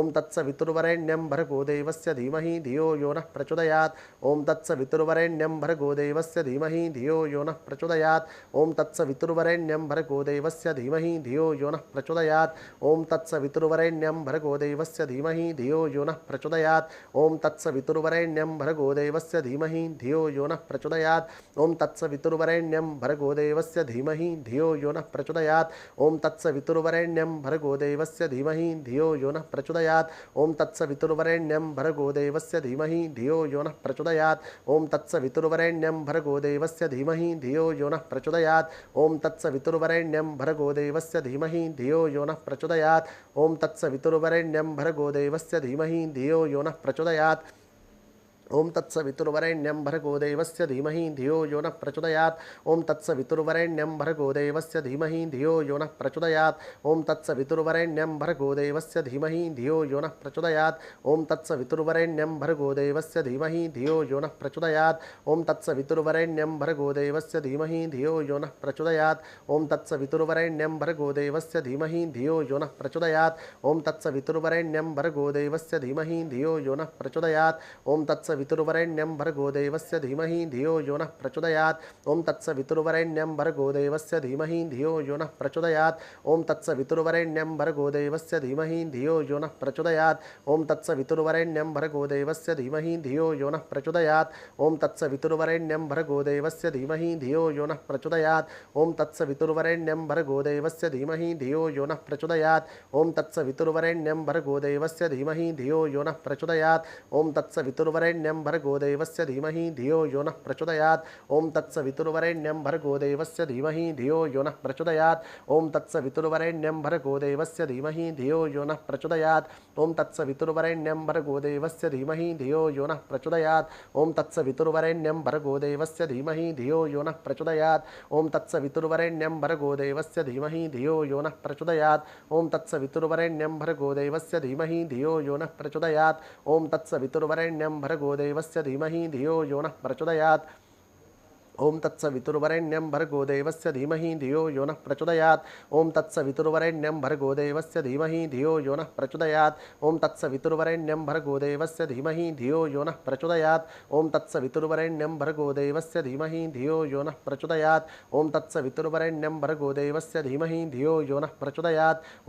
ओम तत्सवितुर्वरेण्यं भर्गो देवस्य धीमहि धियो यो नः प्रचोदयात्। ओम तत्सवितुर्वरेण्यं भर्गो देवस्य धीमहि धियो यो नः प्रचोदयात्। ओम तत्सवितुर्वरेण्यं भर्गो देवस्य धीमहि धियो यो नः प्रचोदयात्। ओम तत्सवितुर्वरेण्यं भर्गो देवस्य धीमहि धियो यो नः प्रचोदयात्। ओम तत्सवितुर्वरेण्यं भर्गो देवस्य धीमहि धियो यो नः प्रचोदयात्। ओम तत्सवितुर्वरेण्यं भर्गो देवस्य धीमहि धियो यो नः प्रचोदयात्। ओम तत्सवितुर्वरेण्यं भर्गो देवस्य धीमहि धियो यो नः प्रचोदयात्। ओम तत्सवितुर्वरेण्यं भर्गो देवस्य धीमहि धियो यो नः प्रचोदयात्। ओम तत्सवितुर्वरेण्यं भर्गो देवस्य धीमहि धियो यो नः प्रचोदयात्। ओम तत्सवितुर्वरेण्यं भर्गो देवस्य धीमहि धियो यो नः प्रचोदयात्। ओम तत्सवितुर्वरेण्यं भर्गो देवस्य धीमहि धियो यो नः प्रचोदयात्। ओम तत्सवितुर्वरेण्यं भर्गो देवस्य धीमहि धियो यो नः प्रचोदयात्। ओम तत्सवितुर्वरेण्यं भर्गो देवस्य धीमहि धियो यो नः प्रचोदयात्। ओम तत्सवितुर्वरेण्यं भर्गो देवस्य धीमहि धियो यो नः प्रचोदयात्। ओम तत्सवितुर्वरेण्यं भर्गो देवस्य धीमहि धियो यो नः प्रचोदयात्। ओम तत्सवितुर्वरेण्यं भर्गो देवस्य धीमहि धियो यो नः प्रचोदयात्। ओम तत्सवितुर्वरेण्यं भर्गो देवस्य धीमहि धियो यो नः प्रचोदयात्। ओम तत्सवितुर्वरेण्यं भर्गो देवस्य धीमहि धियो यो नः प्रचोदयात्। ओम तत्सवितुर्वरेण्यं भर्गो देवस्य धीमहि धियो यो नः प्रचोदयात्। ओम तत्सवितुर्वरेण्यं भर्गो देवस्य धीमहि धियो यो नः प्रचोदयात्। ओम तत्सवितुर्वरेण्यं भर्गो देवस्य धीमहि धियो यो नः प्रचोदयात्। ओम तत्सवितुर्वरेण्यं भर्गो देवस्य धीमहि धियो यो नः प्रचोदयात्। ओम तत्सवितुर्वरेण्यं भर्गो देवस्य धीमहि धियो यो नः प्रचोदयात्। ओम तत्सवितुर्वरेण्यं भर्गो देवस्य धीमहि धियो यो नः प्रचोदयात्। ओम तत्सवितुर्वरेण्यं भर्गो देवस्य धीमहि धियो यो नः प्रचोदयात्। ओम तत्सवितुर्वरेण्यं भर्गो देवस्य धीमहि धियो यो नः प्रचोदयात्। ओम तत्सवितुर्वरेण्यं भर्गो देवस्य धीमहि धियो यो नः प्रचोदयात्। ओम तत्सवितुर्वरेण्यं भर्गो देवस्य धीमहि धियो यो नः प्रचोदयात्। ओम तत्सवितुर्वरेण्यं भर्गो देवस्य धीमहि धियो यो नः प्रचोदयात्। ओम तत्सवितुर्वरेण्यं भर्गो देवस्य धीमहि धियो यो नः प्रचोदयात्। ओम तत्सवितुर्वरेण्यं भर्गो देवस्य धीमहि धियो यो नः प्रचोदयात्। ओम तत्सवितुर्वरेण्यं भर्गो देवस्य धीमहि धियो यो नः प्रचोदयात्। ओम तत्सवितुर्वरेण्यं भर्गो देवस्य धीमहि धियो यो नः प्रचोदयात्। ओम तत्सवितुर्वरेण्यं भर्गो देवस्य धीमहि धियो यो नः प्रचोदयात्। ओम तत्सवितुर्वरेण्यं भर्गो देवस्य धीमहि धियो यो नः प्रचोदयात्। ओम तत्सवितुर्वरेण्यं भर्गो देवस्य धीमहि धियो यो नः प्रचोदयात्। ओम तत्सवितुर्वरेण्यं भर्गो देवस्य धीमहि धियो यो नः प्रचोदयात्। ओम तत्सवितुर्वरेण्यं भर्गो देवस्य धीमहि धियो यो नः प्रचोदयात्। ओम तत्सवितुर्वरेण्यं भर्गो देवस्य धीमहि धियो यो नः प्रचोदयात्। ओम तत्सवितुर्वरेण्यं भर्गो देवस्य धीमहि धियो यो नः प्रचोदयात्। ओम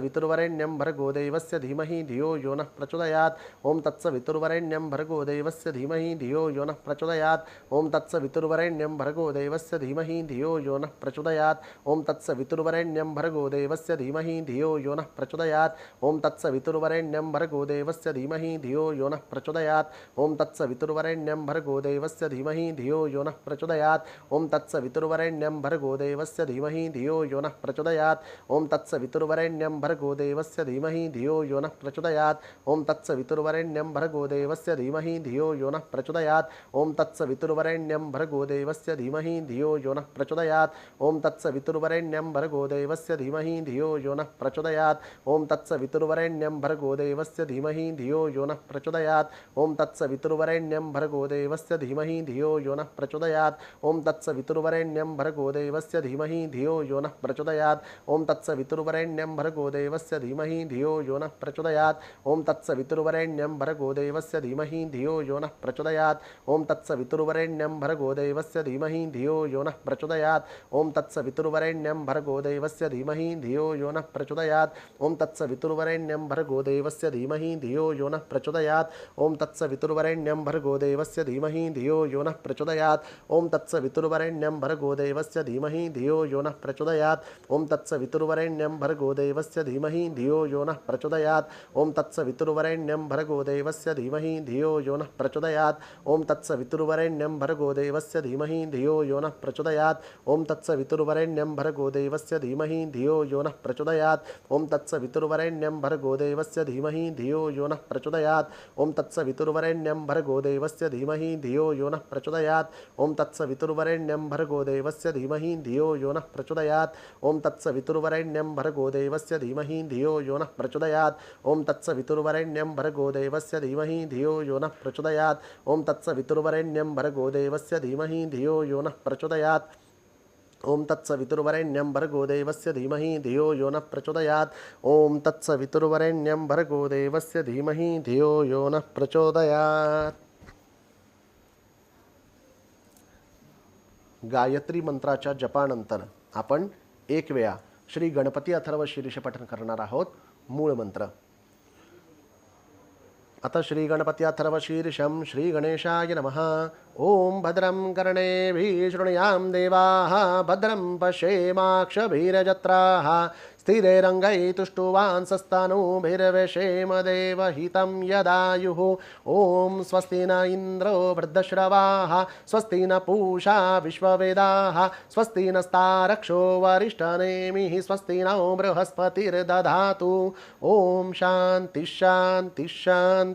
तत्सवितुर्वरेण्यं भर्गो देवस्य धीमहि धियो यो नः प्रचोदयात्। ओम तत्सवितुर्वरेण्यं भर्गो देवस्य धीमहि धियो यो नः प्रचोदयात्। ओम तत्सवितुर्वरेण्यं भर्गो देवस्य धीमहि धियो यो नः प्रचोदयात्। ओम तत्सवितुर्वरेण्यं भर्गो देवस्य धीमहि धियो यो नः प्रचोदयात्। ओम तत्सवितुर्वरेण्यं भर्गो देवस्य धीमहि धियो यो नः प्रचोदयात्। ओम तत्सवितुर्वरेण्यं भर्गो देवस्य धीमहि धियो यो नः प्रचोदयात्। ओम तत्सवितुर्वरेण्यं भर्गो देवस्य धीमहि धियो यो नः प्रचोदयात्। ओम तत्सवितुर्वरेण्यं भर्गो देवस्य धीमहि धियो यो नः प्रचोदयात्। ओम तत्सवितुर्वरेण्यं भर्गो देवस्य धीमहि धियो यो नः प्रचोदयात्। ओम तत्सवितुर्वरेण्यं भर्गो देवस्य धीमहि धियो यो नः प्रचोदयात्। ओम तत्सवितुर्वरेण्यं भर्गो देवस्य धीमहि धियो यो नः प्रचोदयात्। ओम तत्सवितुर्वरेण्यं भर्गो देवस्य धीमहि धियो यो नः प्रचोदयात्। ओम तत्सवितुर्वरेण्यं भर्गो देवस्य धीमहि धियो यो नः प्रचोदयात्। ओम तत्सवितुर्वरेण्यं भर्गो देवस्य धीमहि धियो यो नः प्रचोदयात्। ओम तत्सवितुर्वरेण्यं भर्गो देवस्य धीमहि धियो यो नः प्रचोदयात्। ओम तत्सवितुर्वरेण्यं भर्गो देवस्य धीमहि धियो यो नः प्रचोदयात्। ओम तत्सवितुर्वरेण्यं भर्गो देवस्य धीमहि धियो यो नः प्रचोदयात्। ओम तत्सवितुर्वरेण्यं भर्गो देवस्य धीमहि धियो यो नः प्रचोदयात्। ओम तत्सवितुर्वरेण्यं भर्गो देवस्य धीमहि धियो यो नः प्रचोदयात्। ओम तत्सवितुर्वरेण्यं भर्गो देवस्य धीमहि धियो यो नः प्रचोदयात्। ओम तत्सवितुर्वरेण्यं भर्गो देवस्य धीमहि धियो यो नः प्रचोदयात्। ओम तत्सवितुर्वरेण्यं भर्गो देवस्य धीमहि धियो यो नः प्रचोदयात्। ओम तत्सवितुर्वरेण्यं भर्गो देवस्य धीमहि धियो यो नः प्रचोदयात्। ओम तत्सवितुर्वरेण्यं भर्गो देवस्य धीमहि धियो यो नः प्रचोदयात्। ओम तत्सवितुर्वरेण्यं भर्गो देवस्य धीमहि धियो यो नः प्रचोदयात्। ओम तत्सवितुर्वरेण्यं भर्गो देवस्य धीमहि धियो यो नः प्रचोदयात्। ओम तत्सवितुर्वरेण्यं भर्गो देवस्य धीमहि धियो यो नः प्रचोदयात्। ओम तत्सवितुर्वरेण्यं भर्गो देवस्य धीमहि धियो यो नः प्रचोदयात्। ओम तत्सवितुर्वरेण्यं भर्गो देवस्य धीमहि धियो यो नः प्रचोदयात्। ओम तत्सवितुर्वरेण्यं भर्गो देवस्य धीमहि धियो यो नः प्रचोदयात्। ओम तत्सवितुर्वरेण्यं भर्गो देवस्य धीमहि धियो यो नः प्रचोदयात्। गायत्री मंत्राच्या जपानंतर आपण एक वेळा श्री गणपती अथर्व शीर्ष पठण करणार आहोत। मूळ मंत्र। अथ श्री गणपती अथर्व शीर्षम श्री गणेशाय नमः। ओम भद्रं कर्णेभिः शृणुयाम देवाः भद्रं पश्येमाक्षभिर्यजत्राः स्थिरैरङ्गैस्तुष्टुवांसस्तनूभिर्विषेम देवहितं यदायुः। ओम स्वस्ति न इन्द्रो वृद्धश्रवाः स्वस्ति न पूषा विश्ववेदाः स्वस्ति नस्तारक्षो वरिष्ठनेमिः स्वस्ति नो बृहस्पतिर्दधातु। ओम शांति शांति शांतिः।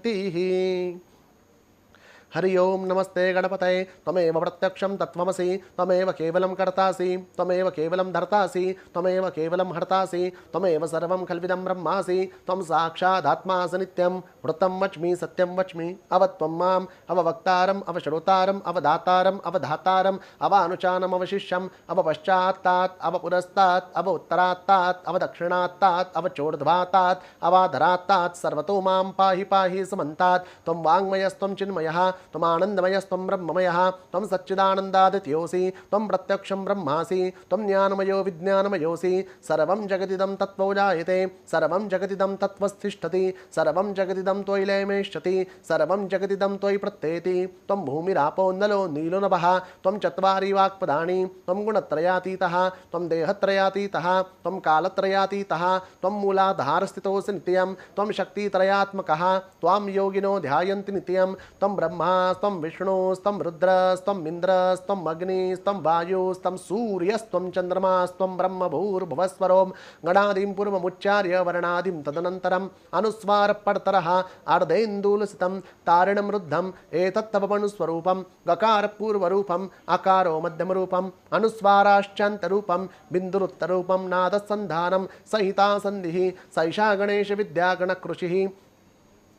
हरि ओम नमस्ते गणपतये त्वमेव प्रत्यक्षं तत्त्वमसि त्वमेव केवलं कर्तासि त्वमेव केवलं धर्तासि त्वमेव केवलं हर्तासि त्वमेव सर्वं खल्विदं ब्रह्मासि त्वं साक्षादात्मासि नित्यं वृत्तं वच्मि सत्यं वच्मि अवत्वं माम् अववक्तारम् अवश्रोतारम् अवदातारम् अवधातारम् अवानुचानम् अवशिष्यम् अवपश्चात्तात् अवपुरस्तात् अवोत्तरात्तात् अवदक्षिणात्तात् अवचोर्ध्वातात् अवाधरात्तात् सर्वतो मां पाहि पाहि समन्तात्। त्वं वाङ्मयस्त्वं चिन्मयः त्वम् आनन्दमयस्त्वं ब्रह्ममयः त्वं सच्चिदानन्दादित्योऽसि त्वं प्रत्यक्षं ब्रह्मासि त्वं ज्ञानमयो विज्ञानमयोऽसि। सर्वं जगदिदं तत्त्वो जायते सर्वं जगदिदं तत्त्वस्थिष्ठति सर्वं जगदिदं त्वयि लयमेष्यति सर्वं जगदिदं त्वयि प्रत्येति। त्वं भूमिरापो नलो नीलो नभः त्वं चत्वारि वाक्पदानि त्वं गुणत्रयातीतः त्वं देहत्रयातीतः त्वं कालत्रयातीतः त्वं मूलाधारस्थितोऽसि नित्यं त्वं शक्तित्रयात्मकः त्वां योगिनो ध्यायन्ति नित्यं। त्वं ब्रह्मा स्त्वं विष्णुस्त्वं रुद्रस्त्वं इन्द्रस्त्वं अग्निस्त्वं वायुस्त्वं सूर्यस्त्वं चन्द्रमास्त्वं ब्रह्म भूर्भुवस्वरों गणादिं पूर्वमुच्चार्य वर्णादिं तदनन्तरम् अनुस्वारपडतरः अर्धेन्दुलसितं तारिणं रुद्धम् एतत्तवमनुस्वरूपं गकारपूर्वरूपम् अकारो मध्यमरूपम् अनुस्वाराश्चान्तरूपं बिन्दुरुत्तरूपं नादसन्धानं सहिता सन्धिः सैषा गणेश विद्या गणकृषिः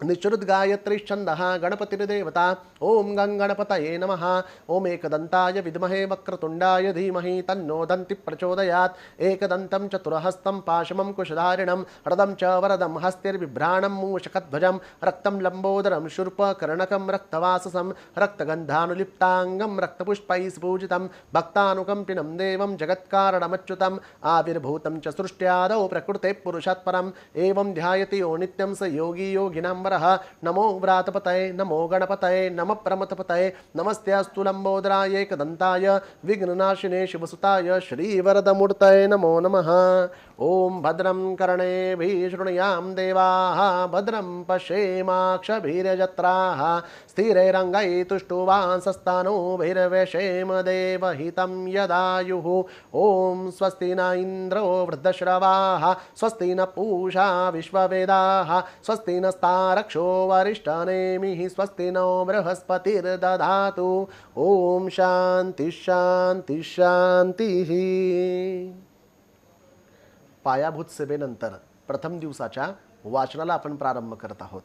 निश्रुद्गायत्रीश्छन्दः गणपतिर्देवता। ओम गणपतये नमः। ओम एकदन्ताय विद्महे वक्रतुण्डाय धीमहि तन्नो दन्ति प्रचोदयात्। एकदन्तं चतुरहस्तं पाशमं कुशधारिणं रदं च वरदं हस्तिर्बिभ्राणं मूषकध्वजं रक्तं लम्बोदरं शूर्पकर्णकं रक्तवाससं रक्तगन्धानुलिप्ताङ्गं रक्तपुष्पैः पूजितं भक्तानुकम्पिनं देवं जगत्कारणमच्युतम् आविर्भूतं च सृष्ट्यादौ प्रकृते पुरुषात् परम् एवं ध्यायति यो नित्यं स योगी योगिनां। नमो व्रातपतये नमो गणपतये नमः प्रमथपतये नमस्तेऽस्तु लंबोदराय एकदन्ताय विघ्ननाशिने शिवसुताय श्रीवरदमूर्तये नमो नमः। ओम भद्रं कर्णेभिः शृणुयाम देवाः भद्रं पश्येमाक्षभिर्यजत्राः स्थिरैरङ्गैस्तुष्टुवांसस्तनूभिर्विषेम देवहितं यदायुः। ओम स्वस्ति न इन्द्रो वृद्धश्रवाः स्वस्ति न पूषा विश्ववेदाः स्वस्ति नस्तारक्षो वरिष्ठनेमिः स्वस्ति नो बृहस्पतिर्दधातु। ओम शांति शांति शांतिः। पायाभूत सेवेनंतर प्रथम दिवसाच्या वाचनाला आपण प्रारंभ करत आहोत।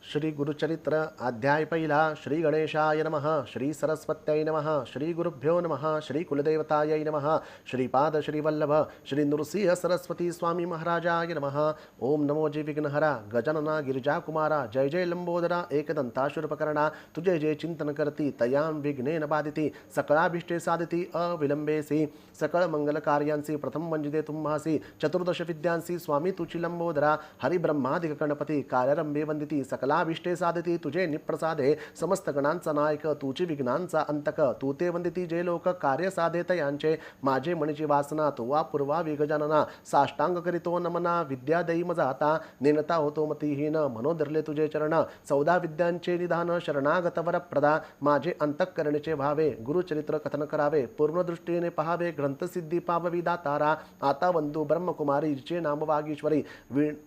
श्री गुरुचरित्र अध्याय पहिला। श्री गणेशाय नमः श्री सरस्वत्यै नमः श्री गुरुभ्यो नमः श्री कुलदेवतायै नमः श्रीपाद श्रीवल्लभ श्री नृसिंह सरस्वती स्वामी महाराजाय नमः। ओम नमो जय विघ्नहरा गजानना गिरिजाकुमारा जय जय लंबोदरा एकदंताशूर्पकर्णा तुझे जे चिंतन करती तयां विघ्नेन बाधिती सकळाभिष्टे साधिती अविलंबेसी सकळ मंगल कार्यांसी प्रथम वंजिते तुम्हासी चतुर्दश विद्यांसी स्वामी तुची लंबोदरा हरिब्रह्मादिक गणपती कार्यारंभे वंदिती सकलाभिष्टे साधिती तुझे निप्रसादे समस्त गणांचा नायक तुची विघ्नांचा अंतक तू ते वंदिती जे लोक कार्य साधेत यांचे माझे मणीची वासना तुवा पूर्वा विगजानना साष्टांग करीतो नमना विद्या देई मजा आता नेनता होतो मतिहीन मनोधरले तुझे चरण चौदा विद्यांचे निधान शरणागत वरप्रदा माझे अंतःकरणेचे भावे गुरुचरित्र कथन करावे पूर्ण दृष्टीने पहावे ग्रंथसिद्धी पाववी दातारा आता वंदू ब्रह्मकुमारी जिचे नाम वागीश्वरी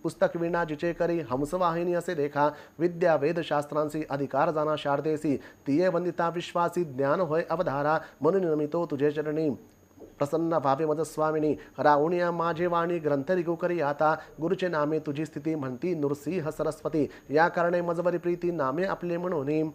पुस्तक विणा जिचे करी हंसवाहिनी असे देखा विद्या वेदशास्त्रांसी अधिकार जाना शारदेसी तिये वंदिता विश्वासी ज्ञान होय अवधारा म्हणून नमितो तुझे चरणी प्रसन्न भावे मज स्वामिनी रावणिया माझे वाणी ग्रंथ रिगू करी आता गुरुचे नामे तुझी स्थिती म्हणती नृसिंह सरस्वती या कारणे मजवरी प्रीती नामे आपले म्हणून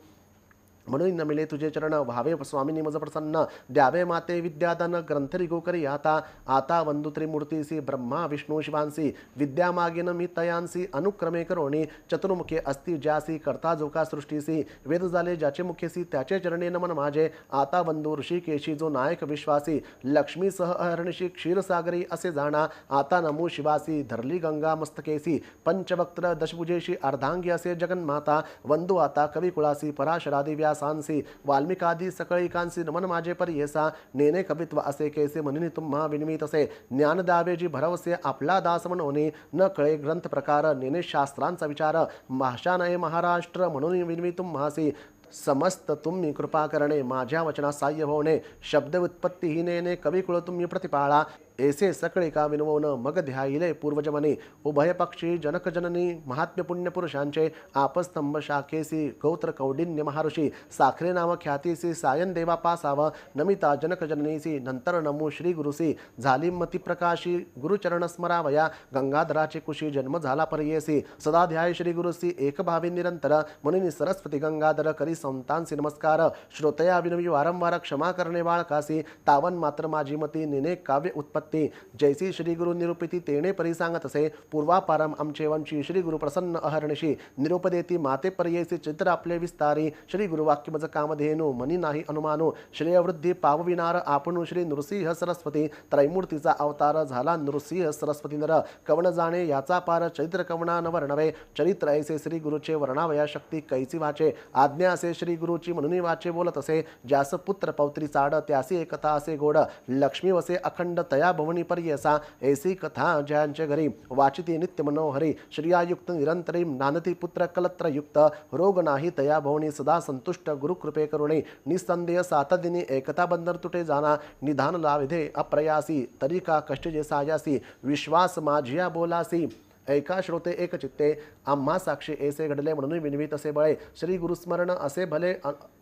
म्हणून नमिले तुझे चरण व्हावे स्वामिनी मज प्रसन्न द्यावे माते विद्यादान ग्रंथरी गोकरी आता वंदू त्रिमूर्तीसी ब्रह्मा विष्णू शिवांसी विद्या मागेन मी तयांसी अनुक्रमे करोणी चतुर्मुखे असती ज्यासी करता जोका सृष्टीसी वेद झाले ज्याचे मुखेसी त्याचे चरणे नमन माझे आता वंदू ऋषिकेशी जो नायक विश्वासी लक्ष्मी सह अहर्निशी क्षीरसागरी असे जाणा आता नमो शिवासी धरली गंगा मस्तकेसी पंचवक्त्र दशभुजेशी अर्धांगी असे जगन्माता वंदू आता कविकुळासी पराशरादी व्यासांसी वाल्मिकादी सकळिकांसी नमन माझे परियेसा नेने कवित्व असे कैसे म्हणून तुम्हा विनिमित असे ज्ञान द्यावे जी भरवसे आपला दास म्हणून न कळे ग्रंथ प्रकार नेने शास्त्रांचा विचार भाषा नये महाराष्ट्र म्हणून विनिमित तुम्हासी समस्त तुम्ही कृपा करणे माझ्या वचना साह्य होणे शब्द उत्पत्तीहीने कविकुळ तुम्ही प्रतिपाळा ऐसे सकळे का विनवून मग ध्यायिले पूर्वजमनी उभय पक्षी जनक जननी महात्म्य पुण्य पुरुषांचे आपस्तंभ शाखेसी गौत्र कौंडिन्य महर्षी साखरे नाव ख्यातीसी सायन देवा पासाव नमिता जनक जननीसी नंतर नमो श्री गुरुसी झाली मती प्रकाशी गुरुचरण स्मरावया गंगाधराचे कुशी जन्म झाला पर्येसी सदा ध्याय श्री गुरुसी एकभावी निरंतर म्हणून सरस्वती गंगाधर करी संतांसी नमस्कार श्रोतया विनवी वारंवार क्षमा करणे बाळकासी तावन मात्र माझी मती निने काव्य उत्पत्ती जैसी श्री गुरु निरूपिती तेणे परी सांगत असे पूर्वापारम आमचे वंशी श्री गुरु प्रसन्न अहर्निशी निरूपदेती माते पर्येसी चित्र आपले विस्तारी श्री गुरु वाक्य मज कामधेनु मनी नाही अनुमानो श्रेयवृद्धी पावविनार आपणू श्री नृसिंह सरस्वती त्रैमूर्तीचा अवतार झाला नृसिंह सरस्वती नर कवण जाणे याचा पार चरित्र कवणा न वर्णवे चरित्र ऐसे श्री गुरुचे वर्णावया शक्ती कैसी वाचे आज्ञा असे श्री गुरुची म्हणून वाचे बोलत असे ज्यास पुत्र पौत्री चाड त्यासी एकता असे गोड लक्ष्मी वसे अखंड तया भवनी पर्यसा ऐसी कथा ज्यांचे घरी वाचिती नित्य मनोहरी श्रियायुक्त निरंतरी नांदती पुत्र कलत्र युक्त रोग नाही तया भवनी सदा संतुष्ट गुरु कृपे करुणे निसंदेह सातदिनी एकता बंदर तुटे जाना निधान लाविधे अप्रयासी तरी का कष्ट जे सायासी विश्वास माझिया बोलासी ऐका श्रोते एक चित्ते आम्हा साक्षी ऐसे घडले म्हणून विनवीत असे बळे श्री गुरुस्मरण असे भले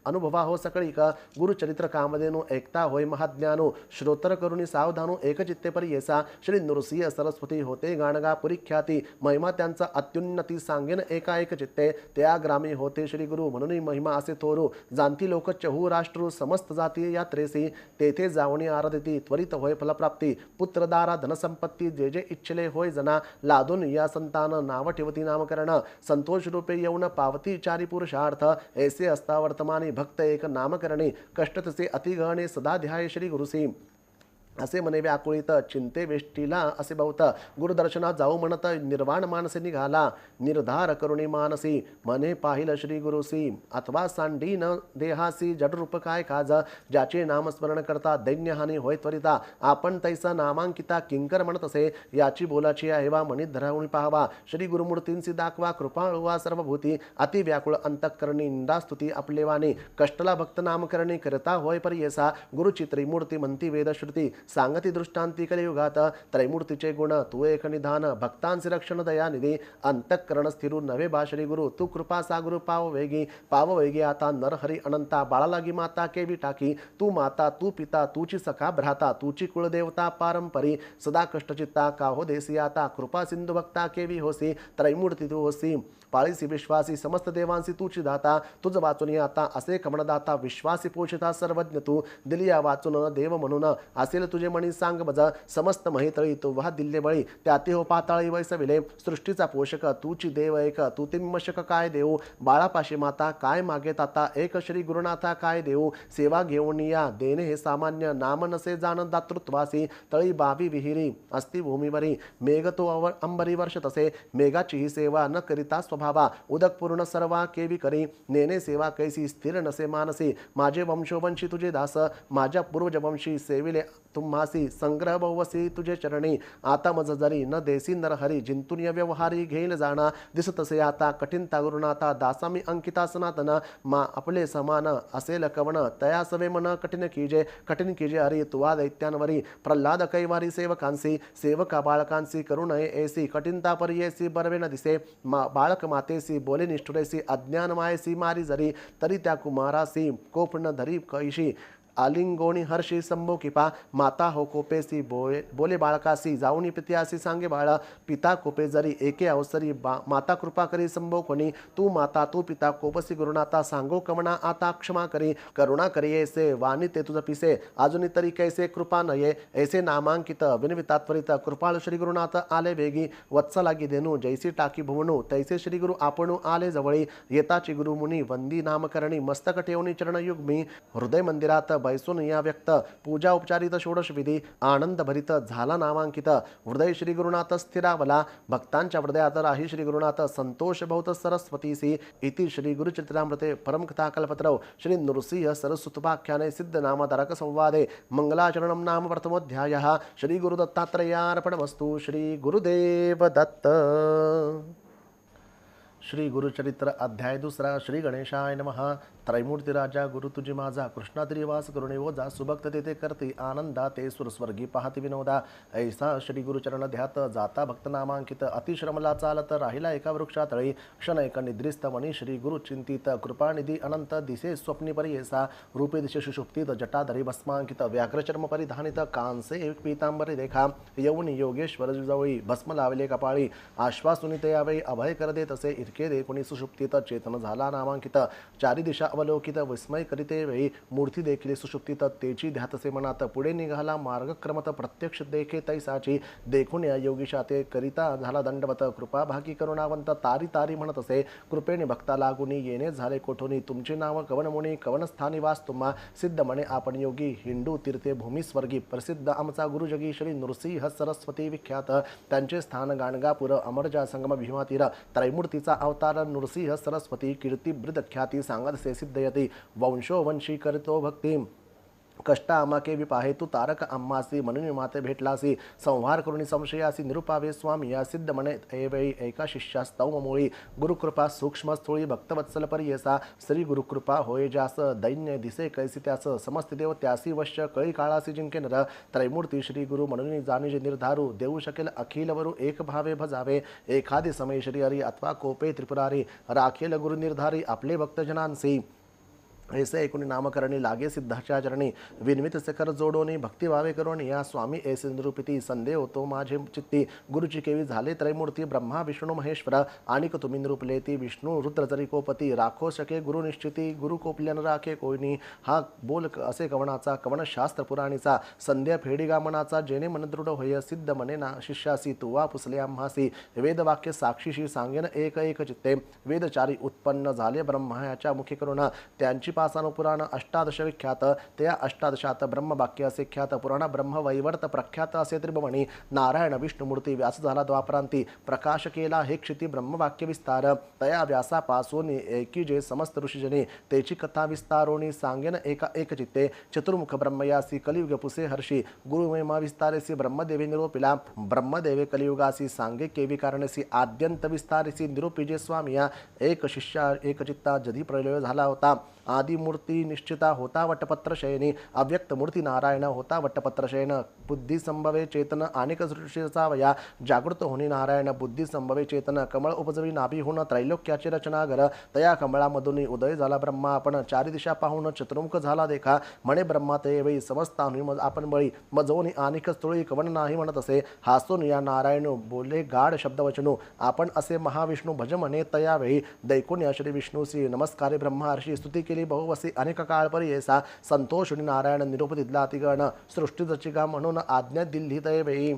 अनुभवा हो सकळी का गुरुचरित्र कामधेनु ऐकता होय महाज्ञानो श्रोतर करुणी सावधानो एकचित्ते पर्येसा श्री नृसिंह सरस्वती होते गाणगा पुरीख्याती महिमा त्यांचा अत्युन्नती सांगेन एका एक चित्ते त्या ग्रामी होते श्री गुरु म्हणून महिमा असे थोरू जाणती लोक चहू राष्ट्र समस्त जाती यात्रेसी तेथे जावणी आराधिती त्वरित होय फलप्राप्ती पुत्रदारा धनसंपत्ती जे जे इच्छले होय जना लादून या संतान नाव ठेवती नामकरण संतोष रूपे येऊन पावती चारी पुरुषार्थ ऐसे असता वर्तमानी भक्त एक नामकरणी कष्ट तसे अतिगहणे सदा ध्याय श्री गुरुसी असे मने व्याकुळित चिंते वेष्टीला असे बहुत गुरुदर्शनात जाऊ म्हणत निर्वाण मानसी निघाला निर्धार करुणी मानसी मने पाहिल श्री गुरुसी अथवा सांडी न देहासी जडरूप काय काज ज्याचे नामस्मरण करता दैन्यहानी होय त्वरिता आपण तैसा नामांकिता किंकर म्हणत असे याची बोलाची आहेवा मनी धरावणी पाहावा श्री गुरुमूर्तींसी दाखवा कृपाळुवा सर्वभूती अति व्याकुळ अंतःकरणी निंदास्तुती आपले वाणी कष्टला भक्त नामकरणी करता होय पर्येसा गुरुचित्री मूर्ती म्हणती वेदश्रुती सांगती दृष्टांती कलियुगात त्रैमूर्तीचे गुण तू एक निधान भक्तांचे रक्षण दयानिधी अंतःकरण स्थिरू नवे बाश्री गुरु तू कृपा सागुरु पाव वेगी आता नरहरी अनंता बाळालागी माता केवी टाकी तू माता तू पिता तूची सखा भ्राता तूची कुळदेवता पारंपरी सदा कष्टचित्ता का हो देसी आता कृपा सिंधू भक्ता केवी होसी त्रैमूर्ती तू होसी पाळीसी विश्वासी समस्त देवांसी तूची दाता तुझ वाचून आता असे कमणदाता विश्वासी पोषिता सर्वज्ञ तू दिलिया वाचून देव म्हणून असेल तुझे मणी सांग बज समस्त महितळी तू वाह दिल्ले बळी त्याती हो पाताळी वैसविले सृष्टीचा पोषक तूची देव एक तू तिम्मशक काय देऊ बाळापाशी माता काय मागेत आता एक श्री गुरुनाथा काय देऊ सेवा घेऊन या देणे हे सामान्य नाम नसे जाण दातृत्वासी तळी बावी विहिरी अस्ति भूमीवरी मेघ तो अंबरी वर्ष तसे मेघाची ही सेवा न करिता भावा उदक पूर्ण सर्वा केवी करी नेने सेवा कैसी स्थिर नसे मानसी माझे वंशोवंशी तुझे दास माझ्या पूर्वजवंशी सेविले तुम्हासी संग्रह बहुवसी तुझे चरणी आता मज जरी न देसी नरहरी जिंतून व्यवहारी घेईल जाणा दिसतसे आता कठीण तागुरुनाथा दासामी अंकिता सनातन मा आपले समान असेल कवण तया सवे मन कठीण कीजे हरी तुवा दैत्यांवरी प्रल्हाद कैवारी सेवकांसी सेवका बाळकांसी करुणये ऐसी कठीणता पर्येसी बरवे न दिसे बाळक मातेसी बोले निष्ठुरेसी अज्ञान मायसी मारी जरी तरी त्या कुमारासी कोप न धरी कैशी आलिंगोणी हर्षी संभो किपा माता हो कोपेसी बोले बाळकासी जाऊनी पित्यासी सांगे बाळा पिता कोपे जरी एके अवसरी माता कृपा करी संभो कोणी तू माता तू पिता कोपसी गुरुनाथा सांगो कमना आता क्षमा करी करुणा करी ऐसे वाणी ते तुझ पिसे अजूनी तरी कैसे कृपा नये ऐसे नामांकित विनविता त्वरित कृपाळ श्री गुरुनाथ आले वेगी वत्स लागी देनू जैसी टाकी भुवनू तैसे श्री गुरु आपणू आले जवळी येताची गुरु मुनी वंदी नामकरणी मस्तक ठेवणी चरणयुग्मी हृदय मंदिरात बैसून या व्यक्त पूजा उपचारित षोडश विधी आनंद भरित झाला नामांकित हृदय श्री गुरुनाथ स्थिरावला भक्तांच्या हृदयात राही श्री गुरुनाथ संतोष बहुत सरस्वतीसी इति श्री गुरुचरित्रामृते परमकथा कल्पतरौ श्री नृसिंह सरस्वतोपाख्याने सिद्ध नामधारक संवादे मंगलाचरणं नाम प्रथमोध्यायः श्री गुरुदत्तात्रेयार्पणमस्तु श्री गुरुदेव दत्त। श्री गुरुचरित्र अध्याय दुसरा। श्री गणेशाय नमः। त्रैमूर्ती राजा गुरु तुझी माझा कृष्णाद्री वास करुणे ओजा सुभक्त तेथे करती आनंदा ते सुरस्वर्गी पाहती विनोदा ऐसा श्री गुरुचरण ध्यात जाता भक्त नामांकित अतिश्रमला चालत राहिला एका वृक्षातळी क्षण एक निद्रिस्त मनी श्री गुरु चिंतित कृपानिधी अनंत दिसे स्वप्नी परियेसा रूपे दिशे सुषुप्तीत जटाधरी भस्मांकित व्याघ्रचर्म परिधानित कांसे एक पीतांबरी रेखा यवनी योगेश्वर जवळी भस्म लावले कपाळी आश्वासुनी ते यावेळी अभय कर देत असे इतके देखुनी सुषुप्तीत चेतन झाला नामांकित चारी दिशा अवलोकित विस्मय करीते वेळी मूर्ती देखील सुषुप्तीत तेची ध्यातसे मनात पुढे निघाला मार्गक्रमत प्रत्यक्ष देखे तैसाची देखून या योगीशा ते करिता झाला दंडवत कृपा भागी करुणावंत तारी तारी म्हणत असे कृपेने भक्ता लागुनी येणे झाले कोठोनी तुमचे नाव कवनमुनी कवनस्थानी वास तुम्हा सिद्ध म्हणे आपण योगी हिंदू तीर्थे भूमी स्वर्गी प्रसिद्ध आमचा गुरुजगी श्री नृसिंह सरस्वती विख्यात त्यांचे स्थान गाणगापूर अमरजा संगम भीमातीर त्रैमूर्तीचा अवतार नृसिंह सरस्वती कीर्ती वृद्ध ख्याती सांगत से सिद्धयती वंशोवंशी करतो भक्ती कष्ट आमाके विपाहे तू तारक आम्हासी म्हणून माते भेटलासी संहार करुणी संशयासी निरुपावे स्वामी या सिद्ध म्हणे ऐवेळी एका शिष्यास्तव मुळी गुरुकृपा सूक्ष्म स्थूळी भक्तवत्सल परियेसा श्री गुरुकृपा होय जास दैन्य दिसे कैसी त्यास समस्त देव त्यासी वश्य कळी काळासी जिंके नर त्रैमूर्ती श्री गुरु म्हणून जाणीजे निर्धारू देऊ शकेल अखिलवरू एक भावे भजावे एखादी समय श्री हरी अथवा कोपे त्रिपुरारी राखेल गुरु निर्धारी आपले भक्तजनांसी ऐसे ऐकुनी नामकरणी लागे सिद्धाच्या चरणी विनमित शिखर जोडोनी भक्तिभावे करून या स्वामी ऐसे निरूपिती संदेह होतो माझे चित्ती गुरुची केवी झाले त्रैमूर्ती ब्रह्मा विष्णू महेश्वर आणि तुम्ही निरूपले ती विष्णू रुद्र जरी कोपती राखो शके गुरु निश्चिती गुरु कोपल्यान राखे कोयनी हा बोल असे कवनाचा कवनशास्त्र पुराणीचा संध्या फेडीगा मनाचा जेणे मन दृढ होय सिद्ध मने ना शिष्यासी तुवा पुसले आम्हासी वेदवाक्य साक्षीशी सांगेन एक एक चित्ते वेदचारी उत्पन्न झाले ब्रह्माच्या मुखी करुण त्यांची पासानो पुराण अष्टादश विख्यात त्या अष्टादशात ब्रह्मवाक्य असे ख्यात पुराण ब्रह्मवैवर्त प्रख्यात असे त्रिभुवनी नारायण विष्णुमूर्ती व्यास झाला द्वापरांती प्रकाश केला हे क्षिती ब्रह्मवाक्य विस्तार तया व्यासापासून एकी जे समस्त ऋषीजने तेची कथा विस्तारोनी सांगेन एका एक चित्ते चतुर्मुख ब्रह्मयासी कलियुग पुसे हर्षी गुरुमहिमा विस्तारेसी ब्रह्मदेवे निरोपिला ब्रह्मदेवे कलियुगासी सांगे केवी कारणसी आद्यंत विस्तारेसी निरूपिजे स्वामिया एक शिष्या एक चित्ता जधी प्रलय झाला होता आदिमूर्ती निश्चिता होता वटपत्र शयनी अव्यक्त मूर्ती नारायण होता वटपत्र शयन बुद्धी संभवे चेतन अनेक सृष्टीचा वया जागृत होणी नारायण बुद्धी संभवे चेतन कमळ उपजवी नाभी होऊन त्रैलोक्याची रचना घर तया कमळामधून उदय झाला ब्रह्मा आपण चारी दिशा पाहून चतुर्मुख झाला देखा म्हणे ब्रह्मा ते वेळी समजतानुई मज आपण बळी मजवणी अनेक स्थळी कवन नाही म्हणत असे हासून या नारायण बोले गाढ शब्दवचनू आपण असे महाविष्णू भज म्हणे तया वेळी दैकोन या श्री विष्णूसी नमस्कारे ब्रह्महर्षी स्तुती केली बहुवसी अनेक काळपरी येसा संतोष नारायण निरोप दिला तिगण सृष्टी जचिका म्हणून आज्ञा दिल्ली तयवेळी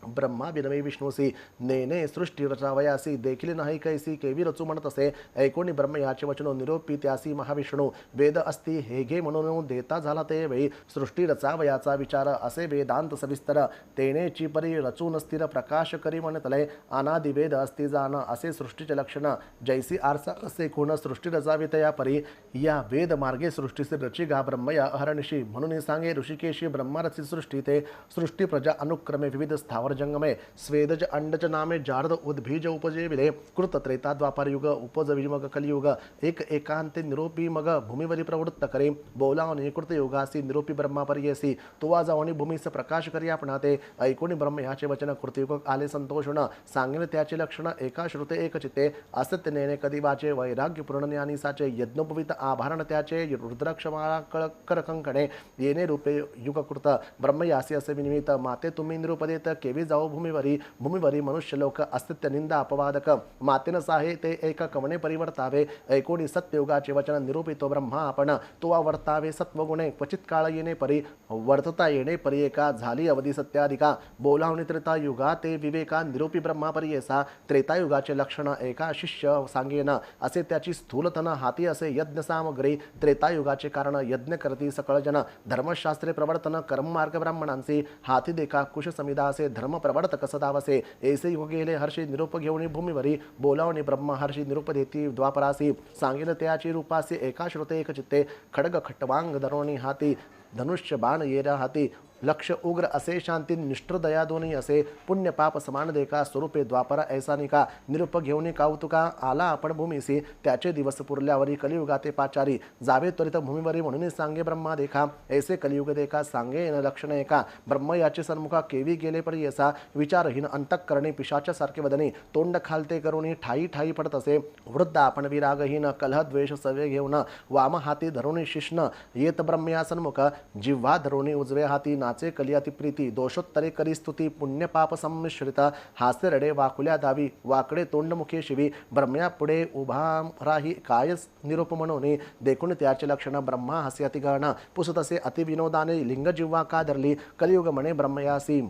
ब्रह्मा बिनवे विष्णूसी नेने सृष्टी रचावयासी देखील नाही कैसी केवी रचू म्हणत असे ऐकोणी ब्रह्म याचे वचनो निरोपी त्यासी महाविष्णू वेद असती हे घे म्हणून देता झाला ते वेळी सृष्टी रचावयाचा विचार असे वेदांत सविस्तर तेनेची परी रचून स्थिर प्रकाश करी म्हणतले अनादि वेद असती जाण असे सृष्टीचे लक्षण जैसी आरसा असे कोण सृष्टी रचावी तया परी या वेद मार्गे सृष्टीचे रची गा ब्रह्मया अहर्निशी म्हणून सांगे ऋषिकेशी ब्रह्मरची सृष्टी ते सृष्टी प्रजा अनुक्रमे विविध स्थावर स्थावर जंगमे स्वेदज अंडज नामे जार्द उद्भीज उपजे विले कृत त्रेता द्वापर युग उपज विमग कलियुग एक एकांते निरोपी मग भूमीवरी प्रवृत्त करे बोलावणी कृत योगासी निरोपी ब्रह्मा पर्येसी तुवा जावणी भूमीस प्रकाश करी आपणाते ऐकोणी ब्रह्म याचे वचन कृतयुग आले संतोषण सांगेन त्याचे लक्षण एका श्रुते एक चित्ते असत्य नेणे कधी वाचे वैराग्य पूर्ण ज्ञानी साचे यज्ञोपवित आभारण त्याचे रुद्राक्षमाळा करकंकणे येणे रूपे युगकृत ब्रह्मयासी असे विनिमित माते तुम्ही निरुपदेत केवी जाओ भूमीवरी मनुष्य लोक अस्तित्व निंदा अपवादक मातेन साहे ते एक कवणे परिवर्तावे ऐकोणी सत्ययुगाचे वचन निरूपितो ब्रह्मा आपण तो वर्तावे सत्वगुणे क्वचित काळ येणे परी वर्तता येणे परी एका झाली अवधी सत्याधिका बोलावणी त्रेता युगा ते विवेका निरूपी ब्रह्मा परियेसा त्रेतायुगाचे लक्षण एका शिष्य सांगेन असे त्याची स्थूलतन हाती असे यज्ञ सामग्री त्रेतायुगाचे कारण यज्ञ करती सकळ जन धर्मशास्त्रे प्रवर्तन कर्ममार्ग ब्राह्मणांचे हाती देखा कुश समिदा असे धर्म प्रवर्तक सदावसे ऐसे युग गेले हर्षी निरूप घेऊन भूमीवरी बोलावणी ब्रह्म हर्षी निरूप देती द्वापरासी सांगेन त्याची रूपासी एका श्रुते एक चित्ते खड्ग खट्टवांग धरोणी हाती धनुष्य बाण येरा हाती लक्ष उग्र असे शांती निष्ठुर दया दोन्ही असे पुण्य पाप समान देखा स्वरूपे द्वापरा ऐसा निका निरूप घेऊन काउतुका आला आपण भूमीसी त्याचे दिवस पुरल्यावरी कलियुगाते पाचारी जावे त्वरित भूमीवरी म्हणून सांगे ब्रह्मा देखा ऐसे कलियुग देखा सांगे न लक्षण एका ब्रह्म याचे सन्मुखा केवी गेले परी ऐसा विचारहीन अंतःकरणे पिशाच्या सारखे वदने तोंड खालते करून ठाई ठाई पडत असे वृद्ध आपण विरागहीन कलह द्वेष सवे घेऊन वाम हाती धरून शिष्ण येत ब्रह्मया सन्मुख जिव्हा धरून उजवे हाती नाचे कलियाती प्रीती दोषोत्तरे करी स्तुती पुण्य पाप संमिश्रित हास्य रडे वाकुल्या दावी वाकडे तोंडमुखे शिवी ब्रह्म्या पुढे उभा राही काय निरूप म्हणून देखून त्याचे लक्षण ब्रह्मा हास्याती गहन पुसतसे अतिविनोदाने लिंग जिव्हा का धरली कलियुग म्हणे ब्रह्मयासी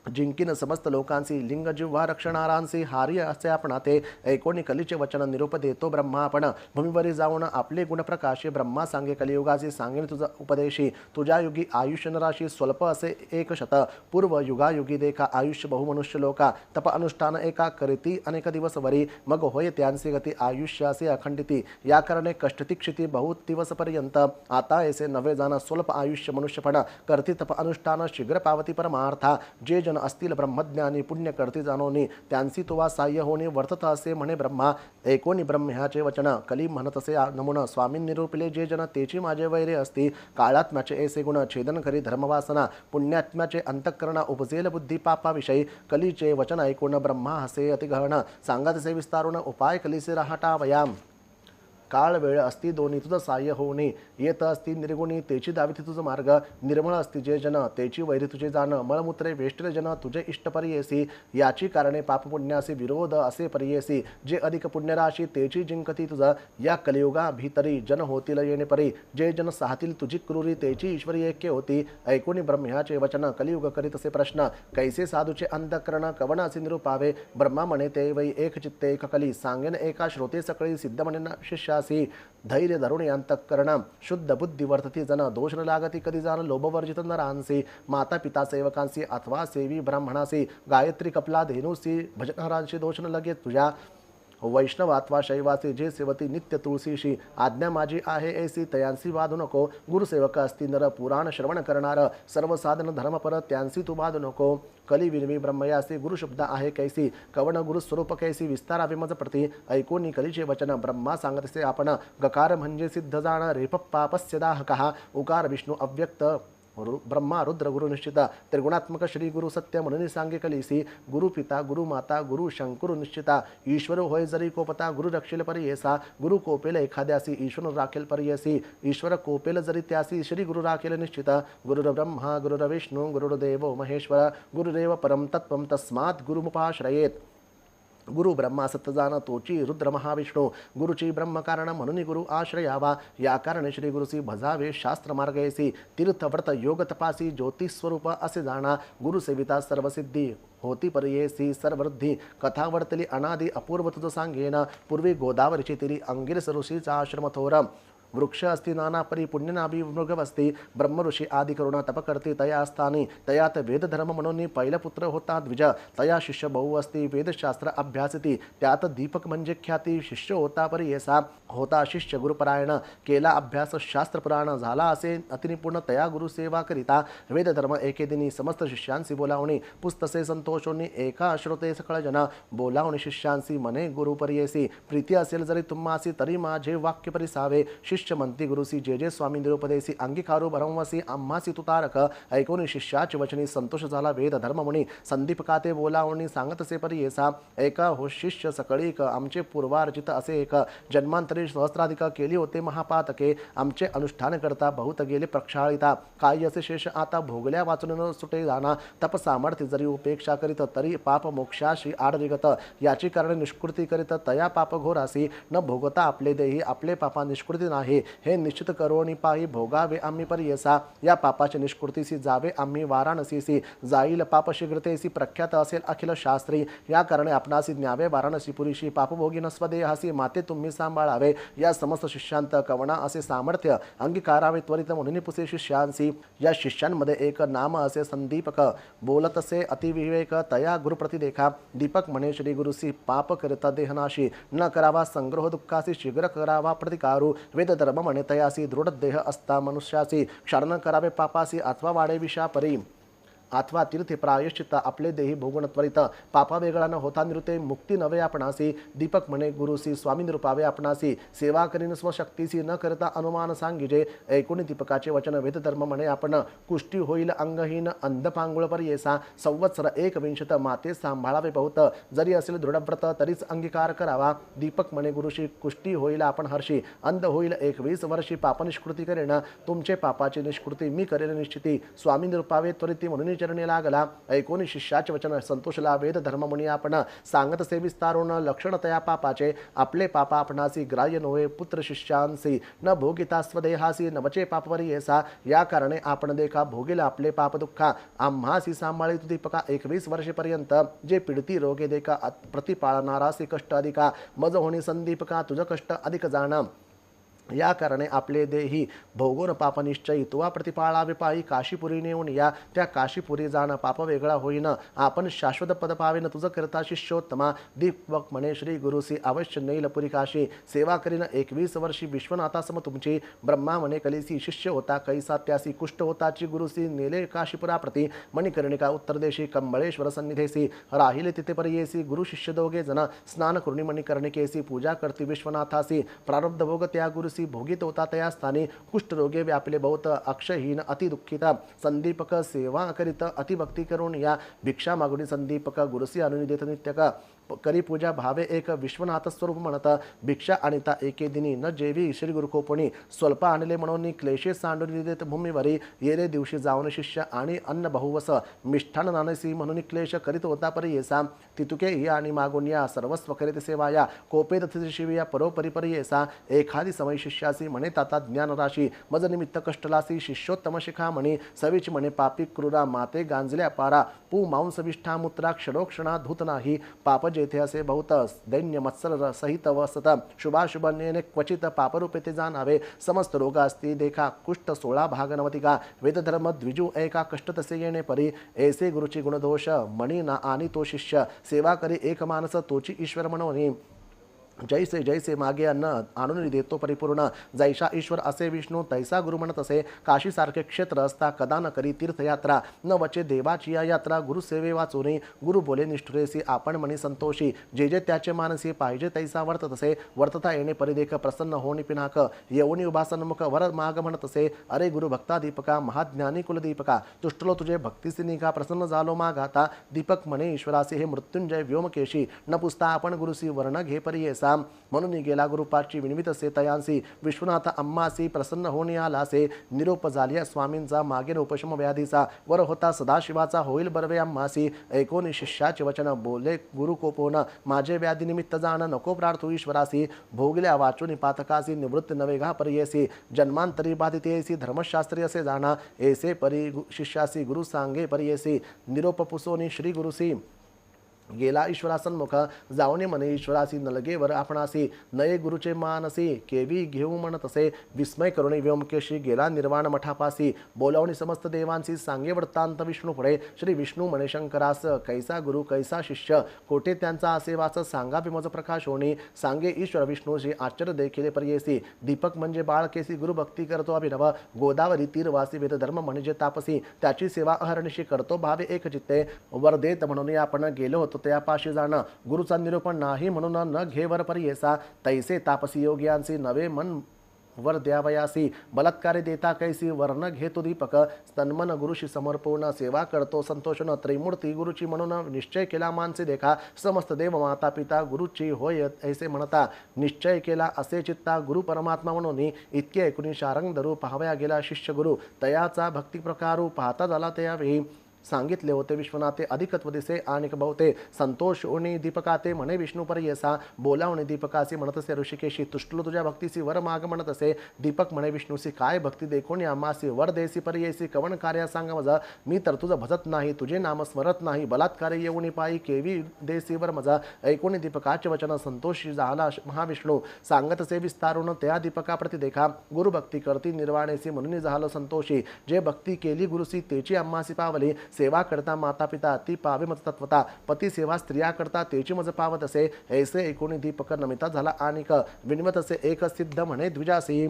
जिंकीन समस्त लोकांसी लिंग जिव्हा रक्षणारांसी हारी असे आपणा ते ऐकोणी कलीचे वचन निरूप देतो ब्रह्मा आपण भूमीवरी जाऊन आपले गुणप्रकाशी ब्रह्मा सांगे कलियुगाची सांगेन तुझा उपदेशी तुझ्या युगी आयुष्य नराशी स्वल्प असे एक शत पूर्व युगायुगी देखा आयुष्य बहुमनुष्य लोका तप अनुष्ठान एका करीती अनेक दिवस वरी मग होय त्यांसी गती आयुष्यासी अखंडिती या कारणे कष्टती क्षिती बहुत दिवस पर्यंत आता ऐसे नवे जाण स्वल्प आयुष्य मनुष्यपण करती तप अनुष्ठान शीघ्र पावती परमार्था जे जन असतील ब्रह्मज्ञानी पुण्य करती जाणोनी त्यांसी तुवा साह्य होणे वर्तत असे म्हणे ब्रह्मा ऐकोणी ब्रह्म्याचे वचन कली म्हणत असे नमुना स्वामी निरूपिले जे जन तेची माझे वैरे असती काळात्म्याचे ऐसे गुण छेदन करी धर्मवासना पुण्यात्म्याचे अंतःकरणा उपजेल बुद्धी पापाविषयी कलीचे वचन ऐकून ब्रह्मा हसे अतिगहन सांगत असे विस्तारून उपाय कलीसे राहटावयाम काळ वेळ असती दोन्ही तुझं साह्य होणे येत असती निर्गुणी तेची दाविती तुझं मार्ग निर्मळ असती जे जन तेची वैरी तुझे जाण मळमूत्रे वेष्टिले जन तुझे इष्ट परियेसी याची कारणे पापपुण्यासी विरोध असे परियेसी जे अधिक पुण्यराशी तेची जिंकती तुझं या कलियुगा भीतरी जन होतील येणे परी जे जन साहतील तुझी क्रूरी तेची ईश्वरी ऐक्य होती ऐकोणी ब्रह्म्याचे वचन कलियुग करीत असे प्रश्न कैसे साधूचे अंतःकरण कवन असे निरूपावे ब्रह्मा म्हणे ते वै एक चित्ते एक कली सांगेन एका श्रोते सकळी सिद्ध म्हणेन शिष्य धैर्य धरुण अंतःकरण शुद्ध बुद्धी वर्तती जन दोष न लागती कधी जाण लोभवर्जित नरांसी माता पिता सेवकांसी अथवा सेवी ब्राह्मणासी गायत्री कपला धेनुसी भजनहारांशी दोष न लगे तुझ्या वैष्णव अथवा शैवासी जे सेवती नित्य तुळशीशी आज्ञा माझी आहे ऐसी तयांसी वादू नको गुरुसेवक असती नर पुराण श्रवण करणार सर्व साधन धर्मपर त्यांसी तू बाधू नको कली विनवी ब्रह्मयासी गुरुशब्द आहे कैसी कवन गुरुस्वरूप कैसी विस्तारा विमज प्रती ऐकोनी कलीचे वचन ब्रह्मा सांगतसे आपण गकार म्हणजे सिद्ध जाण रेप पापस्य दाहकः उकार विष्णू अव्यक्त ब्रह्मा रुद्र गुरु निश्चित त्रिगुणात्मक श्री गुरु सत्य म्हणून सांगे कलीसी गुरु पिता गुरु माता गुरु शंकुरु निश्चिता ईश्वर होय जरी कोपता गुरु रक्षेल परियेसा गुरु कोपेल एखाद्यासी ईश्वर राखेल परियसी ईश्वर कोपेल जरी त्यासी श्री गुरु राखेल निश्चित गुरुर्ब्रह्मा गुरुर्विष्णू गुरुर्देवो महेश्वर गुरुरेव परम तत्त्वं तस्मात् गुरुमुपाश्रयेत गुरु ब्रह्मा सत्तजान तोची रुद्र महाविष्णू गुरुची ब्रह्मकारण म्हणून गुरु आश्रयावा या कारणे श्री गुरुसी भजावे शास्त्र मार्गयसी तीर्थ व्रत योग तपासी ज्योतिस्वरूप असे जाणा गुरुसेविता सर्वसिद्धी होती पर्येसी सर्ववृद्धी कथा वर्तली अनादी अपूर्व तुझ सांगेन पूर्वी गोदावरीची तिरी अंगिरस ऋषीचा आश्रम थोर वृक्ष अस्ति नाना परी पुण्यनाभी मृगवस्ती ब्रह्म ऋषी आदि करुणा तप करते तया स्थानी तयात वेद धर्म म्हणून पहिला पुत्र होता द्विज तया शिष्य बहु असती वेदशास्त्र अभ्यासिती त्यात दीपक म्हणजे ख्याती शिष्य होता परी येसा होता शिष्य गुरुपरायण केला अभ्यास शास्त्र पुराण झाला असे अतिनिपुण तया गुरुसेवा करिता वेद धर्म एके दिनी समस्त शिष्यांसी बोलावणी पुस्तसे संतोषोनी एका श्रोते सकळ जना बोलावणी शिष्यांसी मने गुरु परियेसी प्रीती असेल जरी तुम्हासी तरी माझे वाक्य परिसावे शिष्य म्हणती गुरुसी जे जे स्वामी निरुपदेसी अंगीकारू भरमवसी आम्हासी तुतारक ऐकून शिष्याची वचनी संतोष झाला वेद धर्म मुनी संदीपकाते बोलावणी सांगतसे परियेसा एका हो शिष्य सकळीक आमचे पूर्वार्जित असे एक जन्मांतरी सहस्राधिक केली होते महापातके आमचे अनुष्ठान करता बहुत गेले प्रक्षाळिता काय असे शेष आता भोगल्या वाचून न सुटे जाना तप सामर्थ्य जरी उपेक्षा करीत तरी पाप मोक्षाशी आडरिगत याची कारण निष्कृती करीत तया पाप घोरासी न भोगता आपले देही आपले पापा निष्कृती नाही हे निश्चित करोनी पायी भोगावे आम्ही परियसा या पापाच्या निष्कृतीसी जावे आम्ही वाराणसीसी जाईल पाप शीघ्रतेसी प्रख्यात असेल अखिल शास्त्री या कारणे आपणासी न्यावे वाराणसी पुरीशी पापभोगी नस्वदेहासी माते तुम्ही सांभाळावे या समस्त शिष्यांत कवना असे सामर्थ्य अंगीकारावे त्वरित म्हणून पुसे शिष्यांसी या शिष्यांमध्ये एक नाम असे संदीपक बोलतसे अतिविवेक तया गुरुप्रती देखा दीपक म्हणे श्री गुरुसी पाप करता देहनाशी न करावा संग्रह दुःखासी शीघ्र करावा प्रतिकारू वेद धर्म म्हणे तयासी दृढ देह असता मनुष्यासी क्षण न करावे पापासी अथवा वाडे विषा परी अथवा तीर्थे प्रायश्चित आपले देही भोगुण त्वरित पापा वेगळा न होता निरुते मुक्ती नवे आपणासी दीपक म्हणे गुरुसी स्वामी निरुपावे आपणासी सेवा करीन स्वशक्तीसी न करता अनुमान सांगिजे ऐकून दीपकाचे वचन वेद धर्म म्हणे आपण कुष्टी होईल अंगहीन अंधपांगुळ पर्येसा संवत्सर 21 माते सांभाळावे बहुत जरी असेल दृढव्रत तरीच अंगीकार करावा दीपक म्हणे गुरुशी कुष्टी होईल आपण हर्षी अंध होईल 21 वर्षी पाप निष्कृती करेन तुमचे पापाची निष्कृती मी करेल निश्चिती स्वामी निरुपावे त्वरित म्हणून चरणी लागला ऐकून शिष्याचे वचन संतोषला वेद धर्म मुनी आपण सांगत से विस्तारून लक्षण तया पापाचे आपले पापा आपणासी ग्राह्य नोहे पुत्र शिष्यांसी न भोगिता स्वदेहासी नवचे पापवरी येसा या कारणे आपण देखा भोगेल आपले पाप दुःखा आम्हासी सांभाळी दीपका 21 वर्षेपर्यंत जे पीडिती रोगे देखा प्रतिपाळणारासी कष्ट अधिका मज होणी संदीपका तुझ कष्ट अधिक जाण या कारणे आपले देही भोगोन पाप निश्चयी तुवा प्रतिपाळावे पायी काशीपुरी नेऊन या त्या काशीपुरी जाण पाप वेगळा होईन आपण शाश्वत पद पावेन तुझ करता शिष्योत्तमा दीपक म्हणे श्री गुरुसी अवश्य नेल पुरी काशी सेवा करीन 21 वर्षी विश्वनाथासम तुमची ब्रह्मा म्हणे कलिसी शिष्य होता कैसा त्यासी कुष्ठ होताची गुरुसी नेले काशीपुरा प्रती मणिकर्णिका उत्तर देशी कंबळेश्वर सन्निधेसी राहिले तिथे पर्येसी गुरु शिष्य दोघे जण स्नान करुणी मणिकर्णिकेसी पूजा करती विश्वनाथासी प्रारब्ध भोग त्या गुरु भोगित होता तया स्थानी कुष्ठरोगे व्यापले बहुत अक्षहीन अति दुःखित संदीपक सेवा करीत अतिभक्ती करून या भिक्षा मागुनी संदीपक गुरुसी अनुनिदेत नित्यक करी पूजा भावे एक विश्वनाथ स्वरूप म्हणत भिक्षा आणिता एके दिनी न जेवी श्री गुरुकोपणी स्वल्प आणले म्हणून क्लेशे सांडून देत भूमीवरी येरे दिवशी जाऊन शिष्य आणि अन्न बहुवस मिष्ठान नानसी म्हणून क्लेश करीत होता परी येसा तितुके ही आणि मागून या सर्वस्व करीत सेवाया कोपेत शिविया परोपरी परी येसा एखादी समय शिष्यासी म्हणे ताता ज्ञानराशी मज निमित्त कष्टलासी शिष्योत्तम शिखा म्हणे सविच म्हणे पापी क्रूरा माते गांजल्या पारा पू मांस विष्ठा मूत्रा क्षणोक्षणा धूत नाही पाप जेथे असे बहुत दैन्य मत्सर सहित वसत शुभाशुभ नेने क्वचित पापरूपे ते जाणावे समस्त रोग असती देखा कुष्ठ 16 भाग नवतिका वेद धर्म द्विजू एका कष्ट तसे येणे परी ऐसे गुरुची गुणदोष मणी ना आणि तो शिष्य सेवा करी एक मानस तोची ईश्वर म्हणून जैसे जैसे मागे अन्न आणून देतो परिपूर्ण जैसा ईश्वर असे विष्णू तैसा गुरु म्हणत असे काशीसारखे क्षेत्र असता कदा न करी तीर्थयात्रा न वचे देवाची या यात्रा गुरुसेवे वाचून गुरु बोले निष्ठुरेसी आपण म्हणी संतोषी जे जे त्याचे मानसी पाहिजे तैसा वर्तत असे वर्तता येणे परिदेख प्रसन्न होणी पिनाक येऊनी उभासन्मुख वर माग म्हणत असे अरे गुरु भक्ता दीपका महाज्ञानी कुलदीपका तुष्टलो तुझे भक्तीसी निघा प्रसन्न झालो मागाता दीपक म्हणे ईश्वरासी हे मृत्युंजय व्योमकेशी न पुसता आपण गुरुसी वर्ण घे परियेसा म्हणून गेला गुरुपाची विनवित से तयांसी विश्वनाथ अम्मासी प्रसन्न होणे आलासे निरोप झालिया स्वामींचा मागे उपशम व्याधीचा वर होता सदाशिवाचा होईल बर्वे अम्मासी ऐकोनी शिष्याचे वचन बोले गुरु कोपोन माझे व्याधी निमित्त जाण नको प्रार्थू ईश्वरासी भोगल्या वाचून पातकासी निवृत्त नवेगा पर्येसी जन्मांतरी बाधितेसी धर्मशास्त्री असे जाणा ऐसे परी शिष्यासी गुरु सांगे पर्येसी निरोप पुसोनी श्री गुरुसी गेला ईश्वरासन्मुख जाऊने म्हणे ईश्वरासी नलगेवर आपणासी नये गुरुचे मानसी केवी घेऊ म्हणतसे विस्मय करुणी व्योमकेशी गेला निर्वाण मठापासी बोलावणी समस्त देवांसी सांगे वृत्तांत विष्णू पुढे श्री विष्णू म्हणे शंकरास कैसा गुरु कैसा शिष्य कोठे त्यांचा असेवाच सांगा विमज प्रकाश होणी सांगे ईश्वर विष्णूशी आश्चर्य देखील पर्येसी दीपक म्हणजे बाळकेसी गुरु भक्ती करतो अभिनव गोदावरी तीरवासी वेद धर्म म्हणजे तापसी त्याची सेवा अहर्निशी करतो भावे एक चित्ते वर देत म्हणून आपण गेलो होतो त्यापाशी जाणं गुरुचा निरूपण नाही म्हणून न घेवर पर्येसा तैसे तापसी योग्यांसी नवे मन वर द्यावयासी बलात्कारे देता कैसी वर्ण घेतो दीपक तन्मन गुरुशी समर्पण सेवा करतो संतोषन त्रिमूर्ती गुरुची म्हणून निश्चय केला मानसे देखा समस्त देव माता पिता गुरुची होय ऐसे म्हणता निश्चय केला असे चित्ता गुरु परमात्मा म्हणून इतके ऐकून शारंग धरू पाहावया गेला शिष्य गुरु तयाचा भक्ती प्रकारू पाहता झाला त्यावेळी सांगितले होते विश्वनाथे अधिकत्व दिसे आणि बहुते संतोष उणी दीपकाते म्हणे विष्णू पर्येसा बोलावणे दीपकासी म्हणत असे ऋषिकेशी तुष्टलो तुझ्या भक्तीसी वर माग म्हणत असे दीपक म्हणे विष्णूसी काय भक्ती देखोन आम्हासी वर देसी पर्येसी कवन कार्या सांग मजा मी तर तुझं भजत नाही तुझे नाम स्मरत नाही बलात्कारे येऊनी पायी केवी देसी वर मजा ऐकून दीपकाचे वचन संतोषी झाला महाविष्णू सांगत असे विस्तारून त्या दीपकाप्रती देखा गुरुभक्ती करती निर्वाणेसी म्हणून झालं संतोषी जे भक्ती केली गुरुसी तेची आम्हासी पावली सेवा करता माता पिता ती पावे मज तत्वता पती सेवा स्त्रिया करता तेची मज पावत असे ऐसे एकूणी दीपक नमिता झाला आणिक विनवत असे एक सिद्ध म्हणे द्विजासी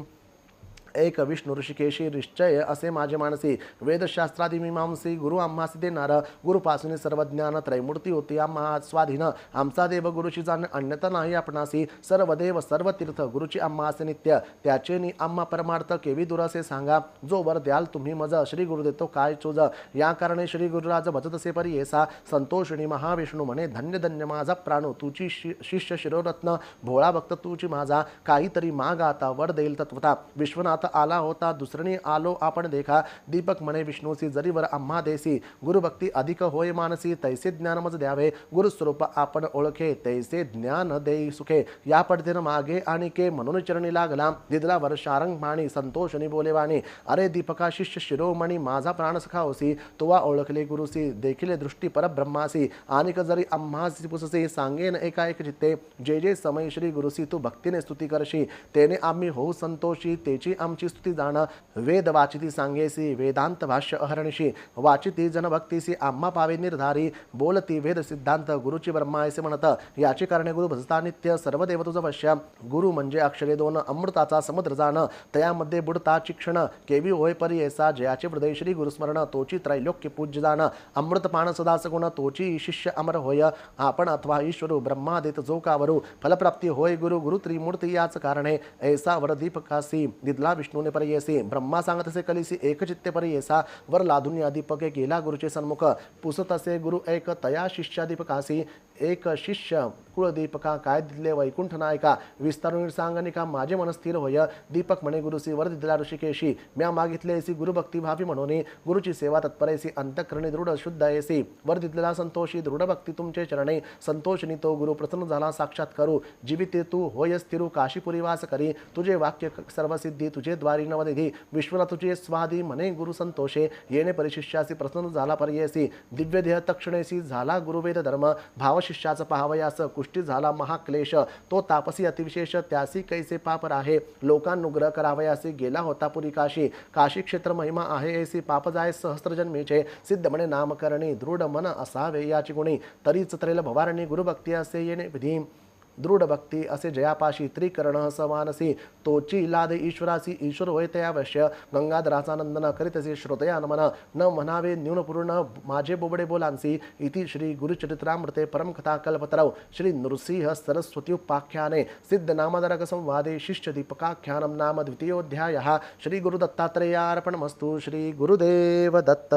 एक विष्णू ऋषिकेशी निश्चय असे माझे मानसी वेदशास्त्रादी मीमांसी गुरु आम्हासी देणार गुरुपासून सर्व ज्ञान त्रैमूर्ती होती आम्हा स्वाधीन आमचा देव गुरुची जाण अन्यथा नाही आपणासी सर्व देव सर्व तीर्थ गुरुची आम्हासे नित्य त्याचे नि आम्हा परमार्थ केवी दुरासे सांगा जो वर द्याल तुम्ही मज श्री गुरु देतो काय चोज या कारणे श्री गुरुराज भजत असे पर्येसा संतोषिणी महाविष्णू म्हणे धन्य धन्य माझा प्राणू तुची शिष्य शिरोरत्न भोळा भक्त तुची माझा काहीतरी माग आता वर देईल तत्वता विश्वनाथ आला होता दुसरणी आलो आपण देखा दीपक म्हणे विष्णूसी जरी वर आम्हा देसी गुरुभक्ती अधिक होय मानसी तैसे ज्ञान मज द्यावे गुरुस्वरूप आपण ओळखे तैसे ज्ञान देई सुखे या पडतेनं मागे आणि के म्हणून चरणी लागला दिदला वर शारंग माणी संतोषणी बोलेवाणी अरे दीपका शिष्य शिरोमणी माझा प्राण सखा होसी तुवा ओळखले गुरुसी देखील दृष्टी परब्रह्मासी आणिक जरी आम्हासी पुससी सांगेन एका एक चित्ते जे जे समय श्री गुरुसी तू भक्तीने स्तुती करशी तेने आम्ही होऊ संतोषी तेची आमची स्तुती जाण वेद वाचिती सांगेसी वेदांत भाष्य अहरणशी वाचिती जनभक्तीसी आम्हा पावे निर्धारी बोलती वेद सिद्धांत गुरुची ब्रह्मायसे म्हणत याची कारणे गुरु भजता नित्य सर्व देव तुझ वश्य गुरु म्हणजे अक्षरे दोन अमृताचा समुद्र जाण तयामध्ये बुडता चिक्षण केवी होय पर्येसा जयाचे हृदय श्री गुरुस्मरण तोची त्रैलोक्य पूज्य जाण अमृतपान सदा सगुण तोची शिष्य अमर होय आपण अथवा ईश्वरू ब्रह्मा देत जो कावरू फलप्राप्ती होय गुरु गुरु त्रिमूर्ती याच कारणे ऐसा वर दीपकासी दिदला विष्णूने पर्येसी ब्रह्मा सांगत असे कलिसी एकचित्ते पर्येसा वर लाधून या दीपके गेला गुरुचे सन्मुख पुसत असे गुरु एक तया शिष्या दीपकासी एक शिष्य कुळदीपका काय दिले वैकुंठ नायका विस्तारून सांगनिका माझे मन स्थिर होय दीपक म्हणे गुरुसी वर दिदला ऋषिकेशी म्या मागितलेसी गुरुभक्ती भावी म्हणून गुरुची सेवा तत्परेसी अंतःकरणी दृढ शुद्ध येसी वर दिदला संतोषी दृढ भक्ती तुमचे चरणे संतोषनी तो गुरु प्रसन्न झाला साक्षात करू जीविते तू होय स्थिरू काशीपुरी वास करी तुझे वाक्य सर्वसिद्धी तुझे द्वारी नवनिधी विश्वनाथ तुझे स्वादी म्हणे गुरु संतोषे येणे परिशिष्यासी प्रसन्न झाला पर्येसी दिव्य देह तक्षणेसी झाला गुरुवेद धर्म भाव शिष्याचं पाहावयास कुष्टी झाला महाक्लेश तो तापसी अतिविशेष त्यासी कैसे पाप आहे लोकांनुग्रह करावयासी गेला होता पुरी काशी काशी क्षेत्र महिमा आहे ऐसी पाप जाय सहस्त्रजन्मीचे सिद्ध म्हणे नामकरणी दृढ मन असावे याची गुणी तरीच त्रेल भवारणी गुरुभक्ती असे येणे विधी दृढ भक्ती असे जयापाशी त्रिकर्ण समानसी तोची लादे ईश्वरासी ईश्वर होय ते अवश्य गंगाधराचा नंदन करीतसे श्रोतया नमन न म्हणावे न्यूनपूर्ण माझे बोबडे बोलांसी इति श्री गुरुचरित्रामृते परमकथा कल्पतरव श्री नृसिंह सरस्वती उपाख्याने सिद्ध नामधरक संवादे शिष्य दीपकाख्यानम नाम द्वितीयोध्यायः श्री गुरुदत्तात्रेयार्पणमस्तु श्री गुरुदेव दत्त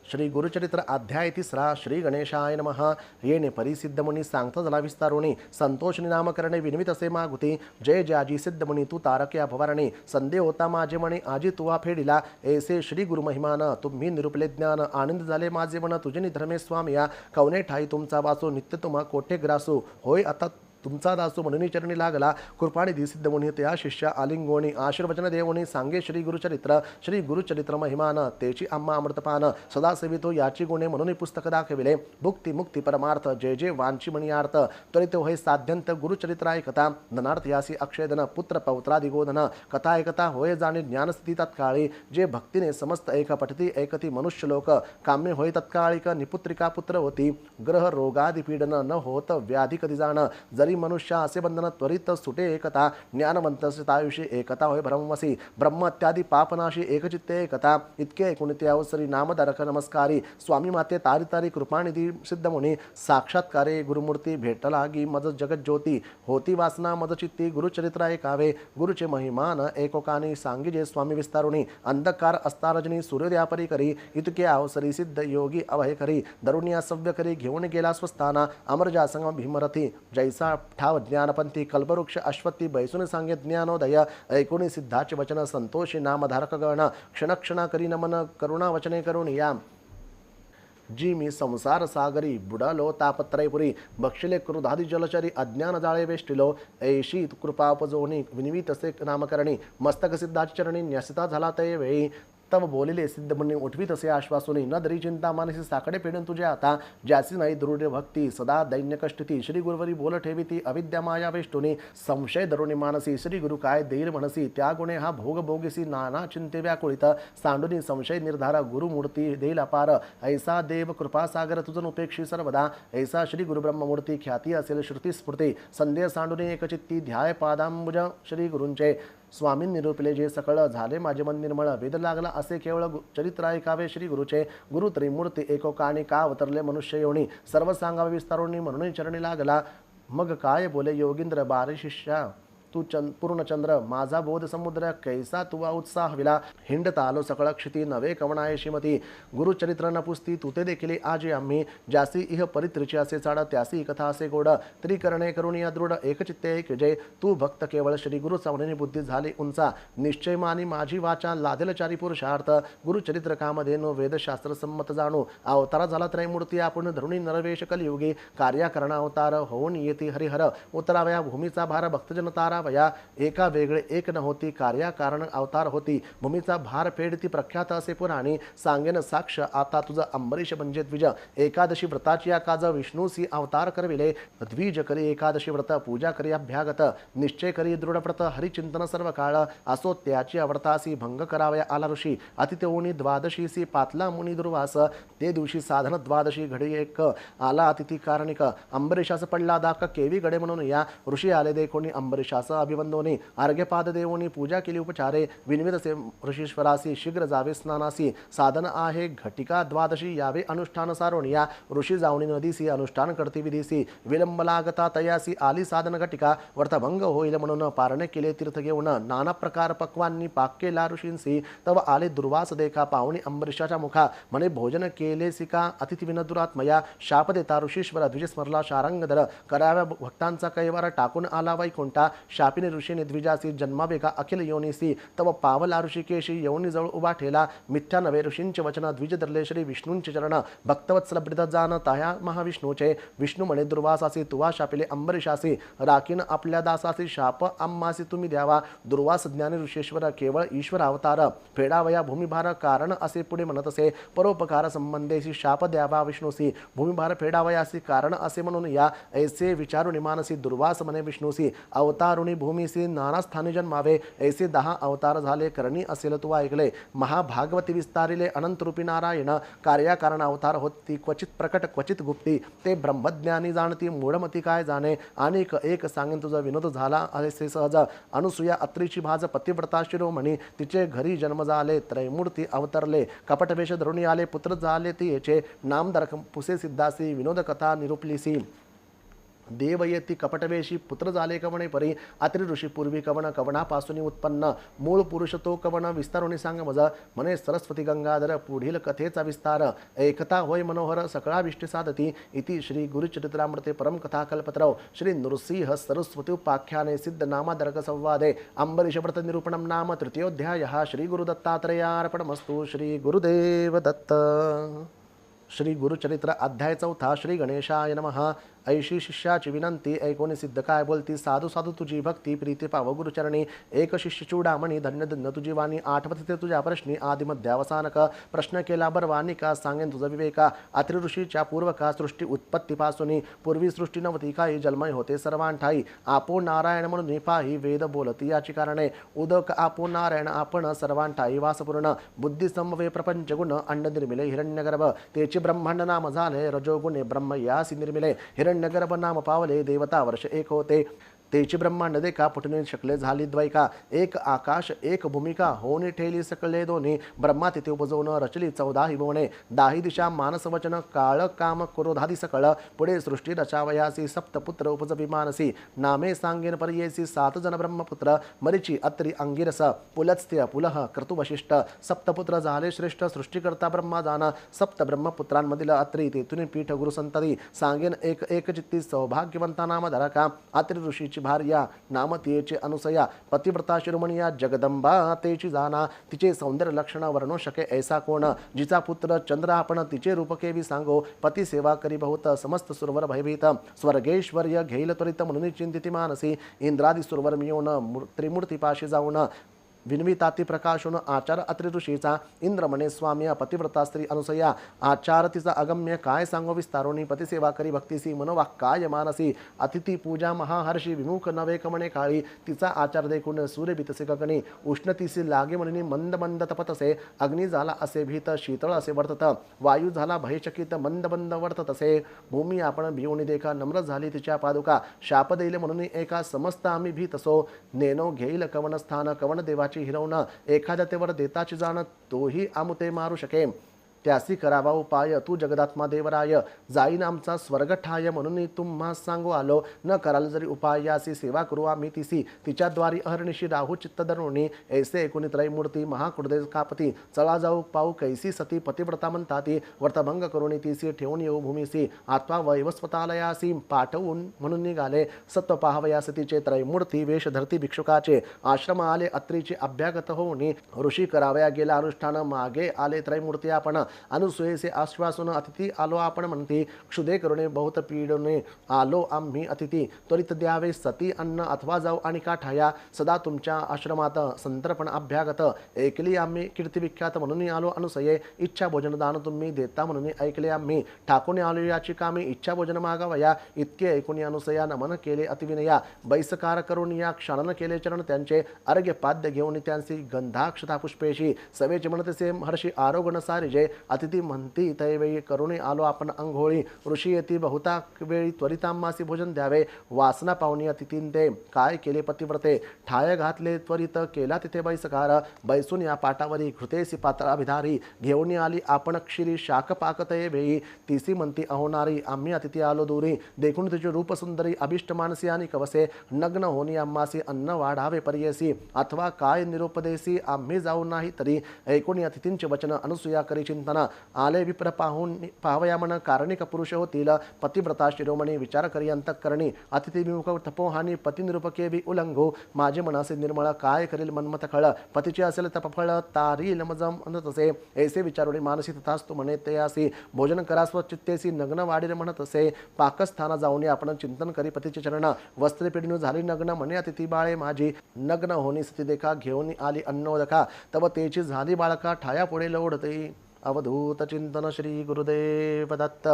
श्री गुरुचरित्र अध्याय 3 श्री गणेशाय नमः येणे परिसिद्ध मुनी सांगता झाला विस्तारुणी संतोषनी नामकरणे विनवित असे मागुती जय जयाजी सिद्ध मुनी तू तारक या भवारणी संदेह होता माझे मणी आजी तुवा फेडिला ऐसे श्री गुरु महिमान तुम्ही निरुपले ज्ञान आनंद झाले माझे मन तुझे निधर्मे स्वामी या कवने ठाई तुमचा वासो नित्य तुम्हा कोठे ग्रासू होय आता तुमचा दासो म्हणून चरणी लागला कृपानिधी सिद्ध मुनी त्या शिष्या आलिंगोणी आशीर्वचन देवणी सांगे श्री गुरुचरित्र महिमान तेची आम्हा अमृतपान सदा सेवितो याची गुणे म्हणून पुस्तक दाखविले भुक्ती मुक्ती परमार्थ जय जय वांची मणियार्थ त्वरित होय साध्यंत गुरुचरित्र ऐकता धनार्थ यासी अक्षयधन पुत्र पौत्रादि गोधन कथा ऐकता होय जाणे ज्ञानस्थिती तत्काळी जे भक्तीने समस्त एक पठती ऐकती मनुष्य लोक काम्य होय तत्काळिक निपुत्रिका पुत्र होती ग्रह रोगादि पीडन न होत व्याधी कधी जाण जरी मनुष्य असे बंधन त्वरित सुटे एकता ज्ञानवंतस्तायुषी एकता होय ब्रह्मसी ब्रह्म इत्यादी पापनाशी एकचित्ते एकता इतके ऐकून ते अवसरी नामधारक नमस्कारी स्वामी माते तारी तारी कृपानिधी सिद्ध मुनी साक्षात्कारे गुरुमूर्ती भेटलागी मज जगज्योती होती वासना मज चित्ती गुरुचरित्र ऐकावे गुरुचे महिमान एकोकानी सांगिजे स्वामी विस्तारुणी अंधकार अस्तारजनी सूर्योदयापरी करी इतके अवसरी सिद्ध योगी अभय करी दरुनिया सव्य करी घेऊन गेला स्वस्थाना अमरजा संग भीमरथी जैसा ठाव ज्ञानपंथी कल्पवृक्ष अश्वत्थी बैसून सांगे ज्ञानोदय ऐकुणी सिद्धाचे वचन संतोषी नामधारक गण क्षणक्षणा करी नमन करुणा वचने करून या जी मी संसार सागरी बुडालो तापत्रयपुरी बक्षिले क्रुधादी जलचरी अज्ञान जाळे वेष्टिलो ऐशी कृपापजोनी विनिवित असे नामकरणी मस्तक सिद्धाची चरणी न्यसिता झाला ते वेळी तव बोलिले सिद्ध मुनी उठवीत असे आश्वासुनी न दरी चिंता मानसी साकडे पेडून तुझे आता ज्यासी नाही दृढ भक्ती सदा दैन्य कष्टती श्री गुरुवरी बोल ठेविती अविद्या माया वेष्टुनी संशय धरुणी मानसी श्री गुरु काय देईल म्हणसी त्या गुणे हा भोग भोगिसी नाना चिंते व्याकुळित सांडुनी संशय निर्धार गुरुमूर्ती देईल अपार ऐसा देव कृपा सागर तुझन उपेक्षी सर्वदा ऐसा श्री गुरुब्रह्ममूर्ती ख्याती असेल श्रुती स्फूर्ती संदेह सांडुनी एकचित्ती ध्याय पादांबुज श्री गुरूंचे स्वामी निरूपले जे सकळ झाले माझे मन निर्मळ वेद लागला असे केवळ चरित्र ऐकावे श्री गुरुचे गुरु त्रिमूर्ती एकोकाणी का अवतरले मनुष्य योनी सर्व सांगावे विस्तारोनी म्हणून चरणी लागला मग काय बोले योगींद्र बारे शिष्या तू पूर्णचंद्र माझा बोध समुद्र कैसा तुवा उत्साह विला हिंडता आलो सकळ क्षिती नवे कवणाय श्रीमती गुरुचरित्र न पुस्ती तुते देखील आजी आम्ही ज्यासी इह परित्रिची असे चाड त्यासी कथा असे गोड त्रिकरणे करून या दृढ एकचित्ते एक जय तू भक्त केवळ श्री गुरु चवणी बुद्धी झाली उंचा निश्चय मानी माझी वाचा लादेल चारी पुरुषार्थ गुरुचरित्र कामधेनो वेदशास्त्र संमत जाणू अवतारा झाला त्रयमूर्ती आपण धरुणी नरवेश कलियुगी कार्याकरण अवतार होऊन येती हरिहर उतरावया भूमीचा भार भक्तजन तारा वया एका वेगळे एक न होती कार्याकारण अवतार होती भूमीचा भार फेडती प्रख्यात असे पुराणी सांगेन साक्ष आता तुझा अंबरीश म्हणजे द्विज एकादशी व्रताची या काज विष्णूसी अवतार करविले द्विज करी एकादशी व्रत पूजा करी अभ्यागत निश्चय करी दृढव्रत हरिचिंतन सर्व काळ असो त्याची अव्रतासी भंग करावया आला ऋषी अतिथोनी द्वादशीसी पातला मुनी दुर्वास ते दिवशी साधन द्वादशी घडी एक आला अतिथी कारणिक अंबरीशास पडला दाक केवी गडे म्हणून या ऋषी आले देखोनी अंबरीशास अभिवंदोनी अर्घ्यपाद देवोनी पूजा केली उपचारे विनवित ऋषीश्वरासी शीघ्र जावे स्नानासी साधन आहे घटिका द्वादशी यावे अनुष्ठान सारोनिया ऋषी जावणी नदीसी अनुष्ठान करती विधीसी विलंब लागता तयासी आली साधन घटिका व्रतभंग होईल म्हणून पारणे केले तीर्थ घेऊन नाना प्रकार पक्वांनी पाक केला ऋषींसी तव आले दुर्वास देखा पाहुणी अंबरीशाच्या मुखा म्हणे भोजन केले सिका अतिथी विनदुरात्मया शाप देता ऋषीश्वर द्विज स्मरला शारंगधर कराव्या भक्तांचा कैवार टाकून आला वैकुंठा शापिनी ऋषीने द्विजासी जन्मावेका अखिल योनीसी तव पावला ऋषिकेशी यवनी जवळ उभा ठेला मिथ्या नवे ऋषींचे वचन द्विज धरले श्री विष्णूंचे चरण भक्तवत्सल ब्रिद जान तया महाविष्णूचे विष्णू म्हणे दुर्वासासी तुवा शापिले अंबरीशासी राखीन आपल्या दासासी शाप आम्हासी तुम्ही द्यावा दुर्वास ज्ञानी ऋषेश्वर केवळ ईश्वर अवतार फेडावया भूमिभार कारण असे पुढे म्हणत असे परोपकार संबंधेशी शाप द्यावा विष्णूसी भूमिभार फेडावयासी कारण असे म्हणून या ऐसे विचारुनी मानसी दुर्वास म्हणे विष्णूसी अवतारुणी भूमीसी नाना स्थानी जन्मावे ऐसे 10 अवतार झाले करणी असेल तू ऐकले महाभागवती विस्तारिले अनंतरूपी नारायण कार्याकारण अवतार होती क्वचित प्रकट क्वचित गुप्ती ते ब्रह्मज्ञानी जाणती मूढमती काय जाणे आणि एक सांगेन तुझा विनोद झाला असे सहज अनुसूया अत्रीची भाज पतिव्रता शिरोमणी तिचे घरी जन्म झाले त्रयमूर्ती अवतरले कपटवेश धरुणी आले पुत्र झाले ती याचे नामधारक पुसे सिद्धासी विनोद कथा निरूपलीसी देवयती कपटवेशी पुत्र झाले कवणे परी अत्रि ऋषी पूर्वी कवन कवनापासून उत्पन्न मूळ पुरुष तो कवन विस्तारुणी सांग मज म्हणे सरस्वती गंगाधर पुढील कथेचा विस्तार एकता होय मनोहर सकळाविष्टी साधती इति श्री गुरुचरित्रामृते परम कथा कल्पतरव श्री नृसिंह सरस्वती उपाख्याने सिद्ध नामादर्ग संवादे अंबरीश व्रत निरूपणम नाम तृतीयोध्याय श्री गुरुदत्तात्रेयार्पणमस्तु श्री गुरुदेव दत्त श्री गुरुचरित्र अध्याय 4 श्री गणेशाय नमः ऐशी शिष्याची विनंती ऐकोनी सिद्ध काय बोलती साधू साधू तुझी भक्ती प्रीती पाव गुरुचरणी एक शिष्य चूडामणी धन्य धन्य तुझी वाणी आठवत ते तुझ्या प्रश्नी आदिमध्यावसानक प्रश्न केला बरवानिका सांगेन तुझा विवेका अत्रि ऋषीच्या पूर्वका सृष्टी उत्पत्तीपासून पूर्वी सृष्टी नव्हती काही जन्मय होते सर्वांठाई आपो नारायण म्हणून निपाही वेद बोलती याची कारणे उदक आपो नारायण आपण सर्वांठाई वासपूर्ण बुद्धी समवे प्रपंच गुण अंड निर्मिले हिरण्यगर्भ तेची ब्रह्मांड नाम झाले रजोगुणे ब्रह्म यासी निर्मिले हिरण्यगर्भ नाम पावले देवता वर्ष एक होते तेची ब्रह्मांड देखा फुटणे शकले झाली द्वैका एक आकाश एक भूमिका होणे ठेली सकले दोन्ही ब्रह्मा तिथे उपजवून रचली 14 भुवने 10 दिशा मानस वचन काळ काम क्रोधादी सकळ पुढे सृष्टी रचावयासी सप्तपुत्र उपजवी मानसी नामे सांगेन पर्येसी 7 जन ब्रह्मपुत्र मरीची अत्रि अंगिरस पुलत्स्त्य पुलह क्रतु वशिष्ठ सप्तपुत्र झाले श्रेष्ठ सृष्टीकर्ता ब्रह्मा जाना सप्त ब्रह्मपुत्रांमधील अत्रि तेथून पीठ गुरुसंतती सांगेन एक एक चित्ती सौभाग्यवंता नाम धरका अत्रि ऋषी भार्या नाम तिचे अनुसया पतिव्रता शिरोमणिया जगदंबा तेची जाना तिचे सौंदर्य लक्षण वर्णो शके ऐसा कोण जिचा पुत्र चंद्र आपण तिचे रूप केवी सांगो पती सेवा करी बहुत समस्त सुरवर भयभीत स्वर्गेश्वर्य घेईल त्वरित म्हणून चिंतिती मानसी इंद्रादी सुरवर मिळवून त्रिमूर्तीपाशी जाऊन विन्विताती प्रकाशून आचार अत्रि ऋषीचा इंद्र म्हणे स्वामी पतिव्रता स्त्री अनुसया आचार तिचा अगम्य काय सांगो विस्तारोनी पतिसेवा करी भक्तीसी मनोवाक्काय मानसी अतिथी पूजा महाहर्षी विमुख नवे कमणे काळी तिचा आचार देखून सूर्य बितसे गगनी उष्णतीसी लागे म्हणून मंद मंद तपतसे अग्नी झाला असे भीत शीतळ असे वर्तत वायू झाला भयचकित मंद मंद वर्तत असे भूमी आपण भिवणी देखा नम्र झाली तिच्या पादुका शाप देईल म्हणून एका समस्त आम्ही भीत असो नेनो घेईल कवन स्थान कवन देवाची हिरवण एखाद्या तेवर देताची जाण तोही आमुते मारू शके त्यासी करावा उपाय तू जगदात्मा देवराय जाईन आमचा स्वर्ग ठाय म्हणून तुम्हा सांगू आलो न कराल जरी उपायासी सेवा करू आम्ही तिसी तिच्याद्वारी अहर्निशी राहू चित्त धरुणी ऐसे एकुणी त्रैमूर्ती महाकुडदे कापती चला जाऊ पाऊ कैसी सती पतिव्रता म्हणताती व्रतभंग करुणी तिसी ठेवून येऊ भूमीसी आत्मा वैवस्वतालयासी पाठवून म्हणून निघाले सत्व पाहवयास तिचे त्रैमूर्ती वेश धरती भिक्षुकाचे आश्रम आले अत्रीचे अभ्यागत होऊनी ऋषी करावया गेला अनुष्ठान मागे आले त्रैमूर्ती आपण अनुसूयेचे आश्वासन अतिथी आलो आपण म्हणते क्षुदे करुणे बहुत पीडने आलो आम्ही अतिथी त्वरित द्यावे सती अन्न अथवा जाऊ आणि काठाया सदा तुमच्या आश्रमात संतर्पण अभ्यागत ऐकली आम्ही कीर्तिविख्यात म्हणून आलो अनुसये इच्छा भोजन दान तुम्ही देता म्हणून ऐकले आम्ही ठाकून आलो याची कामी इच्छा भोजन मागावया इतके ऐकून अनुसया नमन केले अतिविनया बैसकार करून या क्षणन केले चरण त्यांचे अर्घ्य पाद्य घेऊन त्यांची गंधाक्षता पुष्पेशी सवेचे म्हणतसे हर्षी आरोगण सारिजे अतिथी म्हणती तैवेळी करुणे आलो आपण अंघोळी ऋषी येती बहुता वेळी त्वरितांमासी भोजन द्यावे वासना पाहुणी अतिथीन ते काय केले पतिव्रते ठाय घातले त्वरित केला तिथे बैसकार बैसून या पाटावरी घृतेसी पात्र अभिधारी घेऊन आली आपण क्षीरी शाक पाकतये वेळी तिसी म्हणती अहोनारी आम्ही अतिथी आलो दूरी देखून तिचे रूप सुंदरी अभिष्ट मानसी आणि कवसे नग्न होनी आम्हासी अन्न वाढावे पर्यसी अथवा काय निरुपदेसी आम्ही जाऊ नाही तरी ऐकून अतिथींचे वचन अनुसूया करी चिंतन आले विप्र पाहून पाहवया मन कारणिक पुरुष होतील पतिव्रता शिरोमणी विचार करी अंतःकरणी अतिथी विमुख तपोहानी पती निरूपके वि उल्लंघो माझे मनासे निर्मळ काय करील मनमत खळ पतीचे असेल तपफळ तारी लमजम म्हणतसे ऐसे विचारोणी मानसी तथास्तु म्हणे ते असी भोजन करा स्वचित्तेसी नग्न वाढील म्हणत असे पाकस्थाना जाऊन आपण चिंतन करी पतीचे चरण वस्त्रे पिढीनु झाली नग्न म्हणे अतिथी बाळे माझी नग्न होनी स्थिती देखा घेऊन आली अन्नोदका तव तेची झाली बाळका ठाया पुढे लोढते अवधूत चिंतन श्री गुरुदेव दत्त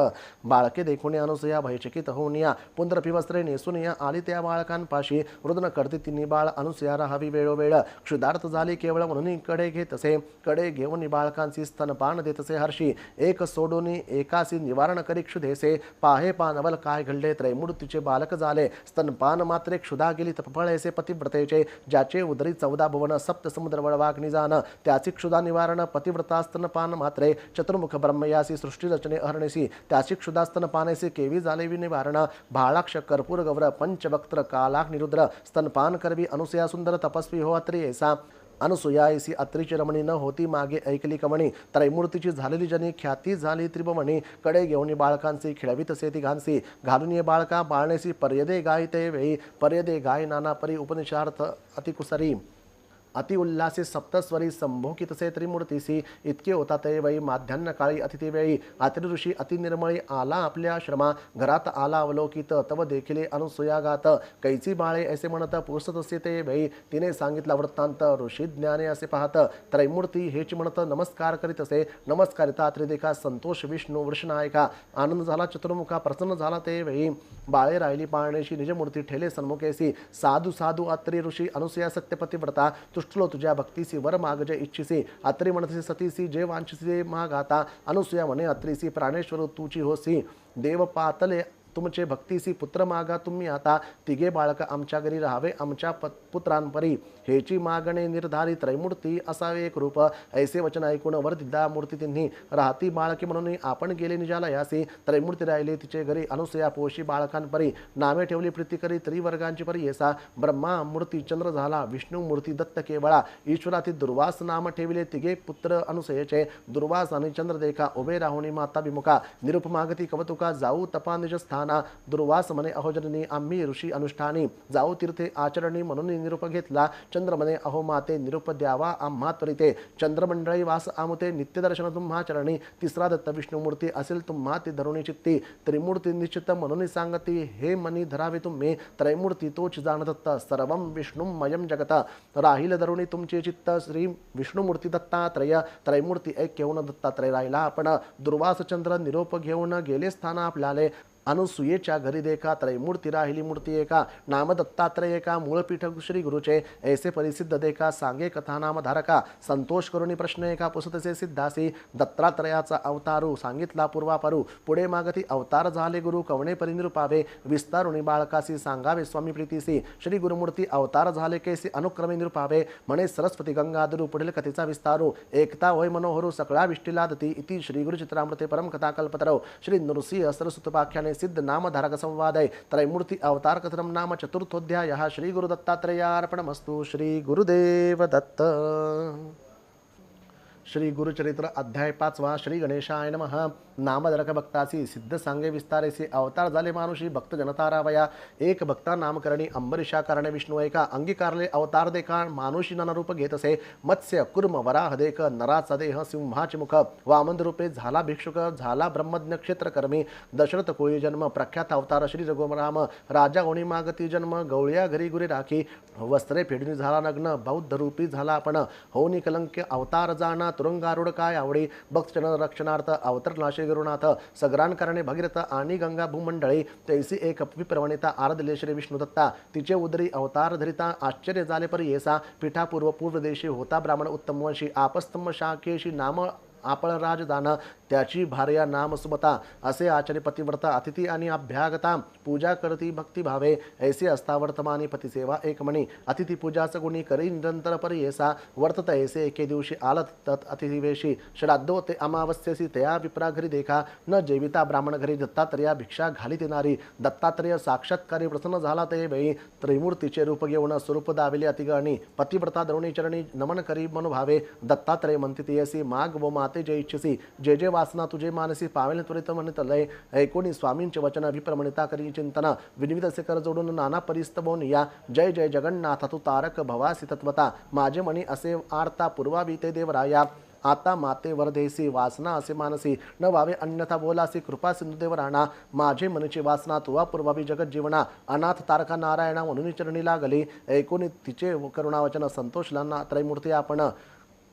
बाळके देखून अनुसया भयचकित होऊन या पुंद्रपी वस्त्रे नेसून या आली त्या बाळकांपाशी रुदन करते तिन्ही बाळ अनुसया राहावी वेळोवेळ क्षुधार्थ झाली केवळ म्हणून कडे घेतसे कडे घेऊन बाळकांची स्तनपान देतसे हर्षी एक सोडून एकासी निवारण करी क्षुधेसे पाहे पानवल काय घडले त्रैमूर्तीचे बालक झाले स्तनपान मात्रे क्षुधा गेली तपफळेसे पतिव्रतेचे ज्याचे उदरी 14 भुवन सप्त समुद्र वळवाग्नि जाण त्याची क्षुधा निवारण पतिव्रता स्तनपान मात्र चतुर्मुख ब्रह्मयासी सृष्टी रचने अहर्णेसी त्याची क्षुदास्तन पानेसी केवी झाले निवारण भाळाक्ष कर्पूर गौर पंचवक्त्र कालाक निरुद्र स्तनपान करवी अनुसया सुंदर तपस्वी हो अत्रि ऐसा अनुसूया ऐसी अत्रीची रमणी न होती मागे ऐकली कमणी त्रैमूर्तीची झालेली जनी ख्याती झाली त्रिभुवनी कडे घेऊन बाळकांची खेळवीत से ती घानसी घालून ये बाळका बाळणेसी पर्यदे गाय ते वेळी पर्यदे गाय नाना परी उपनिषार्थ अतिकुसरी अति उल्हासी सप्तस्वरी संभोकितसे त्रिमूर्तीसी इतके होता ते वै माध्यान्ह काळी अतिथी वेळी अति ऋषी अति निर्मळी आला आपल्या आश्रमा घरात आला अवलोकित तव देखिले अनुसूयागात कैची बाळे असे म्हणत पुसत असे ते वेळी तिने सांगितला वृत्तांत ऋषी ज्ञाने असे पाहत त्रैमूर्ती हेच म्हणत नमस्कार करीत असे नमस्कारिता त्रिदेखा संतोष विष्णू वृषनायका आनंद झाला चतुर्मुखा प्रसन्न झाला ते वेळी बाळे राहिली पाळणेशी निजमूर्ती ठेले सन्मुखेसी साधू साधू अत्री ऋषी अनुसूया सत्यपती व्रता तुष्टलो तुझ्या भक्तीसी वर मागजे इच्छिसी अत्री म्हणतसी सतीसी जे वांछिसी मागाता अनुसूया म्हणे अत्रीसी प्राणेश्वर तुची होसी देव पातले तुमचे भक्तीसी पुत्र मागा तुम्ही आता तिघे बाळक आमच्या घरी राहावे आमच्या पुत्रांपरी हेची मागणे निर्धारी त्रैमूर्ती असावे एक रूप ऐसे वचन ऐकून वर दिदा मूर्ती तिन्ही राहती बाळकी म्हणून आपण गेले निजालयासी त्रैमूर्ती राहिले तिचे घरी अनुसया पोशी बाळकांपरी नावे ठेवली प्रीती करी त्रिवर्गांची परी येसा ब्रह्मा मूर्ती चंद्र झाला विष्णू मूर्ती दत्त केवळा ईश्वराती दुर्वास नाम ठेविले तिघे पुत्र अनुसयेचे दुर्वास आणि चंद्र देखा उभे राहुणी माता विमुखा निरूप मागती कवतुका जाऊ तपा निज दुर्वास म्हणे अहो जननी आम्ही ऋषी अनुष्ठानी जाऊ तीर्थे आचरणी म्हणून निरूप घेतला चंद्र म्हणे अहो माते निरूप द्यावा आम्हा त्वरिते चंद्रमंडळी वास आमुते नित्यदर्शन तुम्हा चरणी तिसरा दत्त विष्णुमूर्ती असेल तुम्हा ती धरुणी चित्ती त्रिमूर्ती निश्चित म्हणून सांगती हे मनी धरावे तुम्ही त्रैमूर्ती तोच जाणदत्त सर्वं विष्णुमयं जगत राहील धरुणी तुमचे चित्त श्री विष्णुमूर्ती दत्तात्रय त्रैमूर्ती ऐक्य होऊन दत्तात्रय राहिला आपण दुर्वास चंद्र निरोप घेऊन गेले स्थान आपल्याले अनुसूयेच्या घरी देखा त्रैमूर्ती राहिली मूर्ती एका नाम दत्तात्रय एका मूळपीठ श्री गुरुचे ऐसे परिसिद्ध देखा सांगे कथा नाम धारका संतोष करुणी प्रश्न एका पुसतसे सिद्धासी दत्तात्रयाचा अवतारू सांगितला पूर्वापरू पुढे मागती अवतार झाले गुरु कवणे परिनिरूपावे विस्तारुणी बाळकासी सांगावे स्वामी प्रीतीसी श्री गुरुमूर्ती अवतार झाले कैसी अनुक्रमे निरूपावे म्हणे सरस्वती गंगाधरू पुढील कथेचा विस्तारू एकता होय मनोहरू सकळा विष्टीला दती इति श्री गुरुचित्रामृते परम कथा कल्पतरव श्री नृसिंह सरस्वतपाख्याने सिद्ध नामधारक संवादय त्रैमूर्ति अवतार कथनम नाम चतुर्थोध्याय श्री गुरु दत्तात्रेयार्पणमस्तु श्री गुरुदेव दत्त। श्री गुरुचरित्र अध्याय 5 श्री गणेशाय नमः। नामधारक भक्तासी सिद्ध सांगे विस्तारेसी अवतार झाले मानुषी भक्त जनता रावया एक भक्ता नामकरणी अंबरीशा करणे विष्णू एका अंगीकारले अवतार देखा मानुषी नानरूप घेत असे मत्स्य कुर्म वराह देख नराचा देह सिंहाचे मुख वामन रूपे झाला भिक्षुक झाला ब्रह्मज्ञ क्षेत्रकर्मी दशरथ कोळी जन्म प्रख्यात अवतार श्री रघुराम राजा होणी मागती जन्म गवळ्या घरी गुरी राखी वस्त्रे फेडणी झाला नग्न बौद्ध रूपी झाला आपण होनी कलंक अवतार जाणा तुरुंगारूढ काय आवडी भक्तजन रक्षणार्थ अवतरनाशे गुरुनाथ सगरान करणे भगीरथ आणि गंगा भूमंडळी तैसी एक विप्रवणिता आराधले श्री विष्णुदत्ता तिचे उदरी अवतार धरिता आश्चर्य झाले पर येसा पिठापूर्व पूर्व देशी होता ब्राह्मण उत्तम वंशी आपस्तंभ शाखेशी नाम आपण राजदान त्याची भार्या नाम सुमता असे आचार्य पतिव्रता अतिथी आणि अभ्यागता पूजा करती भक्तिभावे ऐसे असता वर्तमानी पतिसेवा एक मणी अतिथी पूजाच गुणी करी निरंतर परियेसा वर्तत ऐसे एके दिवशी आलत तत् अतिथिवेशी श्राद्धो ते अमावस्येसी तया विप्रा घरी देखा न जेविता ब्राह्मण घरी दत्तात्रया भिक्षा घालीत येणारी दत्तात्रय साक्षात्कारी प्रसन्न झाला ते वेळी त्रिमूर्तीचे रूप घेऊन स्वरूप दाविले अतिगणी पतिव्रता द्रोणी चरणी नमन करी मनोभावे दत्तात्रय म्हणते तेयसी माग व माते जय इच्छसी जे जे वासना तुझे मानसी पावेल त्वरित म्हणत लय ऐकोणी स्वामींचे वचन विप्रमणिता करी चिंतन विनिविध असे कर जोडून नाना परिस्तबोन या जय जय जगन्नाथ तू तारक भवासी तत्वता माझे मणी असे आरता पूर्वावी ते देवराया आता माते वरदेसी वासना असे मानसी न व्हावे अन्यथा बोलासी कृपा सिंधुदेव राणा माझे मनची वासना तुवा पूर्वावी जगत जीवना अनाथ तारका नारायणा म्हणून चरणी लागली ऐकोनी तिचे करुणावचन संतोषला त्रैमूर्ती आपण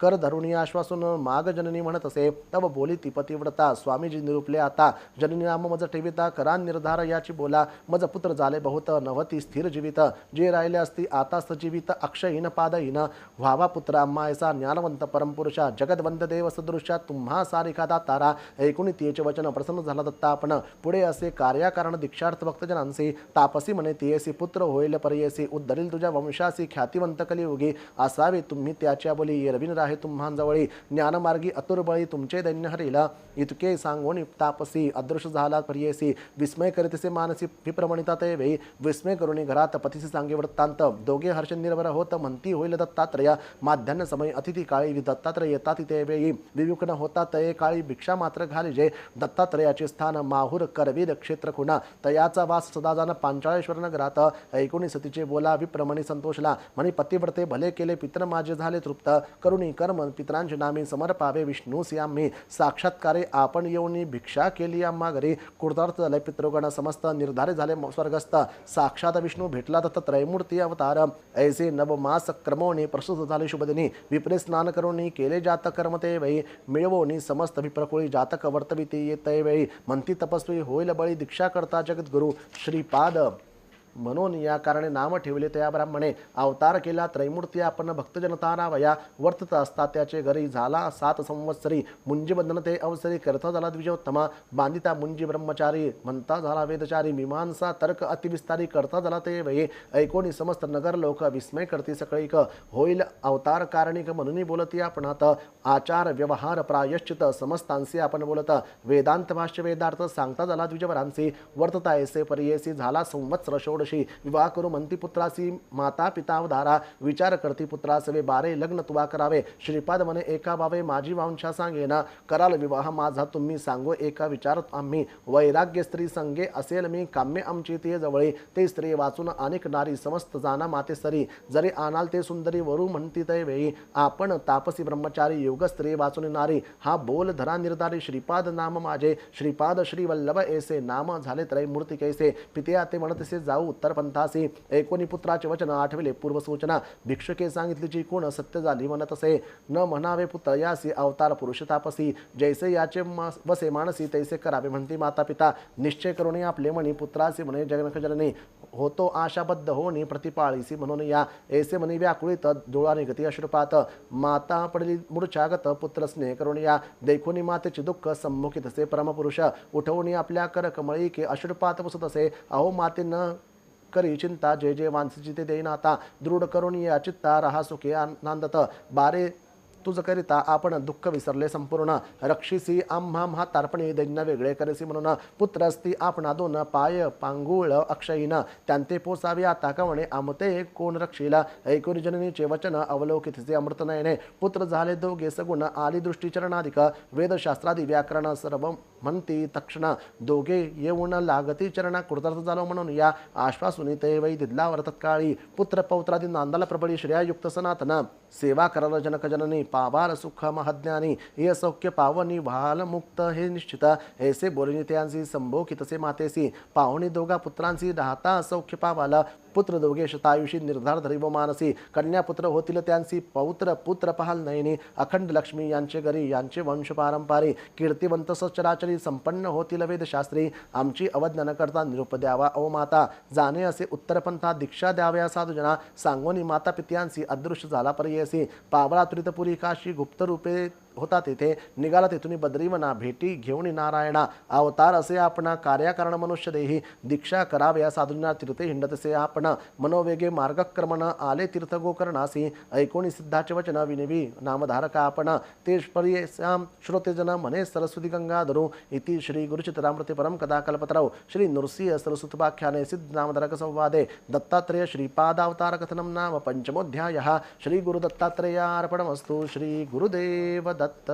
कर धरुणी आश्वासून माग जननी म्हणत असे तव बोली ती पतिव्रता स्वामीजी निरूपले आता जननी नाम मज ठेविता करा निर्धार याची बोला मज पुत्र झाले बहुत नवती स्थिर जीवित जे राहिले असती आता सजीवित अक्षयहीन पादहीन व्हावा पुत्र अम्मायसा ज्ञानवंत परमपुरुषा जगदवंद देव सदृशा तुम्हा सारिका दातारा ऐकुणी तिचे वचन प्रसन्न झाला दत्ता आपण पुढे असे कार्याकारण दीक्षार्थ भक्तजनांसी तापसी म्हणे तियेसी पुत्र होईल पर्येसी उद्धरील तुझ्या वंशासी ख्यातिवंत कलियुगी असावे तुम्ही त्याच्या बोली येरविन आहे तुम्हांजवळी ज्ञानमार्गी अतुर्बळी तुमचे दैन्य हरिला इतके सांगून तापसी अदृश्य झाला पर्येसी विस्मय करीतसे मानसी विप्रमणिता ते वेळी विस्मय करुणी घरात पतीसी सांगे वृत्तांत दोघे हर्ष निर्भर होत म्हणती होईल दत्तात्रय माध्यान्ह समय अतिथी काळी दत्तात्रय येतात ते वेळी विमुख होता तये काळी भिक्षा मात्र घालिजे दत्तात्रयाचे स्थान माहूर करवीर क्षेत्र खुणा तयाचा वास सदा जाण पांचाळेश्वर नगरात ऐकुणी सतीचे बोला विप्रमणी संतोषला म्हणी पतिव्रते भले केले पितर माझे झाले तृप्त करुणी कर्म पितरांचे नामी समर्पावे विष्णूस आम्ही साक्षात्कारे आपण येऊनी भिक्षा केली आम्हा घरी कृतार्थ झाले पितृगण समस्त निर्धारे झाले स्वर्गस्थ साक्षात विष्णू भेटला तथ त्रयमूर्ती अवतार ऐसे नवमास क्रमोनी प्रसूत झाले शुभदिनी विप्रे स्नान करुणी केले जातक कर्म ते वेळी मिळवोनी समस्त विप्रकुळी जातक वर्तविती येते वेळी म्हणती तपस्वी होईल बळी दीक्षा करता जगद्गुरु श्रीपाद म्हणून या कारणे नाम ठेवले त्या ब्राह्मणे अवतार केला त्रैमूर्ती आपण भक्तजनता नावया वर्तत असता त्याचे घरी झाला 7 संवत्सरी मुंजी बंधन ते अवसरी करता झाला द्विजोत्तमा बांधिता मुंजी ब्रह्मचारी म्हणता झाला वेदचारी मीमांसा तर्क अतिविस्तारी करता झाला ते वये ऐकोणी समस्त नगर लोक विस्मय करती सकळीक होईल अवतार कारणिक म्हणून बोलती आपणात आचार व्यवहार प्रायश्चित समस्तांशी आपण बोलत वेदांत भाष्य वेदार्थ सांगता झाला द्विजवरांसी वर्तता ऐसे पर्येसी झाला संवत्सर षोडशी विवाह करू म्हणती पुत्रासी माता पिता अवधारा विचार करती पुत्रासवे बारे लग्न तुवा करावे श्रीपाद म्हणे एका बावे माझी वांछा सांगेना कराल विवाह माझा तुम्ही सांगो एका विचार आम्ही वैराग्य स्त्री संगे असेल मी काम्य आमची ते जवळी ते स्त्री वाचून अनेक नारी समस्त जाना माते सरी जरी आनाल ते सुंदरी वरू म्हणती ते वेळी आपण तापसी ब्रह्मचारी योग स्त्री वाचून नारी हा बोल धरा निर्धारी श्रीपाद नाम माझे श्रीपाद श्री वल्लभ ऐसे नाम झाले त्रयमूर्ती कैसे पित्या ते म्हणतसे जाऊ उत्तर पंथासी ऐकोनी पुत्राचे वचन आठविले पूर्वसूचना भिक्षुके सांगितलीची कोण सत्य झाली म्हणत असे न म्हणावे पुत्र यासी अवतार पुरुष तापसी जैसे याचे वसे मानसी तैसे करावे म्हणती माता पिता निश्चय करून आपले म्हणी पुत्रासी म्हणे जगनक जननी होतो आशाबद्ध होणी प्रतिपाळीसी म्हणून या ऐसे म्हणी व्याकुळीत डोळाने गती अश्रुपात माता पडली मूर्छागत पुत्र स्नेह करून या देखोनी मातेचे दुःख सम्मुखित असे परमपुरुष उठवणी आपल्या कर कमळी के अश्रुपात पुसत असे अहो माते न करी चिंता जय जय वांसीची ते देईन आता दृढ करून या चित्ता रहा सुखे आनंदत बारे तुझ करिता आपण दुःख विसरले संपूर्ण रक्षिसी आम्हा म्हातारपणे दैन्य वेगळे करेसी म्हणून पुत्र असती आपणा दोन पाय पांगुळ अक्षयीन त्यांते पोसावे आता कवणे आमते कोण रक्षीला ऐकुनी जननीचे वचन अवलोकितचे अमृत नयने पुत्र झाले दोघे सगुण आली दृष्टी चरणाधिक वेदशास्त्रादी व्याकरण सर्व म्हणती तक्षण दोघे येऊन लागती चरणा कृतार्थ झालो म्हणून या आश्वासुनी ते वै दिदलावर तत्काळी पुत्र पौत्रादी नांदाला प्रबळी श्रेयायुक्त सनातन सेवा कराल जनक जननी पावाल सुख महज्ञानी ये सौख्य पावनी व्हाल मुक्त हे निश्चित ऐसे बोलिनी त्यांसी संभोखितसे मातेसी पाहुणी दोघा पुत्रांसी राहता सौख्य पावाला पुत्र दोघे शतायुषी निर्धार धरी व मानसी कन्या पुत्र होतील त्यांसी पौत्र पुत्र पाहाल नयनी अखंड लक्ष्मी यांचे घरी यांचे वंश पारंपारी कीर्तिवंत सचराचरी संपन्न होतील वेदशास्त्री आमची अवज्ञा न करता निरूप द्यावा ओ माता जाणे असे उत्तरपंथा दीक्षा द्याव्या साधुजना सांगोनी माता पित्यांसी अदृश्य झाला पर्ययसी पावळा तुरितपुरी काशी गुप्त रूपे होता तेथे निघाला तेथून बद्रीवना भेटी घेऊन नारायणा अवतार असे आपणा कार्याकारण मनुष्य देही दीक्षा कराव्या साधूंना तीर्थे हिंडतसे आपण मनोवेगे मार्गक्रमण आले तीर्थ गोकर्णासी ऐकोणी सिद्धाचे वचन विनवी नामधारका आपण ते पर्यसाम श्रोतेजन मने सरस्वती गंगाधरू इति श्री गुरुचित्रामृते परम कदा कल्पतरौ श्री नृसिंह सरस्वतपाख्याने सिद्ध नामधारक संवादे दत्तात्रेय श्रीपादावतार कथनम नाम पंचमोध्यायः श्री गुरु दत्तात्रेयार्पणमस्तु श्री गुरुदेव दत्त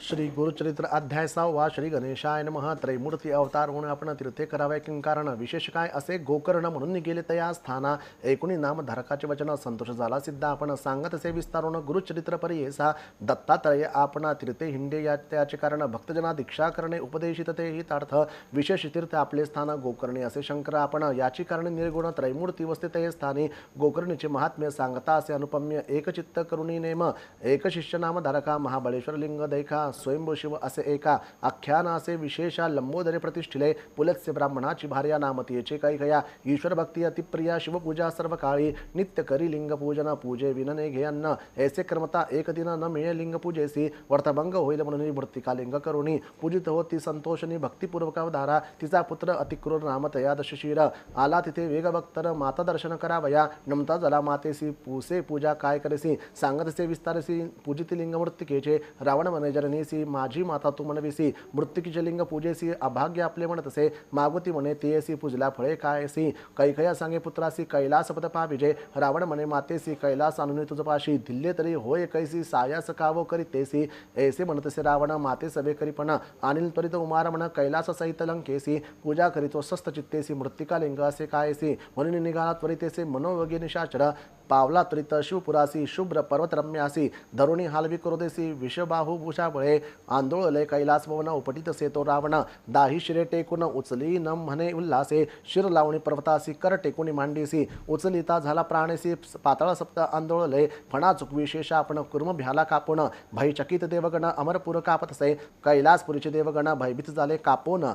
श्री गुरुचरित्र अध्याय 6 श्री गणेशाय नमः त्रैमूर्ती अवतार होऊन आपण तीर्थे करावे कारण विशेष काय असे गोकर्ण म्हणून गेले त्या स्थाना ऐकुणी नामधारकाचे वचन संतोष झाला सिद्ध आपण सांगत असे विस्तारून गुरुचरित्र पर्येसा दत्तात्रय आपण तीर्थे हिंडे या त्याचे कारण भक्तजना दीक्षा करणे उपदेशित ते हितार्थ विशेष तीर्थ आपले स्थान गोकर्णी असे शंकर आपण याची कारणे निर्गुण त्रैमूर्ती वस्तित हे स्थानी गोकर्णीचे महात्म्य सांगता असे अनुपम्य एकचित्त करुणी नेम एक शिष्य नामधारका महाबळेश्वर लिंग दैखा स्वयंभू शिव असे एका आख्याना असे विशेषा लंबोदरे प्रतिष्ठिले पुलत्स्य ब्राह्मणाची भार्या नामतीयेचे कैकया ईश्वर भक्ती अतिप्रिया शिवपूजा सर्व काळी नित्य करी लिंग पूजन पूजे विनने घे अन्न ऐसे कर्मता एक दिन न मिळे लिंग पूजेसी व्रतभंग होईल म्हणून मृत्तिका लिंग करुणी पूजित होती संतोषणी भक्तिपूर्वक अवधारा तिचा पुत्र अतिक्रूर नामतया दशशीर आला तिथे वेगभक्तर माता दर्शन करावया नमता जला मातेसी पूसे पूजा काय करेसी सांगतसे विस्तारसी पूजिती लिंग मृत्तिकेचे रावण म्हणे जननीसी माझी माता तू म्हणविसी मृत्तिकेचे लिंग पूजेसी अभाग्य आपले म्हणतसे मागुती म्हणे तेसी पूजला फळे कायसी कैकया सांगे पुत्रासी कैलास पद पाविजे रावण म्हणे मातेसी कैलास आणून तुझ पाशी दिल्ले तरी होय कैसी सायास कावो करी तेसी ऐसे म्हणतसे रावण माते सभे करीपण अनिल त्वरित उमार म्हण कैलास सहित लंकेसी पूजा करीतो स्वस्थ चित्तेसी मृत्तिका लिंग असे कायसी म्हणून निघाला त्वरितेसे मनोयोगी निशाचर पावला त्वरित शिवपुरासी शुभ्र पर्वतरम्यासी धरुणी हालवी करोदेसी विषबाहू भूषाबळे आंदोळले कैलास भवन उपटित सेतो रावण दाही शिरे टेकून उचली न म्हणे उल्हासे शिर लावणी पर्वतासी कर टेकुनी मांडीसी उचलिता झाला प्राणेसी पातळ सप्त आंदोळले फणा चुकवी शेष आपण कुर्म भ्याला कापून भयचकित देवगण अमरपुर कापतसे कैलासपुरीचे देवगण भयभीत झाले कापून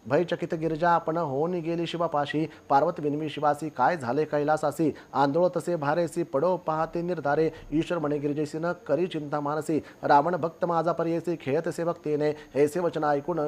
भयचकित गिरजा आपण होऊन गेली शिवापाशी पार्वत विनवी शिवासी काय झाले कैलासासी आंदोळ तसे भारेसी पडो पाहते निर्धारे ईश्वर म्हणे गिरिजेसी न करी चिंता मानसी रावण भक्त माझा पर्येसी खेळतसे भक्तीने ऐसे वचन ऐकून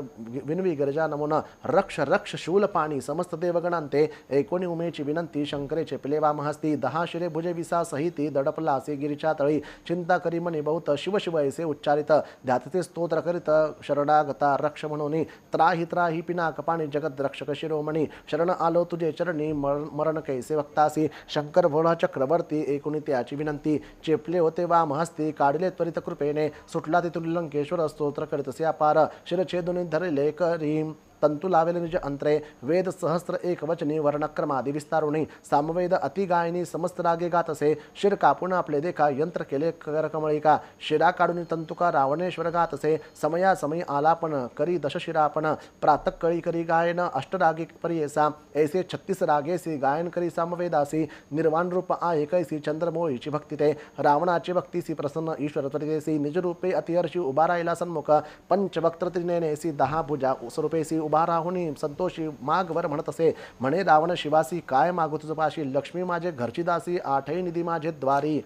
विनवी गिरजा नमून रक्ष रक्ष शूल पाणी समस्त देवगणांते एकोणी उमेची विनंती शंकरे चेपले वामहस्ती 10 शिरे भुजे विसा सहिती दडपला असे गिरीच्या तळी चिंता करी म्हणे बहुत शिव शिव ऐसे उच्चारित ध्यातते स्तोत्र करीत शरणागता रक्ष म्हणून त्राही त्राही पिना कपाणी जगत रक्षक शिरोमणी शरण आलो तुझे चरणी मरण कैसे वक्तासी शंकर भोळा चक्रवर्ती एकुणी त्याची विनंती चेपले होते वामहस्ती काढले त्वरित कृपेने सुटला तिथून लंकेश्वर स्तोत्र करीतसे अपार शिरछेदुनी धरले करीम तंतु लावेले निज अंतरे वेद सहस्त्र एक वचनी वर्णक्रमादि विस्तारुणी सामवेद अति गायनी समस्त रागे गातसे शिर कापून आपले देखा यंत्र केले करकमळिका शिरा काढून तंतुका रावणेश्वर गातसे समया समय आलापन करी दशशिरापन प्रातक कळी करी गायन अष्टरागी परियेसा ऐसे 36 रागेसी गायन करी सामवेदासी निर्वाण रूप आ एकैसी चंद्रमोळीची भक्ती ते रावणाची भक्तीसी प्रसन्न ईश्वर त्रिदेसी निज रूपे अतिहर्षी उभा राहिला सन्मुख पंचवक्त्र त्रिनेनेसी 10 भुजा स्वरूपेसी उभा राहुनी संतोषी मागवर म्हणत असे म्हणे रावण शिवासी काय मागू तुझ पाशी लक्ष्मी माझे घरची दासी 8ही निधी माझे द्वारी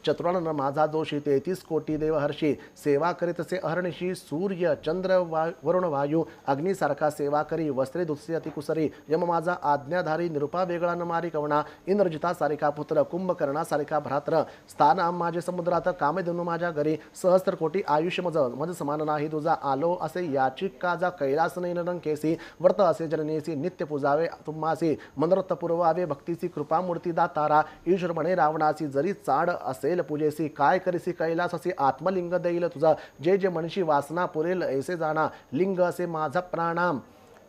चतुरानन माझा दोषी 33 कोटी देवहर्षी सेवा करीतसे अहर्निशी सूर्य चंद्र वरुण वायू अग्निसारखा सेवा करी वस्त्रे दुसरी अतिकुसरी यम माझा आज्ञाधारी निरुपा वेगळा न मारी कवणा इंद्रजिता सारिका पुत्र कुंभकर्णा सारिका भ्रात्र स्थान माझे समुद्रात कामेधनु माझ्या घरी सहस्त्र कोटी आयुष्य मज समान नाही तुझा आलो असे याची काजा कैलास नैन केसी व्रत असे जननेसी नित्य पूजावे तुम्हासी मनोरथ पुरवावे भक्तीची कृपा मूर्ती दातारा ईश्वर म्हणे रावणासी जरी चाड असे पूजेसी काय करीसी कैलासासी आत्मलिंग देईल तुझा जे जे मनीषी वासना पुरेल ऐसे जाणा लिंग असे माझा प्राणाम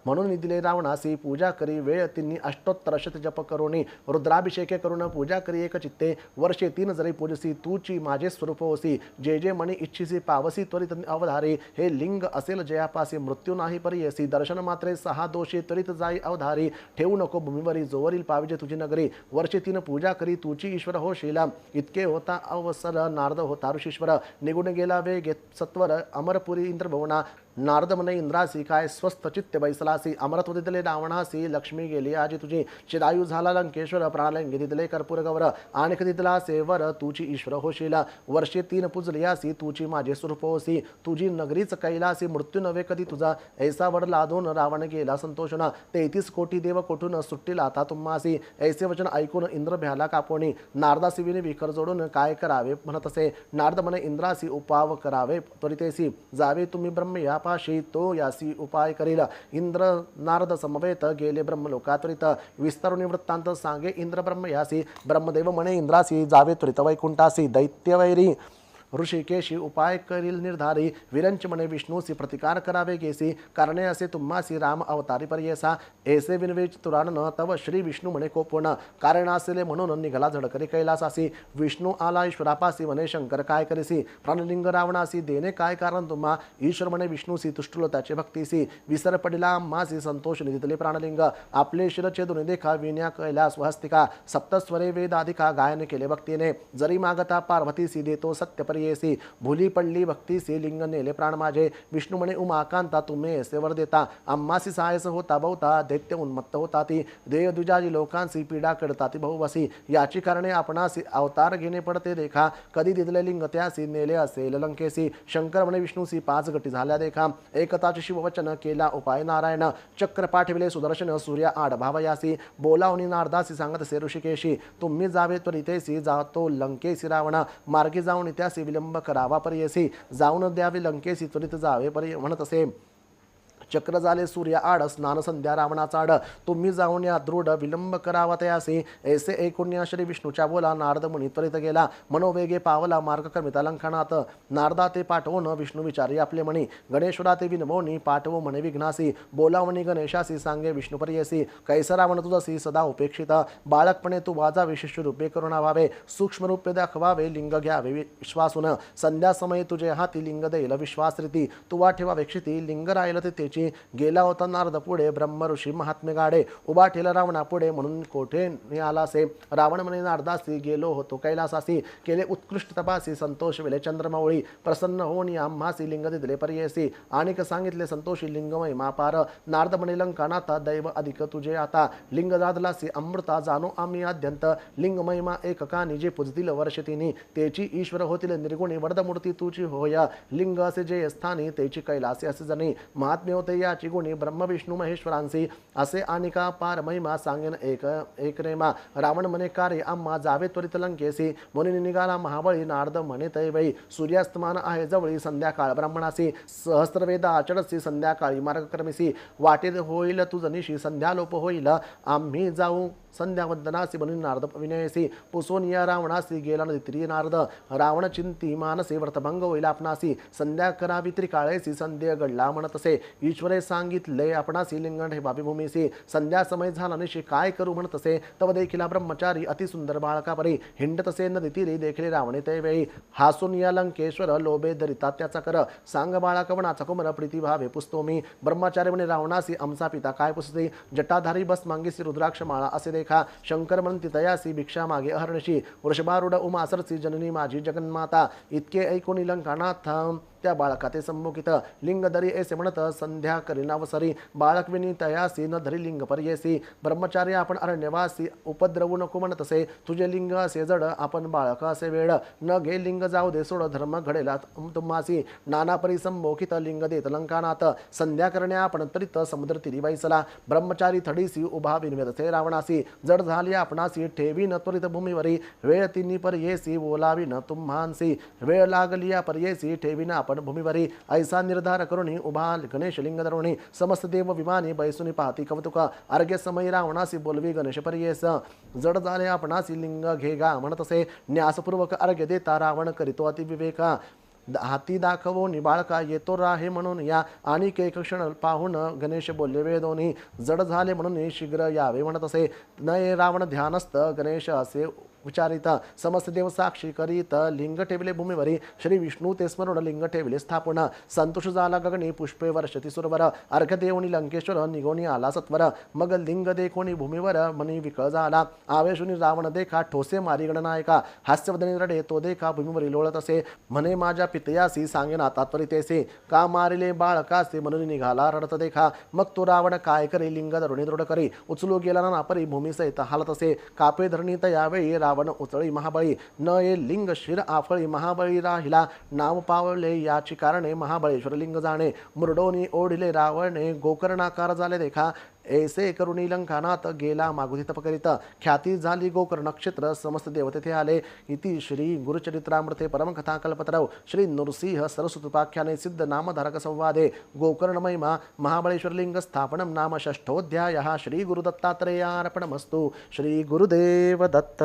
म्हणून दिले रावणासी पूजा करी वेळ तिन्ही अष्टोत्तर शत जप करुणी रुद्राभिषेके करून पूजा करी एक चित्ते वर्षे 3 जरी पूजसी तूची माझे स्वरूप होसी जे जे मनी इच्छिसी पावसी त्वरित अवधारी हे लिंग असेल जयापासी मृत्यू नाही परियसी दर्शन मात्रे 6 दोषी त्वरित जाई अवधारी ठेवू नको भूमीवरी जोवरील पाविजे तुझी नगरी वर्षे 3 पूजा करी तूची ईश्वर होशीला इतके होता अवसर नारद होता ऋषीश्वर निगुण गेला वेग सत्वर अमरपुरी इंद्रभुवना नारद म्हणे इंद्रासी काय स्वस्थ चित्त बैसलासी अमरत्व दिले रावणासी लक्ष्मी गेली आजी तुझी चिरायू झाला लंकेश्वर प्राणलिंगी दिले कर्पूर गौर आणख दिला सेवर तुझी ईश्वर होशीला वर्षे 3 पूजलियासी तुझी माझे स्वरूप होसी तुझी नगरीच कैलासी मृत्यू नव्हे कधी तुझा ऐसा वर लादून रावण गेला संतोषण 33 कोटी देव कोठून सुट्टीला आता तुम्हासी ऐसे वचन ऐकून इंद्र भ्याला कापोणी नारदासी विने विकर जोडून काय करावे म्हणत असे नारद म्हणे इंद्रासी उपाव करावे त्वरितेसी जावे तुम्ही ब्रह्म या पाशी तो यासी उपाय करील इंद्र नारद समवेत गेले ब्रह्मलोकात्वरित विस्तरुणी वृत्तांत सांगे इंद्र ब्रह्म यासी ब्रह्मदेव म्हणे इंद्रासी जावे त्वरित वैकुंठासी दैत्यवैरी ऋषिकेशी उपाय करील निर्धारी विरंच म्हणे विष्णूसी प्रतिकार करावे गेसी कारणे असे तुम्हासी राम अवतारी पर्येसा ऐसे विनवे चतुरान तव श्री विष्णू म्हणे कोपण कारण असेले म्हणून निघाला झडकरी कैलासासी विष्णू आला ईश्वरापासी म्हणे शंकर काय करीसी प्राणलिंग रावणासी देणे काय कारण तुम्हा ईश्वर म्हणे विष्णूसी तुष्टुलो त्याचे भक्तीसी विसर पडिला मासी संतोष निधितले प्राणलिंग आपले शिरछेदुनी देखा विन्या कैलास वहस्तिका सप्तस्वरे वेदाधिका गायन केले भक्तीने जरी मागता पार्वतीसी देतो सत्य येसी भुली पडली भक्तीसी लिंग नेले प्राण माझे विष्णू म्हणे उमाकांता तुम्ही ऐसे वर देता आम्हासी सायस होता बहुता दैत्य उन्मत्त होता ती देव दुजाजी लोकांसी पीडा कडता ती बहुवसी याची कारणे आपणासी अवतार घेणे पडते देखा कधी दिदले लिंग त्यासी नेले असेल लंकेसी शंकर म्हणे विष्णूसी 5 गटी झाल्या देखा एकताचे शिववचन केला उपाय नारायण चक्र पाठविले सुदर्शन सूर्य आड भावयासी बोलावणी नारदासी सांगत से ऋषिकेशी तुम्ही जावे त्वरितेसी जातो लंकेसी रावण मार्गी जाऊन त्यासी विलंब करावा पर्यसी जाऊन द्यावे लंकेसी त्वरित जावे पर्य म्हणत असे चक्र झाले सूर्य आड स्नान संध्या रावणाचा आड तुम्ही जाऊन या दृढ विलंब करावा तयासी ऐसे ऐकुण्या श्री विष्णूच्या बोला नारद मुनी त्वरित गेला मनोवेगे पावला मार्ग कर्मिता लंकनात नारदा ते पाठवून विष्णू विचारी आपले म्हणी गणेश्वरा ते विनवणी पाठवो म्हणे विघ्नासी बोलावणी गणेशासी सांगे विष्णू पर्यसी कैसा रावण तुझसी सदा उपेक्षित बाळकपणे तू वाजा विशिष्ट रूपे करून व्हावे सूक्ष्म रूपे दाखवावे लिंग घ्यावे विश्वासून संध्या समय तुझे हाती लिंग देईल विश्वासरीती तुवा ठेवा क्षिती लिंग राहिलं ते गेला होता नारद पुढे ब्रह्म ऋषी महात्मे गाडे उभा ठेला रावणा पुढे म्हणून कोठे आलासे रावण म्हणे नारदासी गेलो होतो कैलासासी केले उत्कृष्ट तपासी संतोष वेले चंद्रमावळी प्रसन्न होऊन आम्हासी लिंग दिले पर्यसी आणिक सांगितले संतोषी लिंगमय मापार नारद म्हणे लंकानाथा दैव अधिक तुझे आता लिंग जादलासी अमृता जाणो आम्ही आद्यंत लिंग महिमा एककानी जे पूजतील वर्षतीनी तेची ईश्वर होतील निर्गुणी वरदमूर्ती तुझी होय लिंग असे जे स्थानी तेची कैलासी असे जणी महात्म्य होते याची गुणी ब्रह्म विष्णू महेश्वरांसी असे अनिका पार महिमा सांगेन एक नेमा रावण म्हणे कार्य आम्हा जावे त्वरित लंकेसी मुनी निघाला महाबळी नारद म्हणे तैवई सूर्यास्तमान आहे जवळी संध्याकाळ ब्राह्मणासी सहस्त्रवेद आचरसी संध्याकाळी मार्गक्रमीसी वाटेत होईल तुझनिशी संध्यालोप होईल आम्ही जाऊ संध्यावंदनासी म्हणून नारद विनयसी पुसून या रावणासी गेला नदी नारद रावण चिंती मानसे व्रतभंग होईल आपणासी संध्या करावी त्रिकाळेसी संध्या घडला म्हणत असे ईश्वरे सांगितले आपणासी लिंगण हे बाबी भूमीसी संध्या समय झाला निशी काय करू म्हणत असे तव देखील ब्रह्मचारी अति सुंदर बाळका परी हिंडत असे नदी तीरी देखले रावणे ते वेळी हासून या लंकेश्वर लोभे दरिता त्याचा कर सांग बाळा कवणाचा कुमर प्रीती भावे पुसतो मी ब्रह्मचारी म्हणे रावणासी आमचा पिता काय पुसते जटाधारी बस मागेसी रुद्राक्ष माळा असे देखा शंकर म्हणती तयासी भिक्षा मागे अहर्णशी वृषभारूढ उमा सरसी जननी माझी जगन्माता इतके ऐकून लंकानाथ त्या बाळका ते संमुखित लिंग धरी ऐसे म्हणत संध्या करीनावसरी बाळकविनी तयासी न धरी लिंग पर्येसी ब्रह्मचारी आपण अरण्यवासी उपद्रवू नको म्हणत असे तुझे लिंग असे जड आपण बाळक असे वेळ न घे लिंग जाऊ दे सोड धर्म घडेला तुम्हासी नाना परी संमोखित लिंग देत लंकानाथ संध्या करण्या आपण तरित समुद्र तिरी बैसला ब्रह्मचारी थडीसी उभा विनवेदसे रावणासी जड झाली आपणासी ठेवी न त्वरित भूमीवरी वेळ तिन्ही पर्येसी बोलावी न तुम्हांसी वेळ लागली या पर्येसी ठेवी न आपण भूमीवरी ऐसा निर्धार करुणी उभा गणेश लिंग धरुणी समस्त देव विमानी बैसुनी पाहती कौतुक अर्घ्य समय रावणासी बोलवी गणेश पर्येस जड झाले आपणासी लिंग घेगा म्हणत असे न्यासपूर्वक अर्घ्य देता रावण करीतो अतिविवेका हाती दाखवो निबाळका येतो राहे म्हणून या आणि एक क्षण पाहून गणेश बोलले वेदोनी जड झाले म्हणून शीघ्र यावे म्हणत असे नये रावण ध्यानस्थ गणेश असे विचारित समस्त देव साक्षी करीत लिंग ठेवले भूमीवरी श्री विष्णू ते स्मरण लिंग ठेवले स्थापन संतोष झाला गगनी पुष्पे वर्षती सुरवर अर्घ देवणी लंकेश्वर निगोनी आला सत्वर मग लिंग देखोनी भूमीवर मनी विकळ झाला आवेशुनी रावण देखा ठोसे मारी गणनायका हास्यवदनी रडे तो देखा भूमीवरी लोळत असे म्हणे माझ्या पितयासी सांगेना तात्वरितेसे का मारिले बाळकासे म्हणून निघाला रडत देखा मग तो रावण काय करे लिंग धरुणी दृढ करी उचलू गेला ना परी भूमी सहित हालत असे कापे धरणीत यावेळी रावण उचळी महाबळी न ये लिंग शिर आफळी महाबळी राहिला नाव पावले याची कारणे महाबळेश्वर लिंग जाणे मुरडोनी ओढिले रावणे गोकर्णाकार झाले देखा ऐसे करुणी लंकानात गेला मागुती तप करीत ख्याती झाली गोकर नक्षत्र समस्त देव तेथे आले इति श्री गुरुचरित्रामृते परमकथा कल्पतरौ श्री नृसिंह सरस्वतोपाख्याने सिद्ध नामधारक संवादे गोकर्ण महिमा महाबळेश्वर लिंग स्थापनम नाम षष्ठोध्यायः श्री गुरुदत्तात्रेयार्पणमस्तु श्री गुरुदेव दत्त।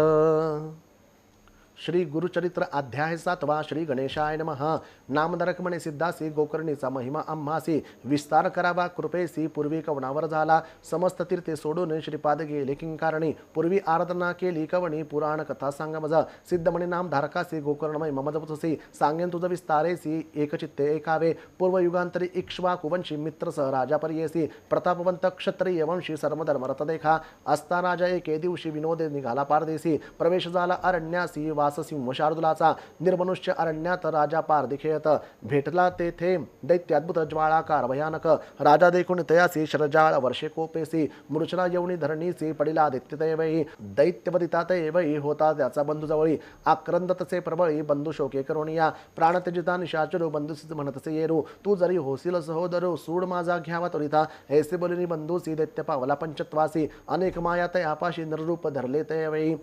श्री गुरुचरित्र अध्याय 7 श्री गणेशाय नमः। नामधारक म्हणे सिद्धासी गोकर्णीचा महिमा आम्हासी विस्तार करावा कृपेसी पूर्वी कवणावर झाला समस्त तीर्थे सोडून श्रीपाद गेले किंकारणी पूर्वी आराधना केली कवणी पुराण कथा सांगा मज सिद्ध म्हणे नामधारकासी गोकर्ण महिमा मजपुतसी सांगेन तुझ विस्तारेसी एकचित्ते एकावे पूर्वयुगांतरी इक्ष्वाकुवंशी मित्र सह राजा पर्येसी प्रतापवंत क्षत्रिय वंशी सर्वधर्म रथ देखा असता राजा एके दिवशी विनोदे निघाला पारदेसी प्रवेश झाला अरण्यासी वास सिंह शार्दुलाचा निर्मनुष्य अरण्यात राजा पारदिखेयत भेटला तेथे दैत्याद्भुत ज्वाळाकार भयानक राजा देखून तयासी शरजाळ वर्षे कोपेसी मूर्छना येऊनी धरणीसी पडिला दैत्यतैवही दैत्यपतिता तैवही होता त्याचा बंधू जवळी आक्रंद तसे प्रबळी बंधू शोके करुणिया प्राण त्यजिता निशाचरू बंधूसी म्हणतसे येरू तू जरी होसील सहोदरू सूड माझा घ्यावा त्वरिता ऐसे बोलिनी बंधूसी दैत्य पावला पंचत्वासी अनेक माया तयापाशी नररूप धरले तैवही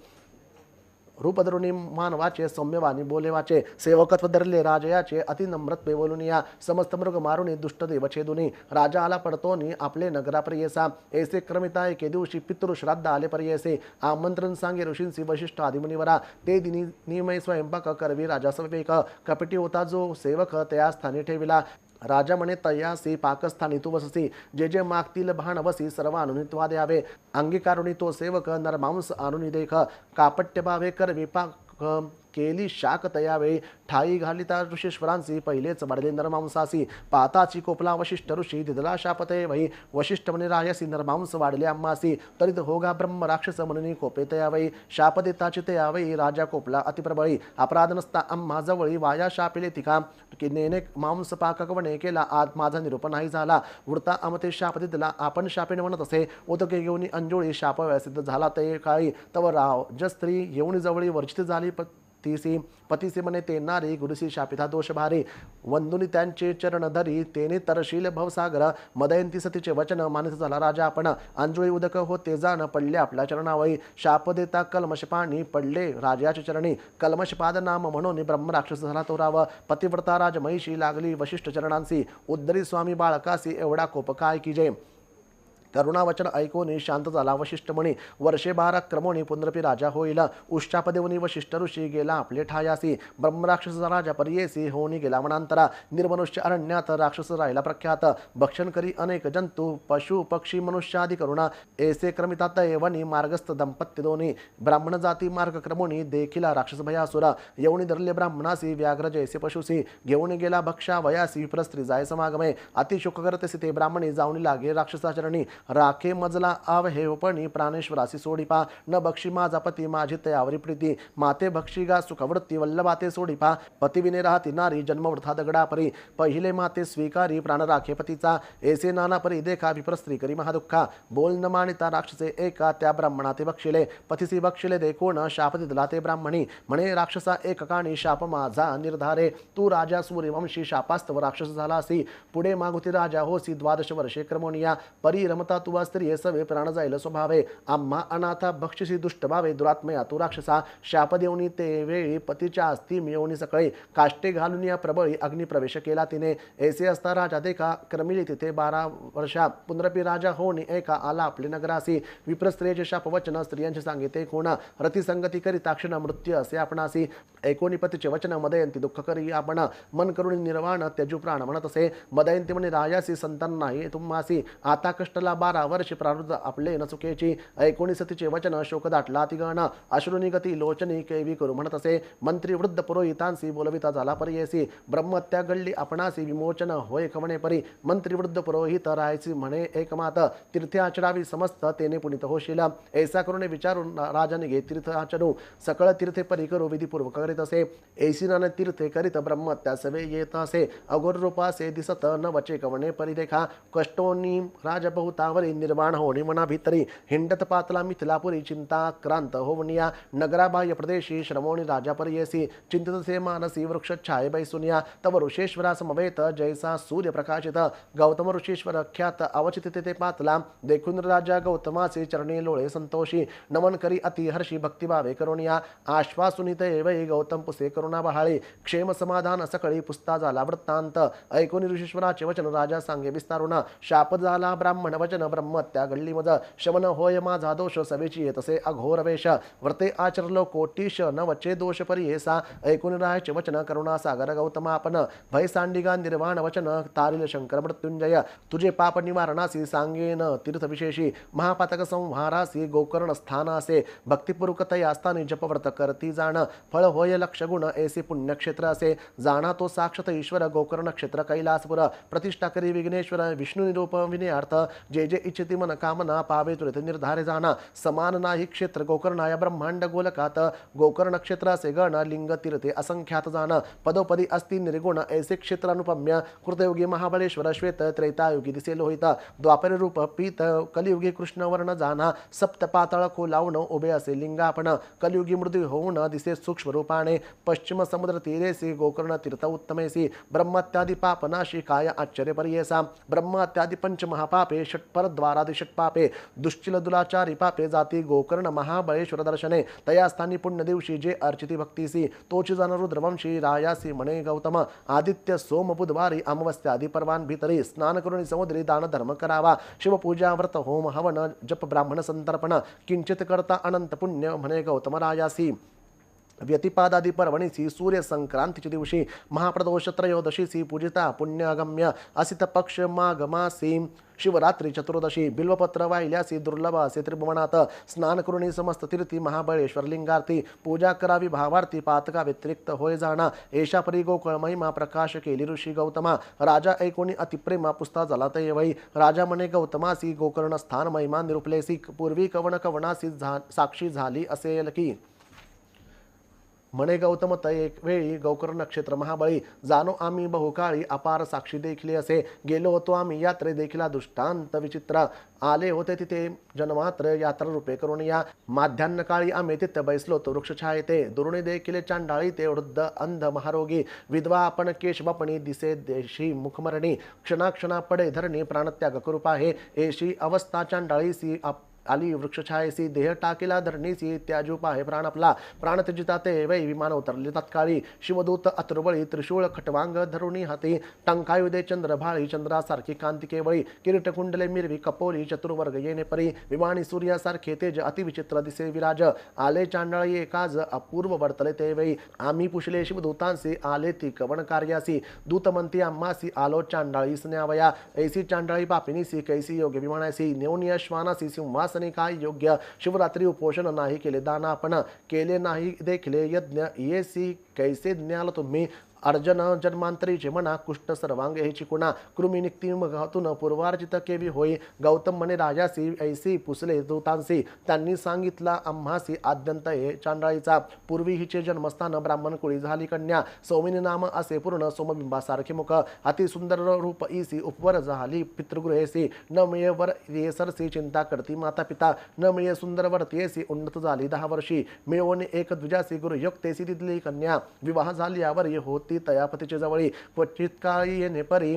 रूपधरुणी मानवाचे सौम्यवाणी बोले वाचे सेवकत्व धरले राजयाचे अति नम्रत्वे बोलुनिया समस्त मृग मारुनी दुष्ट देव छेदुनी राजा आला पडतोनी आपले नगरा प्रियसा ऐसे क्रमिता एके दिवशी पितृश्राद्ध आले पर्येसे आमंत्रण सांगे ऋषींसी वशिष्ठ आदिमुनिवरा ते दिनी नियमय स्वयंपाक करवी राजा सविवेक कपटी होता जो सेवक त्या स्थानी ठेविला राजा म्हणे तयासी पाकस्थानी तू वससी जे जे मागतील भाणवसी सर्व आणून त्वा द्यावे अंगीकारुणी तो सेवक नरमांस आणून देख कापट्य भावे करवी पाक केली शाक तयावेळी ठाई घालिता ऋषीश्वरांसी पहिलेच वाढले नरमांसासी पाताची कोपला वशिष्ठ ऋषी दिदला शापते वही वशिष्ठ म्हणे रायसी नरमांस वाढले आम्हासी तरीत होगा ब्रह्म राक्षस म्हणून कोपे तयावई शाप देताची तयावई राजा कोपला अतिप्रबळी अपराध नसता आम्हा जवळी वाया शापिले तिका की नेने मांस पाकवणे केला आज माझा निरूप नाही झाला उडता आमते शाप दिला आपण शापेने म्हणत असे उदके घेऊन अंजोळी शाप सिद्ध झाला ते काळी तव राव जस्त्री येऊन जवळी वर्जित झाली पतीसी म्हणे ते नारी गुरुसी शापिता दोष भारी वंदुनी त्यांचे चरण धरी तेने तरशील भवसागर मदयंती सतीचे वचन मानित झाला राजा आपण अंजुळी उदक होते जाण पडले आपल्या चरणावळी शाप देता कल्मश पाणी पडले राजाच्या चरणी कल्मशपाद नाम म्हणून ब्रह्मराक्षस झाला तो राव पतिव्रता राजमहिषी लागली वशिष्ठ चरणांसी उद्धरी स्वामी बाळकासी एवढा कोप काय की जय करुणावचन ऐकून शांत झाला वशिष्ठ म्हणे वर्षे 12 क्रमोनी पुनरपी राजा होईल उष्टापदेवनी वशिष्ठ ऋषी गेला आपले ठायासी ब्रह्मराक्षस राजा पर्येसी होऊन गेला मनांतरा निर्मनुष्य अरण्यात राक्षस राहिला प्रख्यात भक्षण करी अनेक जंतू पशु पक्षी मनुष्यादी करुणा ऐसे क्रमितात एवनी मार्गस्थ दंपत्य दोन्ही ब्राह्मण जाती मार्ग क्रमोनी देखिला राक्षस भयासुरा येऊन धरले ब्राह्मणासी व्याघ्र जैसे पशुसी घेऊन गेला भक्षा वयासी विप्रस्त्री जाय समागमे अति शुक करतसी ते ब्राह्मणी जाऊन लागे राक्षसाचरणी राखे मजला आव हेवपणी प्राणेश्वरासी सोडीपा न बक्षी माझा पती माझी तयावरी प्रीती माते भक्षीगा सुखवृत्ती वल्लभाते सोडीपा पतिविने राहती नारी जन्मवृथा दगडा परी पहिले माते स्वीकारी प्राण राखे पतीचा ऐसे नाना परी देखा विप्रस्त्री करी महादुःखा बोल न मानिता राक्षसे एका त्या ब्राह्मणा ते बक्षिले पतिसी बक्षिले देखोण शाप दिला ते ब्राह्मणी म्हणे राक्षसा एककाणी शाप माझा निर्धारे तू राजा सूर्यवंशी शापास्तव राक्षस झालासी पुढे मागुती राजा होसी 12 वर्षे क्रमोनिया परी रमता तुवा स्त्रिये सवे प्राण जाईल स्वभावे आम्हा अनाथा भक्षिसी दुष्ट भावे दुरात्मया तू राक्षसा शाप देऊनी ते वेळी पतीच्या अस्ती मिळवणी सकाळी काष्टे घालून या प्रबळी अग्नी प्रवेश केला तिने ऐसे असता राजा देखा क्रमिली तिथे 12 वर्षा पुनरपी राजा होऊन एका आला आपले नगरासी विप्रस्त्रियेचे शाप वचन स्त्रियांचे सांगिते कोणा रतिसंगती करी ताक्षण मृत्यू असे आपणासी ऐकोनी पतीचे वचन मदयंती दुःख करी आपण मन करुणी निर्वाण त्यजू प्राण म्हणत असे मदयंती म्हणे राजासी संतान नाही तुम्हासी आता कष्टला 12 वर्ष प्रारुद्ध आपले न चुकेची ऐकोनी सतीचे वचन शोक दाटला तिगण अश्रुनी गती लोचनी कैवी करू म्हणत असे मंत्री वृद्ध पुरोहितांसी बोलविता झाला पर्येसी ब्रह्मत्या घडली आपणासी विमोचन होय कवणे परी मंत्री वृद्ध पुरोहित राहायची म्हणे एकमात तीर्थे आचरावी समस्त तेने पुनित होशील ऐसा करुणे विचारून राजाने घे तीर्थ आचरू सकळ तीर्थे परी करू विधीपूर्वक करीत असे ऐसीनाने तीर्थे करीत ब्रह्मत्या सवे येत असे अघोर रूपासे दिसत न वचे कवणे परी देखा कष्टोनी राजबहुतावरी निर्वाण होणी मना भीतरी हिंडत पातला मिथिलापुरी चिंता क्रांत होवनिया नगराबाह्य प्रदेशी श्रमोणी राजा पर्येसी चिंतित से मानसी वृक्ष छाये बैसुनिया तव ऋषेश्वरा समवेत जैसा सूर्य प्रकाशित गौतम ऋषेश्वर ख्यात अवचित ते पातला देखून राजा गौतमाचे चरणी लोळे संतोषी नमन करी अति हर्षी भक्तिभावे करुणिया आश्वासुनित वै गौतम पुसे करुणा बहाळी क्षेम समाधान सकळी पुस्ता झाला वृत्तांत ऐकोनी ऋषेश्वराचे वचन राजा सांगे विस्तारुण शाप झाला ब्राह्मण वचन ब्रह्मत्या घडली मज शमन होय माझा दोष सवेची येतसे अघोर वेश व्रते आचरलो कोटीश न वचे दोष परियेसा ऐकून राहायचे वचन करुणा सागर गौतम आपण भय सांडिगा निर्वाण वचन तारिल शंकर मृत्युंजय तुझे पाप निवारणासी सांगेन तीर्थ विशेषी महापातक संहारासी गोकर्ण स्थानासे भक्तिपूर्वकतया स्थानी जपव्रत करती जाण फळ होय लक्ष गुण ऐसे पुण्यक्षेत्र असे जाणा तो साक्षात ईश्वर गोकर्ण क्षेत्र कैलासपुर प्रतिष्ठा करी विघ्नेश्वर विष्णू निरूप विनयार्थ जे जे इच्छिती मन कामना पावे तुरित निर्धारे जाणा समान नाही क्षेत्र गोकर्णाय ब्रह्मांड गोलकात गोकर्ण क्षेत्र असे गण लिंग तीर्थे असंख्यात जाण पदोपदी अस्ति निर्गुण ऐसे क्षेत्र अनुपम्य कृतयुगी महाबळेश्वर श्वेत त्रेतायुगी दिसे लोहित द्वापर रूप पीत कलियुगी कृष्ण वर्ण जाना सप्त पातळ खोलावून उभे असे लिंगापण कलियुगी मृदू होऊन दिसे सूक्ष्म रूपाने पश्चिम समुद्र तीरेसी गोकर्ण तीर्थ उत्तमेसी ब्रह्मत्यादि पापनाशी काय आश्चर्य पर्येसा ब्रह्मत्यादि पंच महापापे षट्पर द्वारादि षट्पापे दुश्चिल दुलाचारी पापे जाती गोकर्ण महाबळेश्वर दर्शने तया स्थानी पुण्य दिवशी जे अर्चिती भक्तीसी तोच जन रुद्रवंशी रायासी म्हणे गौतम आदित्य सोम बुधवारी अमावस्यादि पर्वान भीतरी स्नान करून समुद्री दान धर्म करावा शिवपूजा व्रत होम हवन जप ब्राह्मण संतर्पण किंचित करता अनंत पुण्य म्हणे गौतम रायासी व्यतिपादादि पर्वणीसी सूर्य संक्रांतीच्या दिवशी महाप्रदोष त्रयोदशीसी पूजिता पुण्यगम्य असित पक्ष माघमासी शिवरात्री चतुर्दशी बिल्वपत्र वाहिल्यासी दुर्लभ असे त्रिभुवनात स्नान करुणी समस्त तीर्थी महाबळेश्वर लिंगार्थी पूजा करावी भावार्थी पातका व्यतिरिक्त होय जाणा एशा परी गोकुळ महिमा प्रकाश केली ऋषी गौतमा राजा ऐकोणी अतिप्रेमा पुस्ता झाला ते वै राजा म्हणे गौतमासी गोकर्ण स्थान महिमा निरुपलेसी पूर्वी कवन कवनासी साक्षी झाली असेल की म्हणे गौतम एक वेळी गोकर्ण नक्षत्र महाबळी जाणो आम्ही बहुकाळी अपार साक्षी देखील असे गेलो होतो आम्ही यात्रे देखील दुष्टांत विचित्र आले होते तिथे जनमात्र यात्रा रूपे करून या माध्यान्ह काळी आम्ही तिथे बैसलो तो वृक्षछायेते दुरुणी देखील चांडाळी ते वृद्ध अंध महारोगी विधवा आपण केश बापणी दिसे देशी मुखमरणी क्षणाक्षणा पडे धरणी प्राणत्याग करू पाहे एशी अवस्था चांडाळीसी आली वृक्षछायेसी देह टाकीला धरणीसी त्याजू पाहे प्राण आपला प्राण त्यजिता ते वै विमान उतरले तत्काळी शिवदूत अतुर्बळी त्रिशूळ खटवांग धरुणी हाती टंकायुदे चंद्रभाळी चंद्रासारखी कांती केवळी किरीट कुंडले मिरवी कपोली चतुर्वर्ग येणे परी विमानी सूर्यासारखे तेज अतिविचित्र दिसे विराज आले चांडाळी एकाज अपूर्व वर्तले ते वै आम्ही पुषले शिवदूतांसी आले ती कवन कार्यासी दूतमंती आम्हासी आलो चांडाळी स्न्यावया ऐसी चांडाळी पापिनीसी कैसी योग्य विमानासी नेवनिय श्वानासी सिंहास काय योग्य शिवरात्री उपोषण नाही केले दान आपण केले नाही देखले यज्ञ येसी कैसे ज्ञाल तुम्ही अर्जन जन्मांतरीचे म्हणा कुष्ठ सर्वांग हे चिकुणा कृमी निक्ती मगातून पूर्वार्जित केवी होई गौतम म्हणे राजासी ऐसी पुसले दूतांसी त्यांनी सांगितला आम्हासी आद्यंत हे चांडाळीचा पूर्वी हिचे जन्मस्थान ब्राह्मण कुळी झाली कन्या सौमिनी नाम असे पूर्ण सोमबिंबासारखे मुख अति सुंदर रूप ईसी उपवर झाली पितृगृहेसी न मिळे वर येसरसी चिंता करती माता पिता न मिळे सुंदर वर्तेसी उन्नत झाली 10 वर्षी मिळवून एक द्विजासी गुरुयुक्तेसी दिदली कन्या विवाह झाली यावर होती तयापतीचे जवळी क्वचित काळी येणे परी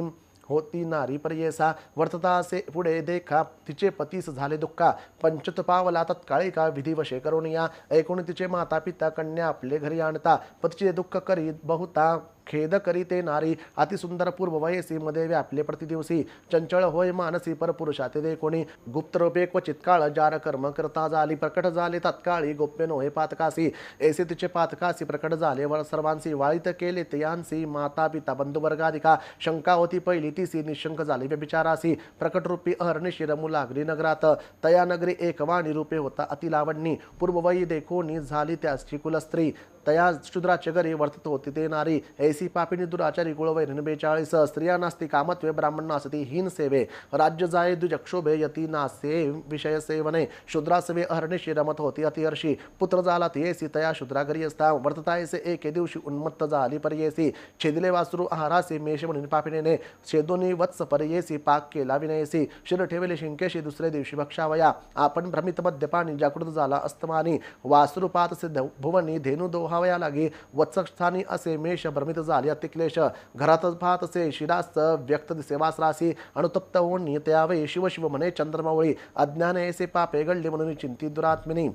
होती नारी पर्येसा वर्तता असे पुढे देखा तिचे पतीस झाले दुःखा पंचत पावला तत्काळी का विधिवशे करून या ऐकून तिचे माता पिता कन्या आपले घरी आणता पतीचे दुःख करी बहुता खेद करी ते नारी अतिसुंदर पूर्व वयसी मध्ये व्यापले प्रतिदिवसी चंचळ होय मानसी परपुरुषाते दे कोणी गुप्त रूपे क्वचित काळ जार कर्म करता झाली प्रकट झाले तत्काळी गोप्य नोहे पातकासी ऐसे तिचे पातकासी प्रकट झाले वर सर्वांसी वाळीत केले तयांसी माता पिता बंधुवर्गाधिका शंका होती पहिली तीसी निशंक झाली व्यभिचारासी प्रकट रूपी अहर्निशी रमू लागली नगरात तया नगरी एकवाणी रूपे होता अतिलावण्णी पूर्ववयी देखोनी झाली त्याची कुलस्त्री तया शूद्राच्या घरी वर्तत होती ते नारी ऐसी पापिनी दुराचारी कुळवैरण 42 स्त्रिया नास्ती कामत्वे ब्राह्मण नासती हीन सेवे राज्य जाये दुजक्षोभे यती नासे विषय सेवने शूद्रासवे अहर्निशी रमत होती अतिहर्षी पुत्र झाला येसी तया शूद्रा घरी असता वर्ततायसे एके दिवशी उन्मत्त झाली पर्येसी छेदिले वासरू आहारासी मेष म्हणून पापिनेने छेदोनी वत्स पर्येसी पाक केला विनयसी शिर ठेवले शिंकेशी दुसरे दिवशी भक्षावया आपण भ्रमित मद्यपानी जागृत झाला अस्तमानी वासरूपात सिद्ध भुवनी धेनु दोहावया लागे वत्सस्थानी असे मेष भ्रमित झाले अतिक्लेश घरातच पाहत असे शिरास्त व्यक्त दिसे वासरासी अनुतप्त होऊन त्यावे शिव शिव म्हणे चंद्रमावळी अज्ञाने ऐसे पापे घडले म्हणून चिंतित दुरात्मिनी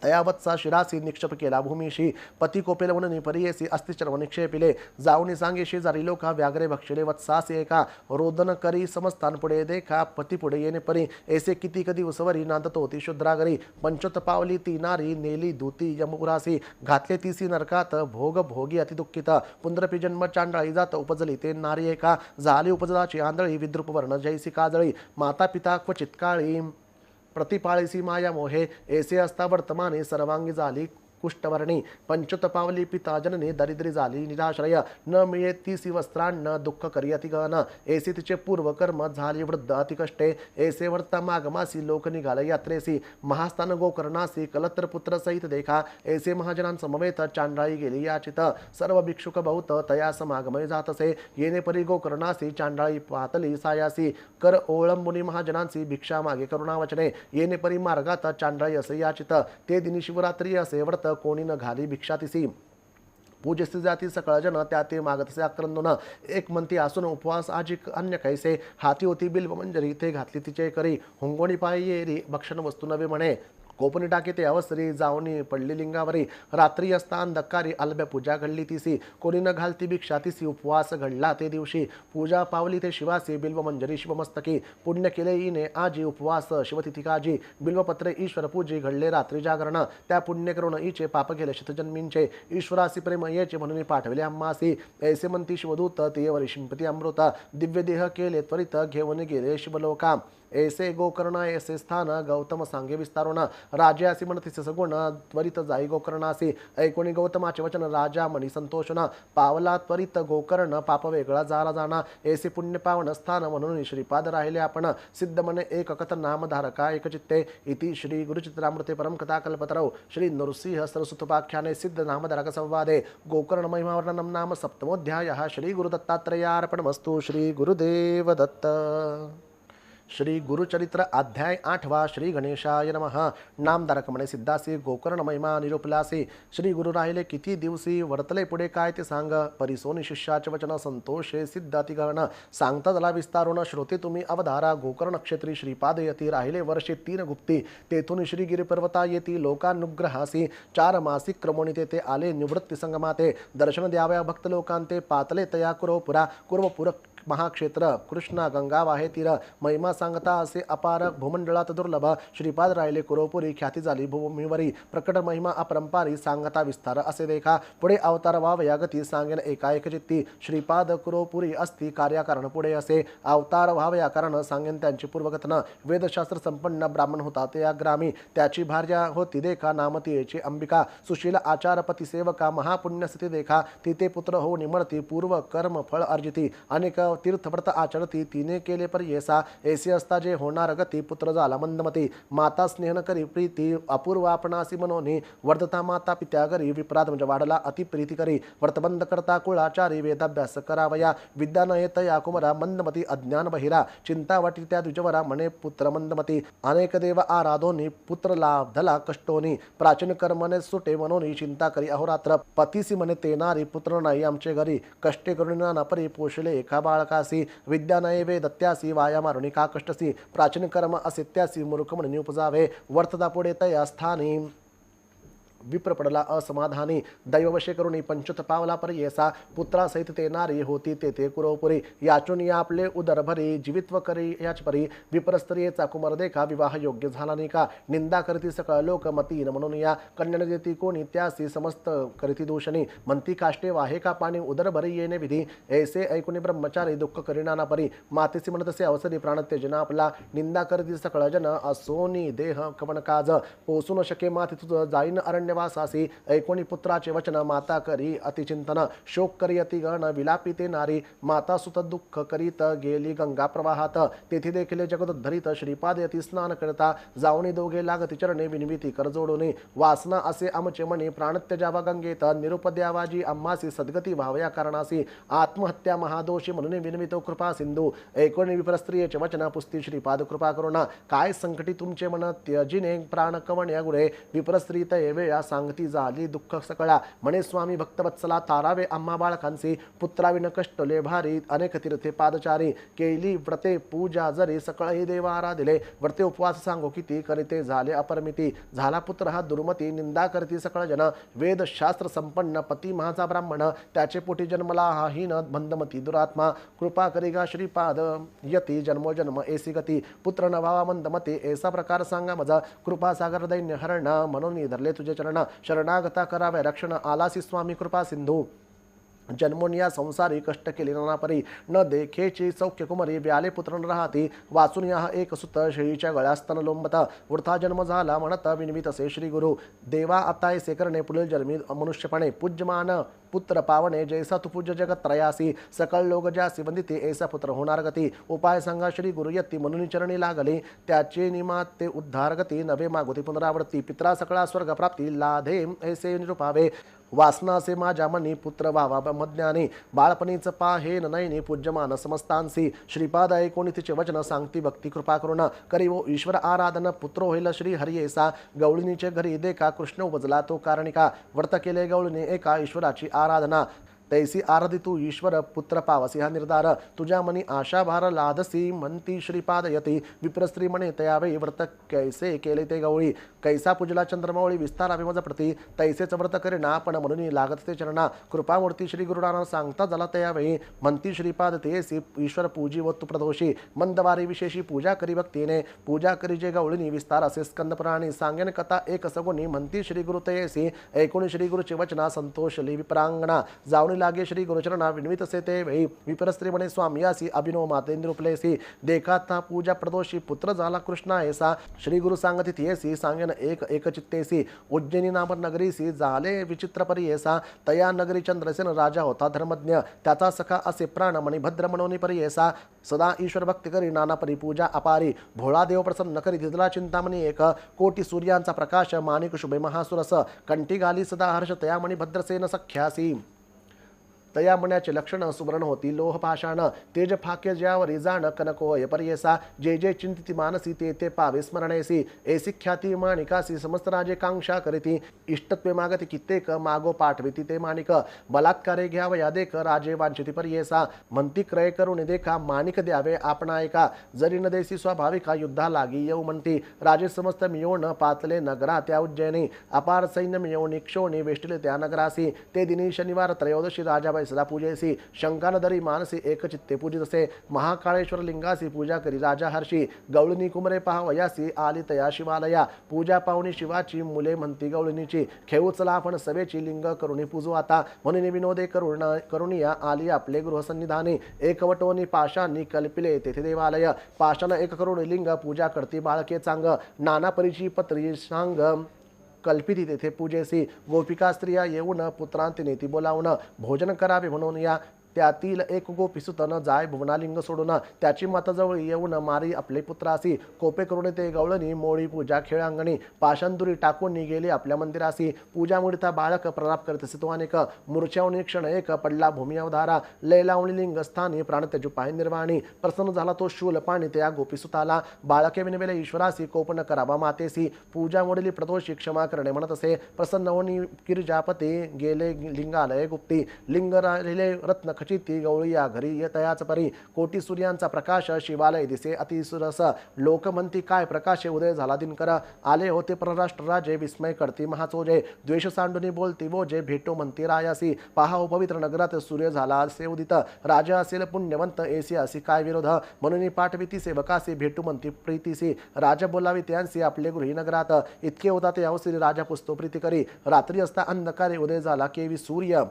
तयावत्सा शिरासी निक्षेप केला भूमीशी पती कोपेल म्हणून परियेसी अस्थिचर्म निक्षेपिले जाऊनी सांगे शेजारी लोका व्याघ्रे भक्षिले वत्सासी एका रोदन करी समस्तान पुढे देखा पती पुढे येणे परी ऐसे किती कधी उसवरी नांदत होती शुद्रागरी पंचत पावली ती नारी नेली दूती यमुरासी घातले तीसी नरकात भोग भोगी अतिदुःखित पुंद्रपी जन्म चांडाळी जात उपजली ते नारी एका झाली उपजलाची आंधळी विद्रुप वर्ण जैसी काजळी माता पिता क्वचित काळी प्रतिपाळीसी माया मोहे ऐसे असता वर्तमाने सर्वांगी झाली कुष्ठवर्णी पंचत पावली पिता जननी दरिद्री झाली निराश्रय न मिळे तीसी वस्त्रान्न दुःख करियती गहन ऐसे तिचे पूर्वकर्म झाली वृद्ध अतिकष्टे ऐसे वर्ता मागमासी लोक निघाल यात्रेसी महास्थान गोकर्णासी कलत्र पुत्र सहित देखा ऐसे महाजनांसमवेत चांडाळी गेली याचित सर्व भिक्षुक बहुत तया समागमय जातसे येणे परी गोकर्णासी चांडाळी पातली सायासी कर ओळंबुनी महाजनांसी भिक्षा मागे करुणावचने येणे परी मार्गात चांडाळी असे याचित ते दिनी शिवरात्री असे व्रत कोणी न घाली भिक्षा तिसी पूजसी जाती सकळ जन त्या ते मागतसे आक्रंदन एक म्हणती असून उपवास आजी अन्य कैसे हाती होती बिल्व मंजरी ते घातली तिचे करी हुंगोणी पायी येरी भक्षण वस्तू नवे म्हणे कोपनी टाके ते अवसरी जावनी पडली लिंगावरी रात्री असता अंधकारी अल्ब्या पूजा घडली तिसी कोणी न घालती भिक्षा तिसी उपवास घडला ते दिवशी पूजा पावली ते शिवासी बिल्व मंजरी शिवमस्तकी पुण्य केले ईने आजी उपवास शिवतिथी काजी बिल्वपत्रे ईश्वर पूजी घडले रात्री जागरण त्या पुण्य करून ईचे पाप गेले शतजन्मींचे ईश्वरासी प्रेम येचे म्हणून पाठविले अम्मासी ऐसे म्हणती शिवदूत ते वरी शिंपती अमृत दिव्य देह केले त्वरित घेऊन गेले शिवलोका ऐसे गोकर्ण ऐसे स्थान गौतम सांगे विस्तारोण राजे असे म्हणतीस सगुण त्वरित जाई गोकर्णासी ऐकोणी गौतमाचे वचन राजा मणी संतोषण पावला त्वरित गोकर्ण पाप वेगळा जाला जाणा ऐसे पुण्य पावन स्थान म्हणून श्रीपाद राहिले आपण सिद्ध मने एक कथ नामधारका एक चित्ते इति श्री गुरुचित्रामृते परम कथा कल्पतरौ श्री नृसिंह सरस्वतोपाख्याने सिद्ध नामधारक संवादे गोकर्ण महिमावर्णनम नाम सप्तमोध्यायः श्री गुरुदत्तात्रेयार्पणमस्तु श्री गुरुदेव दत्त श्री गुरुचरित्र अध्याय 8 श्री गणेशाय नमः नामधारक म्हणे सिद्धासी गोकर्ण महिमा निरूपलासी श्री गुरु राहिले किती दिवसी वर्तले पुढे काय ते सांग परिसोनी शिष्याचे वचन संतोषे सिद्धातिगण सांगता झाला विस्तारून श्रोते तुम्ही अवधारा गोकर्ण क्षेत्री श्रीपाद यती राहिले वर्षे 3 गुप्ती तेथून श्रीगिरी पर्वता येती लोकानुग्रहासी 4 मासिक क्रमोणी तेथे आले निवृत्ती संगमाते दर्शन द्याव्या भक्त लोकांते पातले तया कुरवपुर महाक्षेत्र कृष्णा गंगा वाहे तीर महिमा सांगता असे अपार भूमंडळात दुर्लभ श्रीपाद राहिले कुरोपुरी ख्याती झाली भूमीवरी प्रकट महिमा अपरंपारी सांगता विस्तार असे देखा पुढे अवतार व्हावया गती सांगेन एकाएक चित्ती श्रीपाद कुरोपुरी असती कार्याकारण पुढे असे अवतार व्हावया कारण सांगेन त्यांची पूर्वकथन वेदशास्त्र संपन्न ब्राह्मण होता ते या ग्रामी त्याची भार्या होती देखा नामती याची अंबिका सुशील आचारपती सेवका महापुण्यस्थिती देखा तिथे पुत्र हो निमरती पूर्व कर्म फळ अर्जिती अनेक तीर्थव्रत आचरती तिने केले पर येसा ऐसे असता जे होणार गती पुत्र झाला मंदमती माता स्नेहन करी प्रीती अपूर्व आपणासी मनोनी वर्धता माता पित्या घरी विप्राद म्हणजे वाढला अति प्रीती करी व्रतबंध करता कुळाचारी वेदाभ्यास करावया विद्या न येत या कुमरा मंदमती अज्ञान बहिरा चिंता वाटी त्या द्विजवरा म्हणे पुत्र मंदमती अनेक देव आराधोनी पुत्र लाभधला कष्टोनी प्राचीन कर्मने सुटे मनोनी चिंता करी अहोरात्र पतीसी म्हणे तेनारी पुत्र नाही आमचे घरी कष्टे करून नाना परी पोषले एका बाळकासी विद्या नये वेदत्यासी वाया मारुणी का कष्टसी प्राचीन कर्म असित्यासी मूर्ख म्हणून उपजावे वर्तदा पुढे तया स्थानी विप्र पडला असमाधानी दैववशे करुणी पंचत पावला पर येसा पुत्रासहित ते नारी होती तेथे कुरोपुरी याचून या आपले उदर भरी जीवित्व करी याच परी विप्रस्त्रियेचा कुमार देखा विवाह योग्य झाला नाही का निंदा करती सकळ लोक मतीन म्हणून या कन्याने देती कोणी त्यासी समस्त करीती दूषणी म्हणती काष्टे वाहे का पाणी उदर भरी येणे विधी ऐसे ऐकुनी ब्रह्मचारी दुःख करिणाना परी मातेसी म्हणतसे अवसरी प्राणत्यजना आपला निंदा करती सकळ जन असोनी देह कवन काज पोसू न शके माते तुझ जाईन अरण्य वासासी ऐकोणी पुत्राचे वचन माता करी अतिचिंतन शोक करी अतिगण विलापी ते नारी माता सुत दुःख करीत गेली गंगा प्रवाहात तेथे देखील जगदोद्धरित श्रीपाद यती स्नान करता जाऊनी दोघे लागती चरणे विनविती कर जोडून वासना असे आमचे मणी प्राणत्यजावा गंगेत निरुप द्यावाजी आम्हासी सद्गती व्हावया कारणासी आत्महत्या महादोषी म्हणून विनवितो कृपा सिंधू ऐकोणी विप्रस्त्रियेचे वचन पुस्ती श्रीपाद कृपा करुणा काय संकटी तुमचे मन त्यजिने प्राण कवण्या गुरे विप्रस्त्रीत वेळा सांगती झाली दुःख सकळा म्हणे स्वामी भक्तवत्सला तारावे आम्हा बाळकांसी पुत्राविन कष्टले भारी अनेक तीर्थे पादचारी केली व्रते पूजा जरी सकळ हे देव आराधिले व्रते उपवास सांगो किती करीते झाले अपरमिती झाला पुत्र हा दुर्मती निंदा करती सकळ जन वेद शास्त्र संपन्न पती माझा ब्राह्मण त्याचे पोटी जन्मला हा हीन बंधमती दुरात्मा कृपा करिगा श्रीपाद यती जन्मोजन्म ऐसी गती पुत्र न व्हावा मंदमती ऐसा प्रकार सांगा मजा कृपा सागर दैन्य हरण म्हणून धरले तुझे चरण शरणागता करावे रक्षण आलासी स्वामी कृपा सिंधू जन्मोन या संसारी कष्ट केले नानापरी न देखेची सौख्य कुमारी व्याले पुत्र न राहती वाचून या एक सुत शेळीच्या गळ्यास स्तन लोंबत वृथा जन्म झाला म्हणत विनवित असे श्री गुरु देवा आता ऐसे करणे पुढील जन्मी मनुष्यपणे पूज्यमान पुत्र पावणे जैसा तू पूज्य जगत त्रयासी सकळ लोक ज्यासी वंदिते ऐसा पुत्र होणार गती उपाय सांगा श्री गुरु यत्ती म्हणून चरणी लागले त्याचे निमात ते उद्धार गती नवे मागुती पुनरावृत्ती पित्रा सकळा स्वर्ग प्राप्ती लाधे ऐसे निरूपावे वासना असे माझ्या मनी पुत्र व्हावा मज्ञानी बाळपणीच पाहे नयनी पूज्यमान समस्तांसी श्रीपाद ऐकोणी तिचे वचन सांगती भक्ती कृपा करुण करी वो ईश्वर आराधन पुत्र होईल श्री हरियेसा गवळणीचे घरी देखा कृष्ण उपजला तो कारणिका व्रत केले गवळणी एका ईश्वराची आराधना तैसी आराधी तू ईश्वर पुत्र पावसी हा निर्धार तुझ्या मनी आशा भार लादसी म्हणती श्रीपाद यती विप्रस्त्री म्हणे तयावे व्रत कैसे केले ते गवळी कैसा पूजला चंद्रमौळी विस्तारावे मज प्रती तैसेच व्रत करेना पण म्हणून लागत ते चरणा कृपामूर्ती श्री गुरुनाना सांगता झाला तयावेळी म्हणती श्रीपाद तेसी ईश्वर पूजी व तू प्रदोषी मंदवारी विशेषी पूजा करी भक्तीने पूजा करी जे गवळीनी विस्तार असे स्कंद प्राणी सांगेन कथा एक सगुनी म्हणती श्री गुरु तयेसी ऐकून श्री गुरुचे वचना संतोषली विप्रांगणा जाऊन लागे श्री गुरुचरणा विनवित से ते वेळी विप्रस्त्री म्हणे स्वामियासी अभिनव मातेंद्र उपलेसी देखाता पूजा प्रदोषी पुत्र झाला कृष्णा ऐसा श्री गुरु सांगती तियेसी सांगेन एक चित्तेसी उज्जैनी नाम नगरीसी झाले विचित्र परी ऐसा तया नगरी चंद्रसेन राजा होता धर्मज्ञ त्याचा सखा असे प्राण मणी भद्र मनोनी परी ऐसा सदा ईश्वर भक्ती करी नाना परी पूजा अपारी भोळा देव प्रसन्न करी तिथला चिंतामणी एक कोटी सूर्यांचा प्रकाश माणिक शुभे महासुरस कंठी घाली सदा हर्ष तया मणी भद्रसेन सख्यासी तया मण्याचे लक्षण सुवर्ण होती लोह पाषाण तेज फाक्य ज्यावरी जाण कनकोय पर्येसा जे जे चिंतिती मानसी ते ते पावे स्मरणेसी ऐसी ख्याती माणिकासी समस्त राजे कांक्षा करीती इष्टत्वे मागती कित्येक मागो पाठविती ते माणिक बलात्कारे घ्यावया देख राजे वांछिती पर्येसा म्हणती क्रय करून देखा माणिक द्यावे आपणा ऐका जरी न देसी स्वाभाविका युद्धा लागी येऊ म्हणती राजे समस्त मिळवून पातले नगरा त्या उज्जैनी अपार सैन्य मिळवून क्षोणी वेष्टिले त्या नगरासी ते दिनी शनिवार त्रयोदशी राजाबाई सदा पूजेसी शंकानदरी मानसी एकचित्ते पूजितसे महाकाळेश्वर लिंगासी पूजा करी राजा हर्षी गवळणी कुमरे पाहवयासी आली तया शिवालया पूजा पाहुणी शिवाची मुले म्हणती गवळणीची खेऊ चला आपण सवेची लिंग करुणी पूजू आता म्हणून विनोदे करुणिया आली आपले गृहसन्निधानी एकवटोनी पाशांनी कल्पिले तेथे देवालय पाशान एक करुण लिंग पूजा करती बाळके चांग नाना परिची पत्री सांग कल्पिती तेथे पूजेसी गोपिका स्त्रिया येऊन पुत्रांती नेती बोलावून भोजन करावे म्हणून या त्यातील एक गोपीसुतन जाय भुवनालिंग सोडून त्याची माताजवळ येऊन मारी आपले पुत्रासी कोपे करून ते गवळणी मोळी पूजा खेळांगणी पाषांदुरी टाकून गेली आपल्या मंदिरासी पूजा मुडिता बाळक प्रलाप करत असे तो अनेक मूर्छावणी क्षण एक पडला भूमी अवधारा लैलावणी लिंग स्थानी प्राण तेजू पाय निर्वाणी प्रसन्न झाला तो शूल पाणी त्या गोपीसुताला बाळके विनवेले ईश्वरासी कोपन करावा मातेसी पूजा मोडली प्रदोषी क्षमा करणे म्हणत असे प्रसन्न होणी किरजापते गेले लिंगालय गुप्ती लिंग राहिले रत्न चिती गवळी या घरी येतयाच परी कोटी सूर्यांचा प्रकाश शिवालय दिसे अतिसुरस लोक म्हणती काय प्रकाशे उदय झाला दिनकर आले होते परराष्ट्र राजे विस्मय करती महाचोजे द्वेष सांडूनी बोलती वो जे भेटो म्हणती रायासी पहा पवित्र नगरात सूर्य झाला असे उदित राजा असेल पुण्यवंत ऐसी असी काय विरोध म्हणून पाठविती सेवकासी भेटू म्हणती प्रीतीसी राजा बोलावी त्यांसी आपले गृही नगरात इतके होता ते अवसरी राजा पुस्तो प्रीती करी रात्री असता अंधकारे उदय झाला केवी सूर्य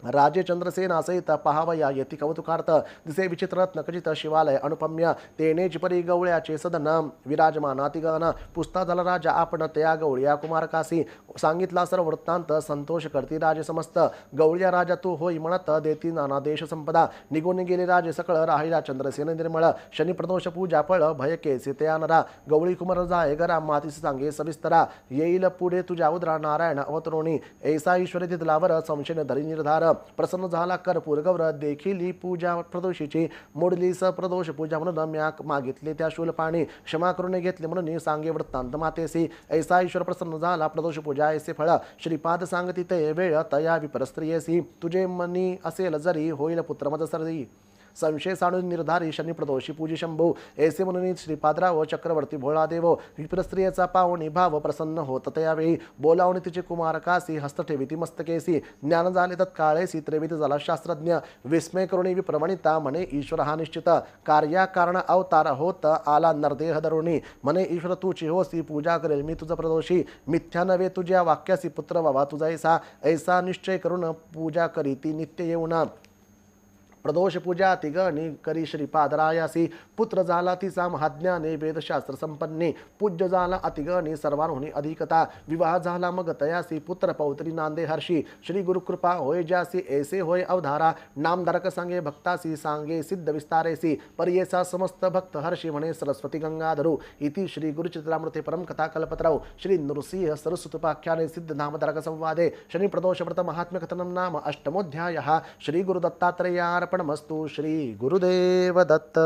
राजे चंद्रसेना सहित पहावया येती कौतुकार्थ दिसे विचित्र नखचित शिवालय अनुपम्य तेनेच परी गवळ्याचे सदन विराजमान अतिगन पुसता झाला राजा आपण त्या गवळ्या कुमारकासी सांगितला सर्व वृत्तांत संतोष करती राजे समस्त गवळ्या राजा तू होई म्हणत देती नाना देश संपदा निघून गेले राजे सकळ राहिला चंद्रसेन निर्मळ शनी प्रदोष पूजा फळ भय केसे ते आणरा गवळी कुमार जाय गरा मातीस सांगे सविस्तरा येईल पुढे तुझ्या उद्रा नारायण अवतरोणी ऐसा ईश्वरी तिथलावर संशय धरी निर्धार प्रसन्न झाला कर्पूर गौर देखील पूजा प्रदोषीची मोडली स प्रदोष पूजा म्हणून म्या मागितले त्या शूल पाणी क्षमा करून घेतले म्हणून सांगे वृत्तांत मातेसी ऐसा ईश्वर प्रसन्न झाला प्रदोष पूजा ऐसे फळ श्रीपाद सांगती ते वेळ तया विपरस्त्रियेसी तुझे मनी असेल जरी होईल पुत्र मज सरदी संशय साणून निर्धारी शनी प्रदोषी पूजी शंभू ऐसे म्हणून श्रीपादराव चक्रवर्ती भोळा देव विप्रस्त्रियेचा पावणी भाव प्रसन्न होत त्यावेळी बोलावणी तिचे कुमारकासी हस्त ठेविती मस्तकेसी ज्ञान झाले तत्काळेसी त्रेवित झाला शास्त्रज्ञ विस्मय करुणी विप्रवणिता म्हणे ईश्वर हा निश्चित कार्या कारण अवतार होत आला नरदेह धरुणी म्हणे ईश्वर तुची होसी पूजा करेल मी तुझा प्रदोषी मिथ्या नव्हे तुझ्या वाक्यासी पुत्र व्हावा तुझा ऐसा निश्चय करून पूजा करी ती नित्य येऊन प्रदोष पूजा तिगणी करी श्रीपादरायासी पुत्र झाला तिचा महाज्ञाने वेदशास्त्र संपन्ने पूज्य झाला अतिगणी सर्वांहुनी अधिकता विवाह झाला मग तयासी पुत्र पौत्री नांदे हर्षी श्री गुरुकृपा होय ज्यासी ऐसे होय अवधारा नामधारक सांगे भक्तासी सांगे सिद्ध विस्तारेसी पर्येसा समस्त भक्त हर्षी म्हणे सरस्वती गंगाधरू इति श्री गुरुचित्रामृते परम कथा कल्पतराव श्री नृसिंह सरस्वतोपाख्याने सिद्ध नामधारक संवादे शनि प्रदोष व्रत महात्म्य कथनम नाम अष्टमोध्यायः श्री गुरु दत्तात्रेयार्पणमस्तु श्री गुरुदेव दत्त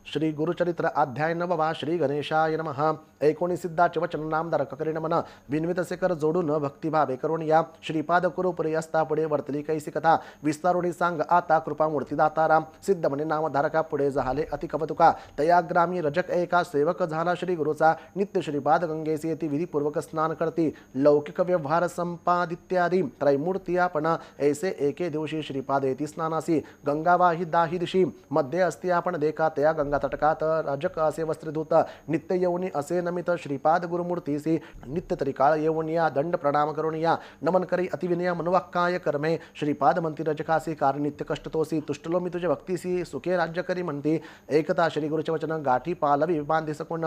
श्री गुरुचरित्र अध्याय 9 श्री गणेशाय नमः 19 सिद्धाचे वचन नामधारक करीन मन विनवित से कर जोडून भक्तिभावे करून या श्रीपाद कुरुपुरी असता पुढे वर्तली कैसी कथा विस्तारुणी सांग आता कृपा मूर्ती दाताराम सिद्ध म्हणे नामधारका पुढे झाले अति कवतुका तया ग्रामी रजक एका सेवक झाला श्री गुरुचा नित्य श्रीपाद गंगेसी येती विधीपूर्वक स्नान करती लौकिक व्यवहार संपादित्यादी त्रैमूर्ती आपण ऐसे एके दिवशी श्रीपाद येती स्नानासी गंगावाही दाही दिशी मध्ये असती आपण देखा तया गंगा तटकात रजक असे वस्त्रधूत नित्य येऊनी असे नमित श्रीपाद गुरुमूर्तीसी नित्य तरी काळ येऊन या दंड प्रणाम करून या नमन करी अतिविनय मनवाक्काय कर्मे श्रीपाद म्हणती रजकासी कारण नित्य कष्टतोसी तुष्टलो मी तुझे भक्तीसी सुखे राज्य करी म्हणती एकता श्री गुरुचे वचन गाठी पालवी बांधी सकून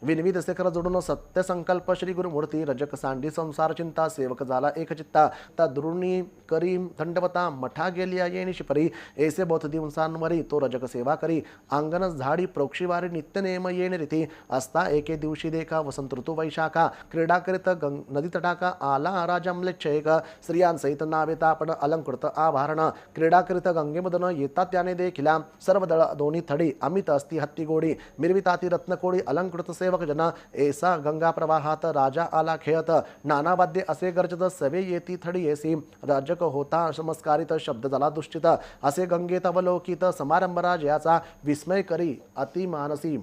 विनवित से कर जोडून सत्य संकल्प श्री गुरुमूर्ती रजक सांडी संसार चिंता सेवक झाला एक चित्ता ता द्रुणी करी थंडवता मठा गेलिया येणी शिपरी ऐसे बोथ दिवसांवरी तो रजक सेवा करी अंगण झाडी प्रोक्षीवारी नित्य नेम येणे रीती असता एके दिवशी देखा वसंत ऋतू वैशाखा क्रीडा करीत नदी तटाका आला राजा म्लेच्छेक स्त्रियांसहित नावेता आपण अलंकृत आभारण क्रीडा करीत गंगेमधून येतात त्याने देखिला सर्व दळ दोन्ही थडी अमित असती हत्ती गोडी मिरविताती रत्नकोडी अलंकृत सेवक जना ऐसा गंगा प्रवाहात राजा आला खेळत नाना वाद्य असे गर्जत सवे येती थडी येसी राजक होता चमत्कारित शब्द झाला दुष्टित असे गंगेत अवलोकित समारंभ राजाचा विस्मय करी अति मानसी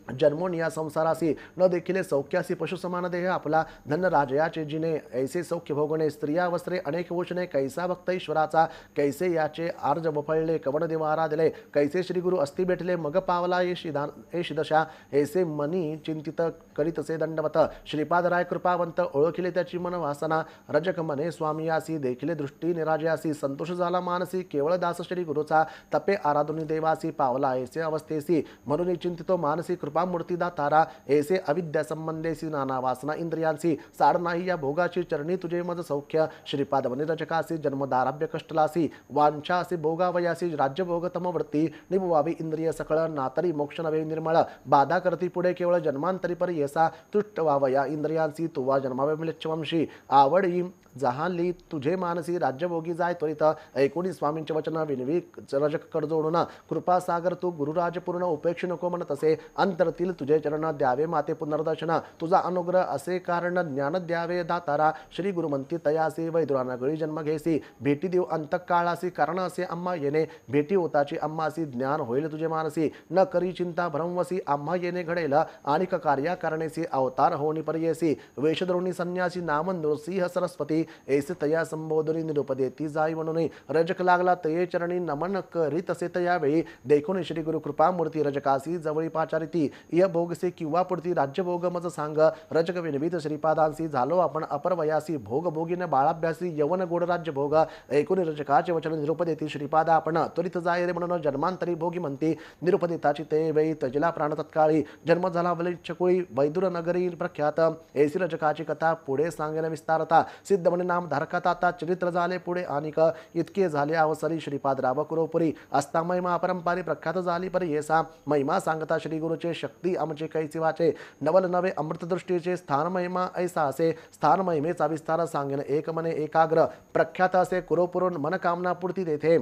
जन्मोन या संसारासी न देखिले सौख्यासी पशु समान देह आपला धन राजयाचे जिने ऐसे सौख्य भोगणे स्त्रिया वस्त्रे अनेक वचने कैसा भक्त ईश्वराचा कैसे याचे आर्ज बफळले कवन देव आराधले कैसे श्री गुरु अस्ति भेटले मग पावला येशी दशा ऐसे मनी चिंतित करीतसे दंडवत श्रीपादराय कृपावंत ओळखिले त्याची मन वासना रजक मने स्वामीयासी देखिले दृष्टी निराजयासी संतोष झाला मानसी केवळ दास श्री गुरुचा तपे आराधुनी देवासी पावला ऐसे अवस्थेसी म्हणून चिंतितो मानसी कृपा मूर्तीदा तारा ऐसे अविद्या संबंधेसी नाना वासना इंद्रियांसी साड नाही या भोगाची चरणी तुझे मज सौख्य श्रीपाद वने रजकासी जन्मदाराभ्य कष्टलासी वांछासी भोगावयासी राज्यभोग तमवृत्ती निभवावी इंद्रिय सकळ नातरी मोक्ष नवे निर्मळ बाधा करती पुढे केवळ जन्मांतरी पर येसा तुष्ट व्हावया इंद्रियांसी तुवा जन्मावे मिलच्छवंशी आवडी जहाली तुझे मानसी राज्यभोगी जाय त्वरित ऐकुणी स्वामींचे वचन विनवी रजक कडजोडून कृपा सागर तू गुरुराज पूर्ण उपेक्ष नको म्हणत असे अंतरतील तुझे चरण द्यावे माते पुनर्दर्शन तुझा अनुग्रह असे कारण ज्ञान द्यावे दातारा श्री गुरुमंती तयासी वैदुराना गळी जन्म घेसी भेटी देऊ अंतकाळासी कारण असे आम्हा येणे भेटी होताची आम्हासी ज्ञान होईल तुझे मानसी न करी चिंता भ्रमवसी आम्हा येणे घडेल आणिक कार्या करणेसी अवतार होणी पर्येसी वेशद्रोणी संन्यासी नाम नृसिंह सरस्वती ऐसे तया संबोधनी निरुपदेती जाई म्हणून रजक लागला तये चरणी नमन करीत असे तयावेळी देखून श्री गुरु कृपा मूर्ती रजकासी जवळी पाचारिती इय भोगसे किंवा पुढती राज्यभोग मज सांग रजक विनवित श्रीपादांसी झालो आपण अपरवयासी भोग भोगीन बाळाभ्यासी यवन गोड राज्य भोग ऐकून रजकाचे वचन निरुपदेती श्रीपादा आपण त्वरित जाय रे म्हणून जन्मांतरी भोगी म्हणती निरुपदिताची ते वेळी तजला प्राण तत्काळी जन्म झाला वलिच्छकुळी वैदुर नगरी प्रख्यात ऐसी रजकाची कथा पुढे सांगेन विस्तारता सिद्ध म्हणे नाम धारकात आता चरित्र झाले पुढे अनिक इतके झाले अवसरी श्रीपाद राव कुरोपुरी असता महिमा अपरंपारी प्रख्यात झाली परी येसा महिमा सांगता श्री गुरुचे शक्ती आमचे कैसी वाचे नवल नवे अमृतदृष्टीचे स्थान महिमा ऐसा असे स्थान महिमेचा विस्तार सांगेन एक मने एकाग्र प्रख्यात असे कुरोपुरून मनकामना पूर्ती देथे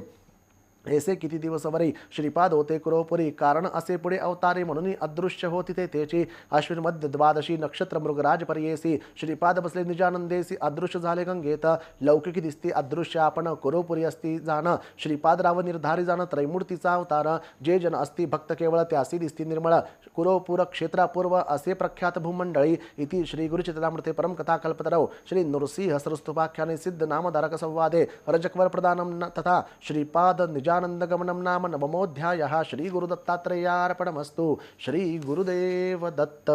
ऐसे किती दिवस वरी श्रीपाद होते कुरोपुरी कारण असे पुढे अवतारे म्हणून अदृश्य होती ते त्याची अश्विन मध्य द्वादशी नक्षत्र मृगराज पर्येसी श्रीपाद बसले निजानंदेसी अदृश्य झाले गंगेत लौकिकी दिसती अदृश्य आपण कुरोपुरी असती जाणं श्रीपाद राव निर्धारी जाणं त्रैमूर्तीचा अवतार जे जन असती भक्त केवळ त्यासी दिसती निर्मळ कुरोपूर क्षेत्रापूर्व असे प्रख्यात भूमंडळी इति श्री गुरुचित्रामृते परम कथा कल्पतरौ श्री नृसिंह सरस्तुपाख्याने सिद्ध नामधारक संवादे रजकवर प्रदानम तथा श्रीपाद निजानंदगमनम नाम नवमोऽध्यायः श्री गुरुदत्तात्रेयार्पणमस्तु श्री गुरुदेव दत्त।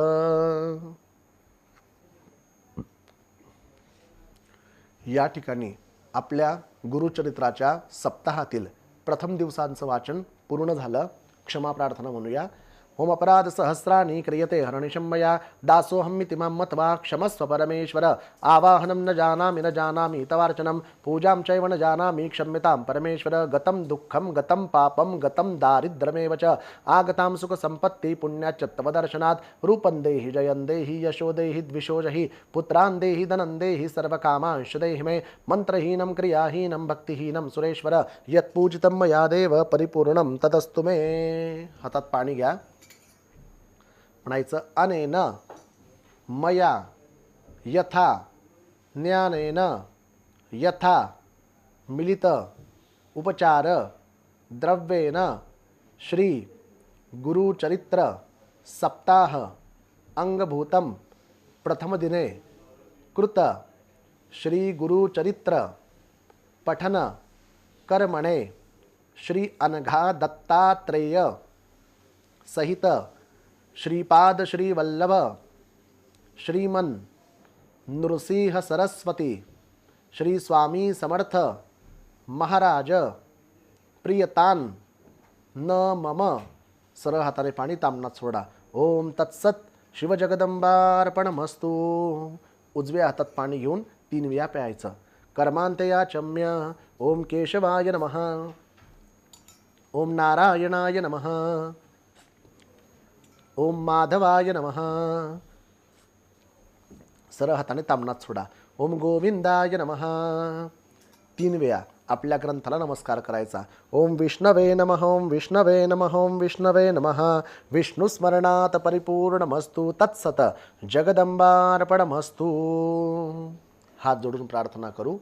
या ठिकाणी आपल्या गुरुचरित्राच्या सप्ताहातील प्रथम दिवसांचं वाचन पूर्ण झालं। क्षमा प्रार्थना म्हणूया। ओम अपराध सहस्राणि क्रियते हरणिशं मया दासोऽहमिति मां मत्वा क्षमस्व परमेश्वर आवाहनं न जानामि तवार्चनं पूजां चैव न जानामि क्षम्यतां परमेश्वर गतं दुःखं गतं पापं गतं दारिद्र्यमेव च आगतां सुखसम्पत्ति पुण्याच्च तव दर्शनात् रूपं देहि जयं देहि यशो देहि द्विषो जहि पुत्रान् देहि धनं देहि सर्वकामांश देहि मे मन्त्रहीनं क्रियाहीनं भक्तिहीनं सुरेश्वर यत्पूजितं मया देव परिपूर्णं तदस्तु मे। हातात पाणी घ्या। म्हणायचं अनेन मया यथा ज्ञानेन यथा मिलित उपचार द्रव्येन श्री गुरुचरित्र सप्ताह अंगभूतम प्रथम दिने कृत श्री गुरुचरित्र पठन कर्मणे श्री अनघा दत्तात्रेय सहित श्रीपाद श्री वल्लभ श्रीमन नृसिंह सरस्वती श्री स्वामी समर्थ महाराज प्रियतान न मम सरळ हाताने पाणी तामनात सोडा। ओम तत्सत शिवजगदंबार्पणमस्तु। उजव्या हातात पाणी घेऊन 3 वेळा प्यायचं। कर्मांतया चम्य ओम केशवाय नमः ओम नारायणाय नमः ओम माधवाय नमः। सरळ हाताने तामनात सोडा। ओम गोविंदाय नमः 3 वेळा आपल्या ग्रंथाला नमस्कार करायचा। ओम विष्णवे नमः ओम विष्णवे नमः ओम विष्णवे नमः। विष्णू स्मरणात परिपूर्णमस्तु तत्सत जगदंबार्पणमस्तु। हात जोडून प्रार्थना करू।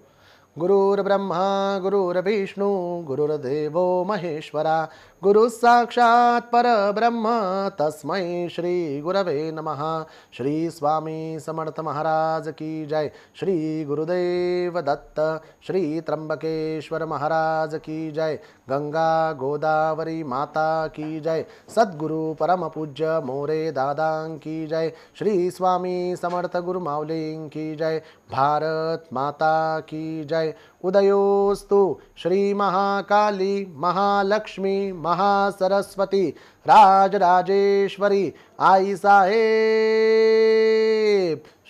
गुरुर्ब्रह्मा गुरुर्विष्णू गुरुर्देवो महेश्वरा गुरु साक्षात् परब्रह्म तस्मै श्री गुरवे नमः। श्री स्वामी समर्थ महाराज की जय। श्री गुरुदेव दत्त। श्री त्र्यंबकेश्वर महाराज की जय। गंगा गोदावरी माता की जय। सद्गुरु परम पूज्य मोरे दादा की जय। श्री स्वामी समर्थ गुरु माऊलीं की जय। भारत माता की जय। उदयोस्तु श्री महाकाली महालक्ष्मी महासरस्वती राजराजेश्वरी आई साहेब।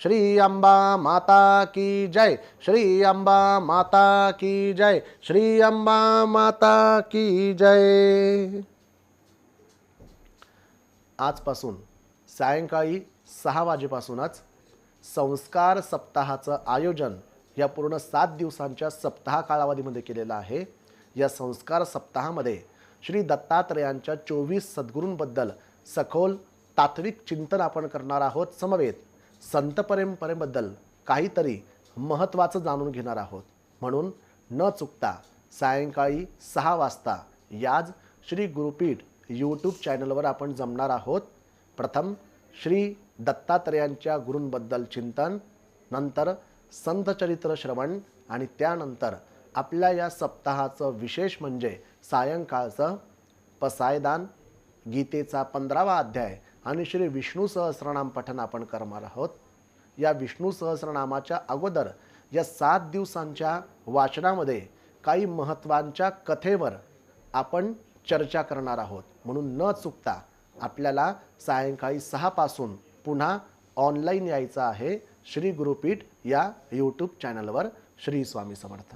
श्री अंबा माता की जय। श्री अंबा माता की जय। श्री अंबा माता की जय। आजपासून सायंकाळी 6 वाजेपासूनच संस्कार सप्ताहाचं आयोजन या पूर्ण 7 दिवसांच्या सप्ताह कालावधीमध्ये केलेलं आहे। या संस्कार सप्ताहामध्ये श्री दत्तात्रेयांच्या 24 सद्गुरूंबद्दल सखोल तात्विक चिंतन आपण करणार आहोत। समवेत संत परंपरेबद्दल काहीतरी महत्त्वाचं जाणून घेणार आहोत। म्हणून न चुकता सायंकाळी 6 वाजता याच श्री गुरुपीठ यूट्यूब चॅनलवर आपण जमणार आहोत। प्रथम श्री दत्तात्रेयांच्या गुरूंबद्दल चिंतन, नंतर संत चरित्र श्रवण आणि त्यानंतर आपल्या या सप्ताहाचं विशेष म्हणजे सायंकाळचं पसायदान, गीतेचा 15वा अध्याय आणि श्री विष्णू सहस्रनाम पठन आपण करणार आहोत। या विष्णू सहस्रनामाच्या अगोदर या 7 दिवसांच्या वाचनामध्ये काही महत्त्वांच्या कथेवर आपण चर्चा करणार आहोत। म्हणून न चुकता आपल्याला सायंकाळी 6 पासून पुन्हा ऑनलाईन यायचं आहे श्री गुरुपीठ या यूट्यूब चॅनलवर। श्री स्वामी समर्थ।